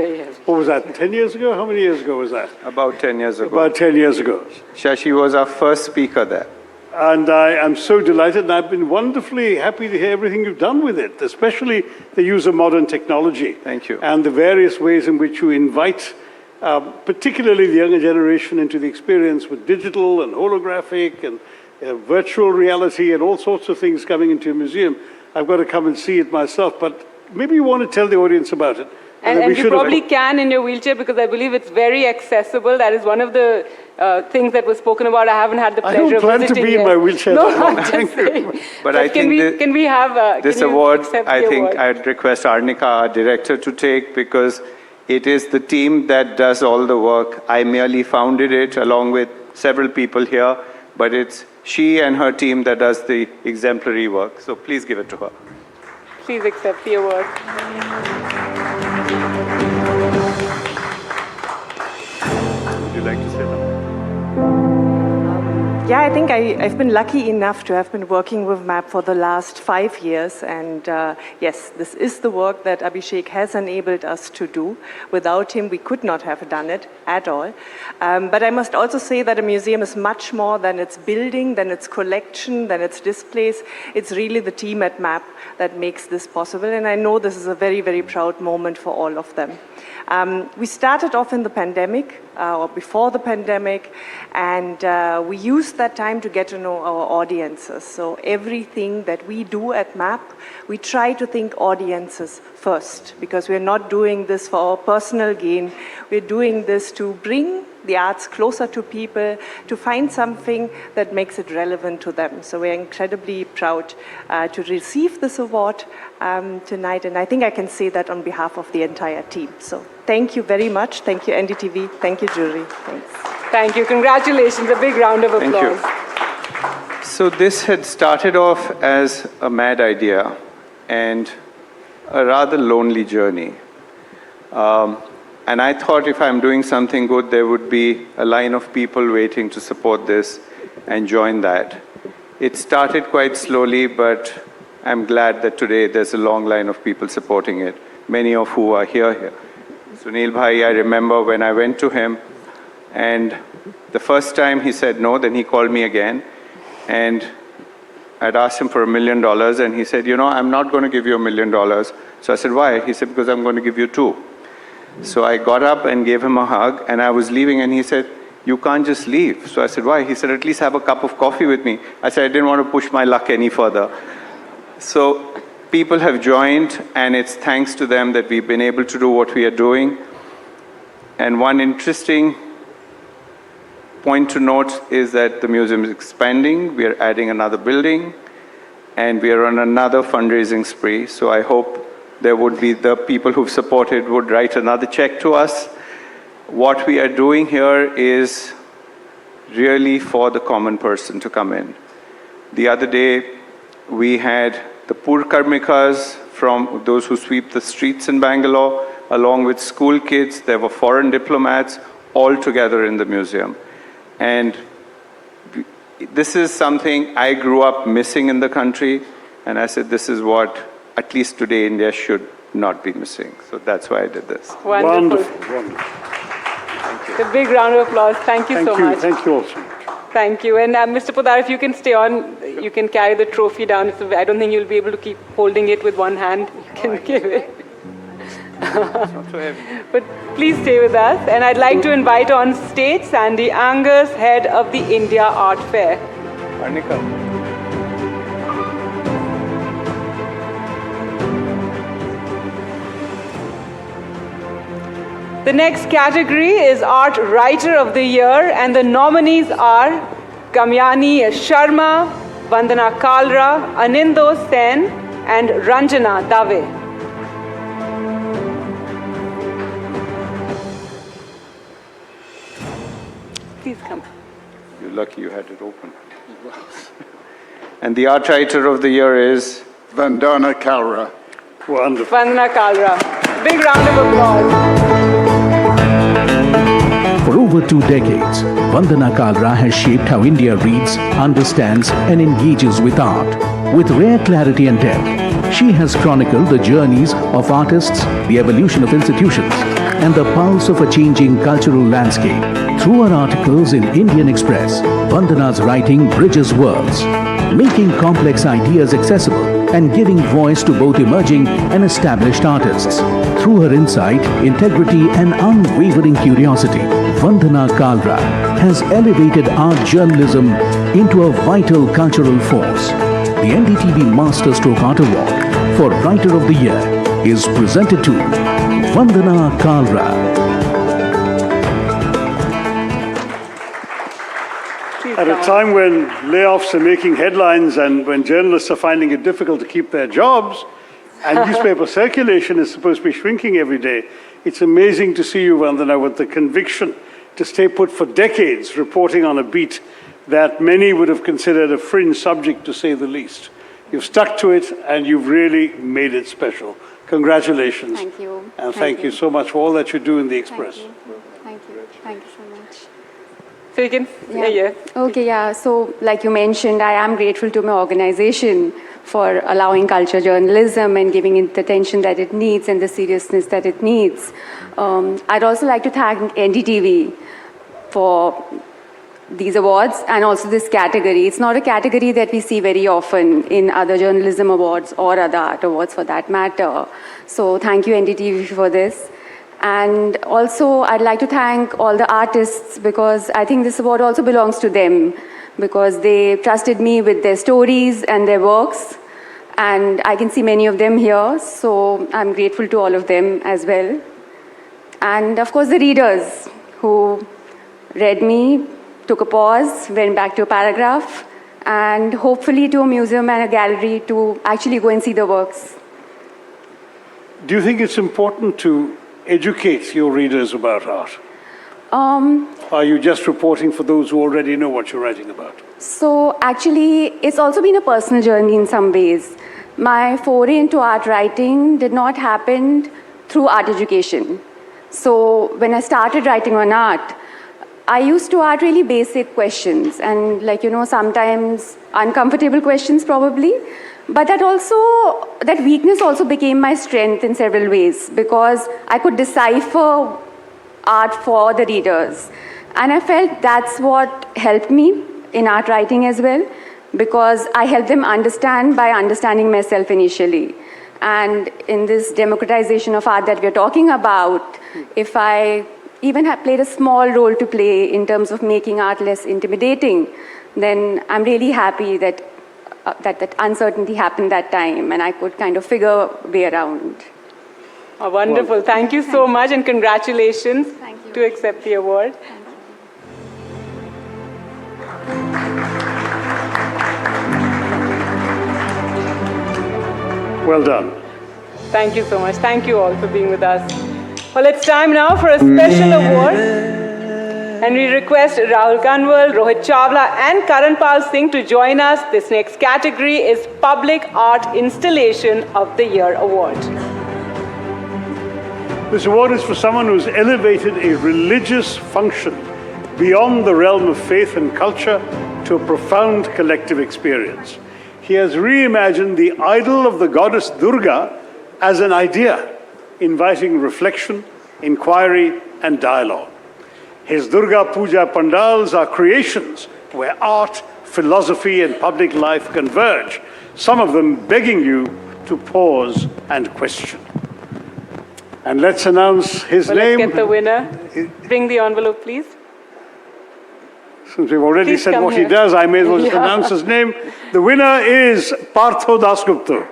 What was that, 10 years ago? How many years ago was that? About 10 years ago. About 10 years ago. Shashi was our first speaker there. And I am so delighted, and I've been wonderfully happy to hear everything you've done with it, especially the use of modern technology. Thank you. And the various ways in which you invite, particularly the younger generation, into the experience with digital and holographic and virtual reality and all sorts of things coming into a museum. I've got to come and see it myself, but maybe you want to tell the audience about it. And you probably can in your wheelchair because I believe it's very accessible. That is one of the things that was spoken about. I haven't had the pleasure of visiting. I don't plan to be in my wheelchair. No, that long. I'm Thank just you. saying. But I think can we have this award, I think I'd request Arnika, our director, to take because it is the team that does all the work. I merely founded it along with several people here, but it's she and her team that does the exemplary work. So please give it to her. Please accept the award. Would you like to say something? Yeah, I think I've been lucky enough to have been working with MAP for the last 5 years. And yes, this is the work that Abhishek has enabled us to do. Without him, we could not have done it at all. But I must also say that a museum is much more than its building, than its collection, than its displays. It's really the team at MAP that makes this possible. And I know this is a very, very proud moment for all of them. We started off in the pandemic, or before the pandemic, and we used that time to get to know our audiences. So everything that we do at MAP, we try to think audiences first, because we're not doing this for our personal gain. We're doing this to bring the arts closer to people, to find something that makes it relevant to them. So we're incredibly proud to receive this award tonight, and I think I can say that on behalf of the entire team. So thank you very much. Thank you, NDTV. Thank you, jury. Thanks. Thank you. Congratulations. A big round of applause. Thank you. So this had started off as a mad idea and a rather lonely journey. And I thought if I'm doing something good, there would be a line of people waiting to support this and join that. It started quite slowly, but I'm glad that today there's a long line of people supporting it, many of who are here. Sunil Bhai, I remember when I went to him, and the first time he said no, then he called me again, and I'd asked him for $1 million, and he said, you know, I'm not going to give you $1 million. So I said, why? He said, because I'm going to give you 2. So I got up and gave him a hug, and I was leaving, and he said, you can't just leave. So I said, why? He said, at least have a cup of coffee with me. I said, I didn't want to push my luck any further. So people have joined, and it's thanks to them that we've been able to do what we are doing. And one interesting point to note is that the museum is expanding. We are adding another building, and we are on another fundraising spree. So I hope there would be the people who've supported would write another check to us. What we are doing here is really for the common person to come in. The other day, we had the poor karmikas from those who sweep the streets in Bangalore, along with school kids. There were foreign diplomats all together in the museum. And this is something I grew up missing in the country, and I said this is what at least today India should not be missing. So that's why I did this. Wonderful. Wonderful. Thank you. A big round of applause. Thank you so much. Thank you also. Thank you. And Mr. Podar, if you can stay on, you can carry the trophy down. I don't think you'll be able to keep holding it with one hand. You can give it. But please stay with us. And I'd like to invite on stage Sandy Angus, head of the India Art Fair. Arnika. The next category is Art Writer of the Year, and the nominees are Kamyani Sharma, Vandana Kalra, Anindo Sen, and Ranjana Dave. Please come. You're lucky you had it open. And the Art Writer of the Year is Vandana Kalra. Wonderful. Vandana Kalra. Big round of applause. For over 2 decades, Vandana Kalra has shaped how India reads, understands, and engages with art. With rare clarity and depth, she has chronicled the journeys of artists, the evolution of institutions, and the pulse of a changing cultural landscape. Through her articles in Indian Express, Vandana's writing bridges worlds, making complex ideas accessible and giving voice to both emerging and established artists. Through her insight, integrity, and unwavering curiosity, Vandana Kalra has elevated art journalism into a vital cultural force. The NDTV Masterstroke Art Award for Writer of the Year is presented to Vandana Kalra. At a time when layoffs are making headlines and when journalists are finding it difficult to keep their jobs, and newspaper circulation is supposed to be shrinking every day, it's amazing to see you, Vandana, with the conviction to stay put for decades, reporting on a beat that many would have considered a fringe subject, to say the least. You've stuck to it, and you've really made it special. Congratulations. Thank you. And thank you so much for all that you do in the Express. Thank you. Thank you. Thank you so much. So you can, yeah. Okay, yeah. So like you mentioned, I am grateful to my organization for allowing culture journalism and giving it the attention that it needs and the seriousness that it needs. I'd also like to thank NDTV for these awards and also this category. It's not a category that we see very often in other journalism awards or other art awards for that matter. So thank you, NDTV, for this. And also, I'd like to thank all the artists, because I think this award also belongs to them, because they trusted me with their stories and their works. And I can see many of them here, so I'm grateful to all of them as well. And of course, the readers who read me, took a pause, went back to a paragraph, and hopefully to a museum and a gallery to actually go and see the works. Do you think it's important to educate your readers about art? Are you just reporting for those who already know what you're writing about? So actually, it's also been a personal journey in some ways. My foray into art writing did not happen through art education. So when I started writing on art, I used to ask really basic questions and, like, you know, sometimes uncomfortable questions probably. But that weakness also became my strength in several ways, because I could decipher art for the readers. And I felt that's what helped me in art writing as well, because I helped them understand by understanding myself initially. And in this democratization of art that we're talking about, if I even have played a small role to play in terms of making art less intimidating, then I'm really happy that that uncertainty happened that time, and I could kind of figure a way around. Oh, wonderful. Thank you so much, and congratulations to accept the award. Well done. Thank you so much. Thank you all for being with us. Well, it's time now for a special award. And we request Rahul Kanwal, Rohit Chawla, and Karan Pal Singh to join us. This next category is Public Art Installation of the Year Award. This award is for someone who's elevated a religious function beyond the realm of faith and culture to a profound collective experience. He has reimagined the idol of the goddess Durga as an idea, inviting reflection, inquiry, and dialogue. His Durga Puja pandals are creations where art, philosophy, and public life converge, some of them begging you to pause and question. And let's announce his name. Let's get the winner. Bring the envelope, please. Since we've already said what he does, I may as well just announce his name. The winner is Partho Dasgupta.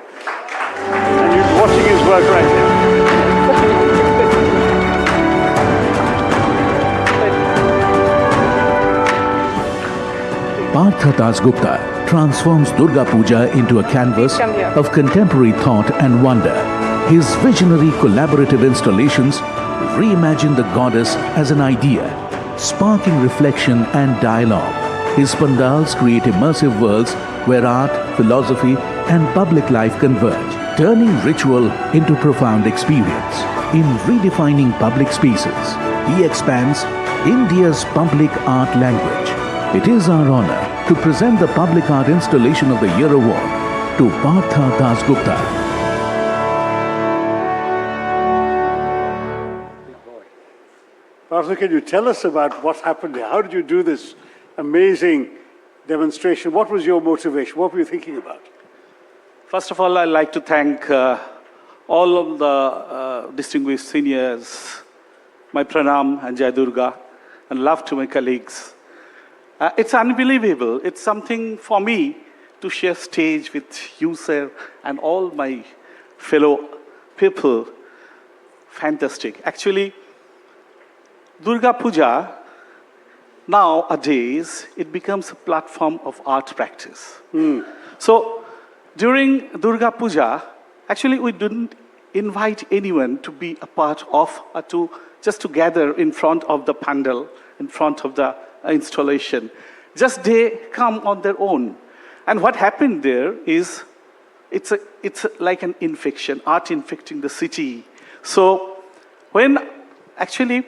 And you're watching his work right here. Partha Dasgupta transforms Durga Puja into a canvas of contemporary thought and wonder. His visionary collaborative installations reimagine the goddess as an idea, sparking reflection and dialogue. His pandals create immersive worlds where art, philosophy, and public life converge, turning ritual into profound experience. In redefining public spaces, he expands India's public art language. It is our honor to present the Public Art Installation of the Year Award to Partha Dasgupta. Partha, can you tell us about what happened here? How did you do this amazing demonstration? What was your motivation? What were you thinking about? First of all, I'd like to thank all of the distinguished seniors, my pranam and Jai Durga, and love to my colleagues. It's unbelievable. It's something for me to share stage with you, sir, and all my fellow people, fantastic. Actually, Durga Puja, nowadays, it becomes a platform of art practice. So during Durga Puja, actually we didn't invite anyone to be a part of, or just to gather in front of the pandal, in front of the installation. Just they come on their own. And what happened there is, it's like an infection, art infecting the city. So when actually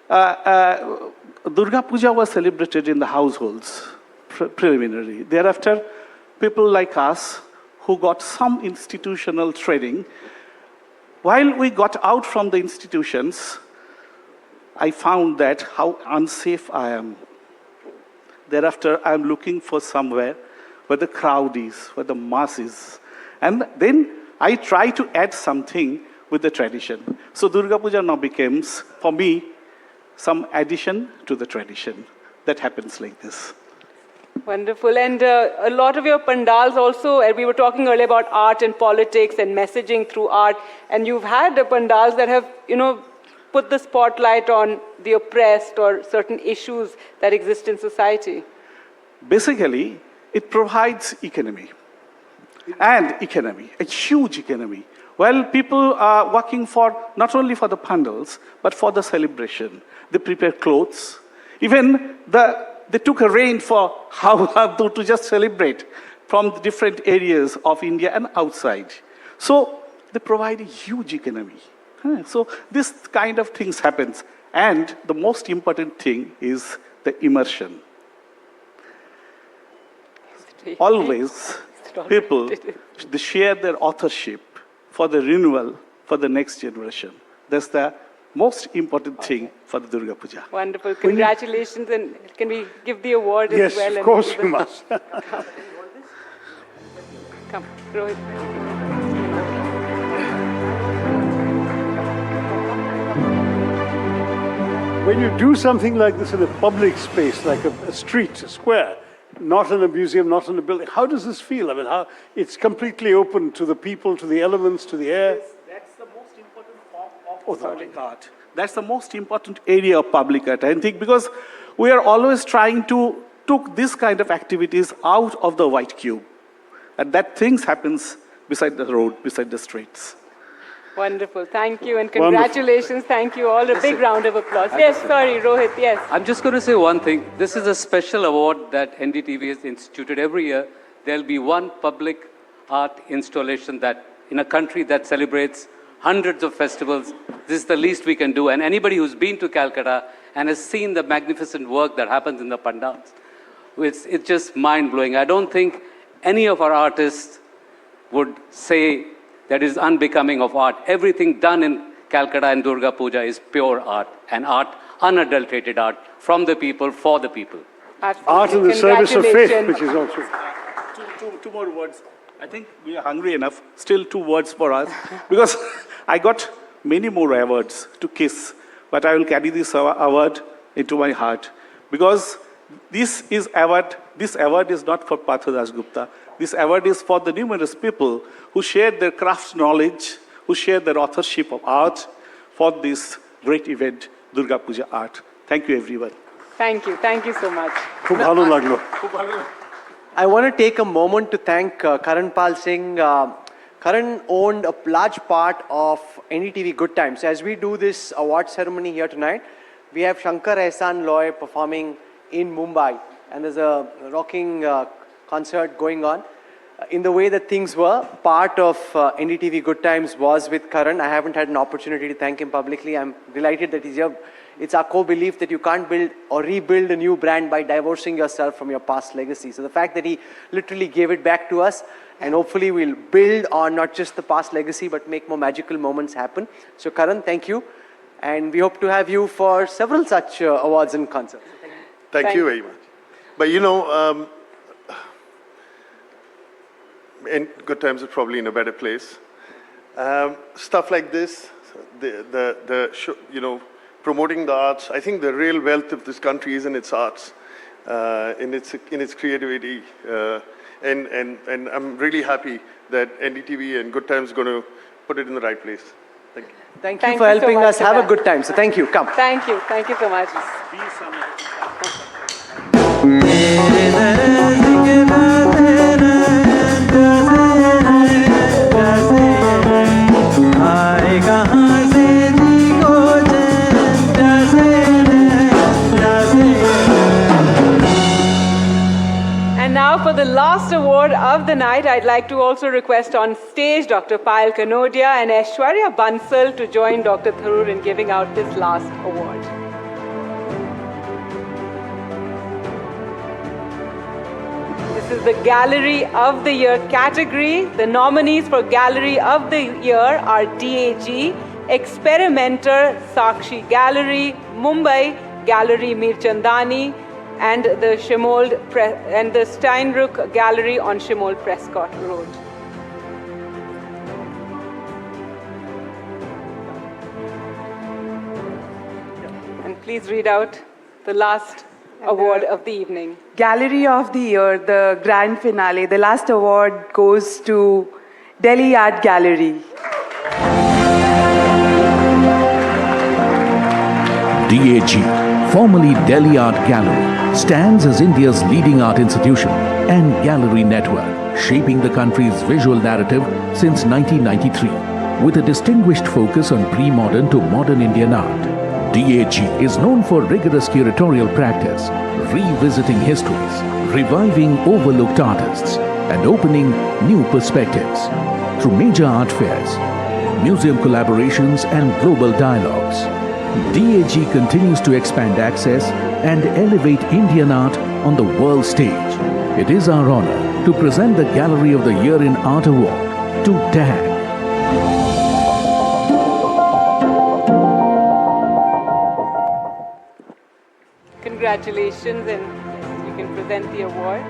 Durga Puja was celebrated in the households preliminarily. Thereafter, people like us who got some institutional training, while we got out from the institutions, I found that how unsafe I am. Thereafter, I'm looking for somewhere where the crowd is, where the mass is. And then I try to add something with the tradition. So Durga Puja now becomes, for me, some addition to the tradition that happens like this. Wonderful. And a lot of your pandals also, we were talking earlier about art and politics and messaging through art, and you've had pandals that have, put the spotlight on the oppressed or certain issues that exist in society. Basically, it provides economy. And economy, a huge economy. Well, people are working for, not only for the pandals, but for the celebration. They prepare clothes. Even they took a rein for how to just celebrate from the different areas of India and outside. So they provide a huge economy. So this kind of things happens. And the most important thing is the immersion. Always, people, they share their authorship for the renewal for the next generation. That's the most important thing for the Durga Puja. Wonderful. Congratulations. And can we give the award as well? Yes, of course we must. Come, Rohit. When you do something like this in a public space, like a street, a square, not in a museum, not in a building, how does this feel? I mean, how it's completely open to the people, to the elements, to the air. That's the most important form of public art. That's the most important area of public art, I think, because we are always trying to take this kind of activities out of the white cube. And that things happens beside the road, beside the streets. Wonderful. Thank you and congratulations. Wonderful. Thank you all. A big round of applause. Yes, sorry, Rohit, yes. I'm just going to say one thing. This is a special award that NDTV has instituted every year. There'll be one public art installation that in a country that celebrates hundreds of festivals, this is the least we can do. And anybody who's been to Calcutta and has seen the magnificent work that happens in the pandals, it's just mind-blowing. I don't think any of our artists would say that is unbecoming of art. Everything done in Calcutta and Durga Puja is pure art, and art, unadulterated art, from the people, for the people. Absolutely. Art in the service of faith, which is also... Two more words. I think we are hungry enough. Still 2 words for us. Because I got many more awards to kiss, but I will carry this award into my heart. Because this award is not for Partha Dasgupta. This award is for the numerous people who shared their craft knowledge, who shared their authorship of art for this great event, Durga Puja Art. Thank you, everyone. Thank you. Thank you so much. I want to take a moment to thank Karan Pal Singh. Karan owned a large part of NDTV Good Times. So as we do this award ceremony here tonight, we have Shankar Ehsan Loy performing in Mumbai. And there's a rocking concert going on. In the way that things were, part of NDTV Good Times was with Karan. I haven't had an opportunity to thank him publicly. I'm delighted that he's here. It's our core belief that you can't build or rebuild a new brand by divorcing yourself from your past legacy. So the fact that he literally gave it back to us, and hopefully we'll build on not just the past legacy, but make more magical moments happen. So Karan, thank you. And we hope to have you for several such awards and concerts. Thank you very much. But you know, in Good Times is probably in a better place. Stuff like this, promoting the arts. I think the real wealth of this country is in its arts, in its creativity, and I'm really happy that NDTV and Good Times is going to put it in the right place. Thank you. Thank you for helping us have a good time. So thank you. Come. Thank you. Thank you so much. And now for the last award of the night, I'd like to also request on stage Dr. Payal Kanodia and Aishwarya Bansal to join Dr. Tharoor in giving out this last award. This is the Gallery of the Year category. The nominees for Gallery of the Year are DAG, Experimenter Sakshi Gallery, Mumbai, Gallery Mirchandani, and the Steinruck Gallery on Shimold Prescott Road. And please read out the last award of the evening. Gallery of the Year, the grand finale. The last award goes to Delhi Art Gallery. DAG, formerly Delhi Art Gallery, stands as India's leading art institution and gallery network, shaping the country's visual narrative since 1993, with a distinguished focus on pre-modern to modern Indian art. DAG is known for rigorous curatorial practice, revisiting histories, reviving overlooked artists, and opening new perspectives. Through major art fairs, museum collaborations, and global dialogues, DAG continues to expand access and elevate Indian art on the world stage. It is our honor to present the Gallery of the Year in Art Award to DAG. Congratulations, and you can present the award.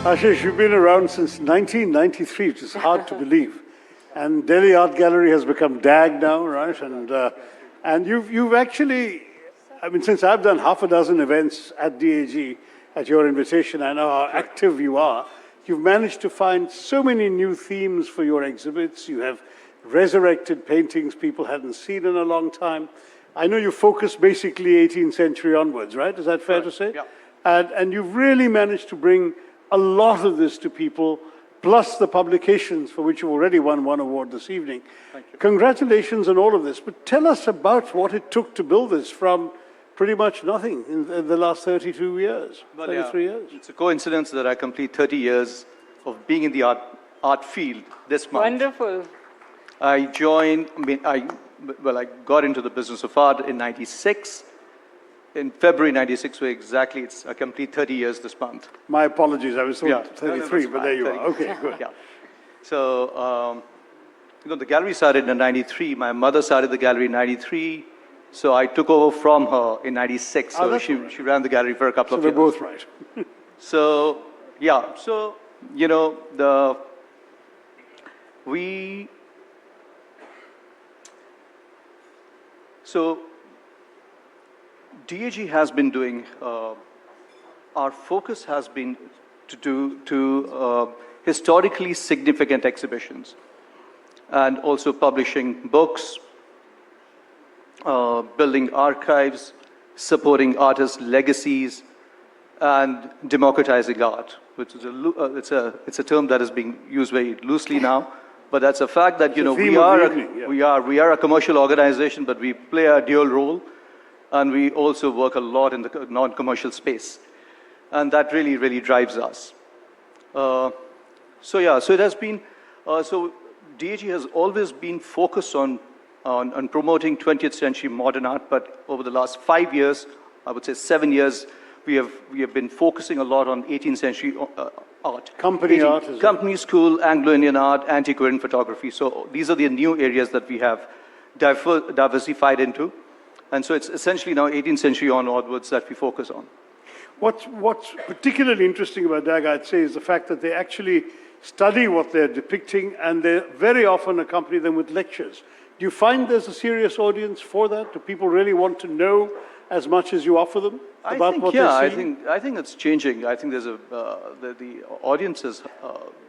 Ashish, you've been around since 1993, which is hard to believe. And Delhi Art Gallery has become DAG now, right? And you've actually, I mean, since I've done half a dozen events at DAG, at your invitation, I know how active you are. You've managed to find so many new themes for your exhibits. You have resurrected paintings people hadn't seen in a long time. I know you focus basically 18th century onwards, right? Is that fair to say? Yeah. And you've really managed to bring a lot of this to people, plus the publications for which you've already won one award this evening. Thank you. Congratulations on all of this, but tell us about what it took to build this from pretty much nothing in the last 32 years, 33 years. It's a coincidence that I complete 30 years of being in the art field this month. Wonderful. I got into the business of art in '96. In February '96, I complete 30 years this month. My apologies, I was told 33, but there you are. Okay, good. Yeah. So, the gallery started in '93. My mother started the gallery in '93. So I took over from her in '96. So she ran the gallery for a couple of years. So they're both right. So, yeah. So, DAG has been doing, our focus has been to do historically significant exhibitions and also publishing books, building archives, supporting artists' legacies, and democratizing art, which is it's a term that is being used very loosely now. But that's a fact that we are a commercial organization, but we play a dual role. And we also work a lot in the non-commercial space. And that really, really drives us. So it has been, DAG has always been focused on promoting 20th century modern art, but over the last 5 years, I would say 7 years, we have been focusing a lot on 18th century art. Company school, Anglo-Indian art, antiquarian photography. So these are the new areas that we have diversified into. And so it's essentially now 18th century onwards that we focus on. What's particularly interesting about DAG, I'd say, is the fact that they actually study what they're depicting, and they very often accompany them with lectures. Do you find there's a serious audience for that? Do people really want to know as much as you offer them about what they're seeing? I think it's changing. I think there's the audience is,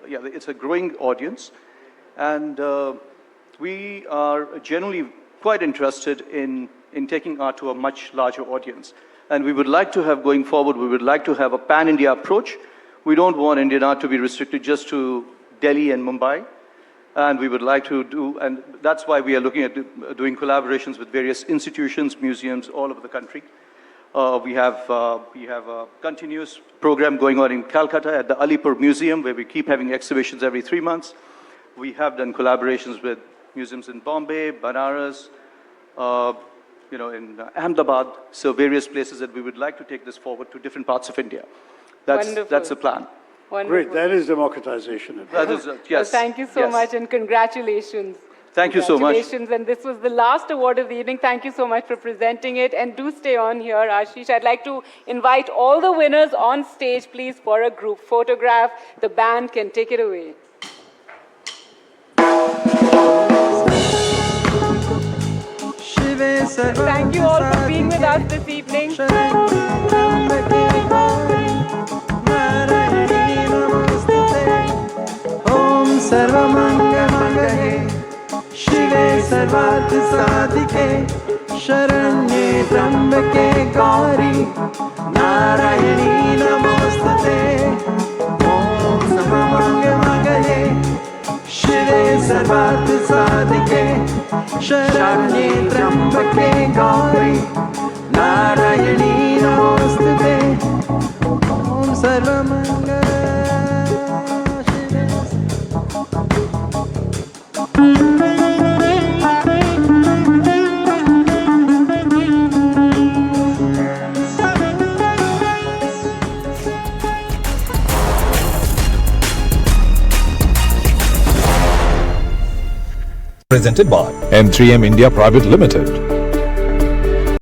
it's a growing audience, and we are generally quite interested in taking art to a much larger audience. And we would like to have, going forward, we would like to have a pan-India approach. We don't want Indian art to be restricted just to Delhi and Mumbai. And we would like to do, and that's why we are looking at doing collaborations with various institutions, museums all over the country. We have a continuous program going on in Calcutta at the Alipur Museum, where we keep having exhibitions every 3 months. We have done collaborations with museums in Bombay, Banaras, in Ahmedabad, so various places that we would like to take this forward to different parts of India. That's the plan. Wonderful. Great, that is democratization. That is, yes. Well, thank you so much, and congratulations. Thank you so much. Congratulations, and this was the last award of the evening. Thank you so much for presenting it, and do stay on here, Ashish. I'd like to invite all the winners on stage, please, for a group photograph. The band can take it away. Thank you all for being with us this evening. Om Sarvamangamaye Shive Sarvat Sadhike Sharanye Trambake Gauri Narayani Namostate Om Sarvamangamaye Shive Sarvat Sadhike Sharanye Trambake Gauri Narayani Namostate Om Sarvamangamaye. Presented by M3M India Private Limited.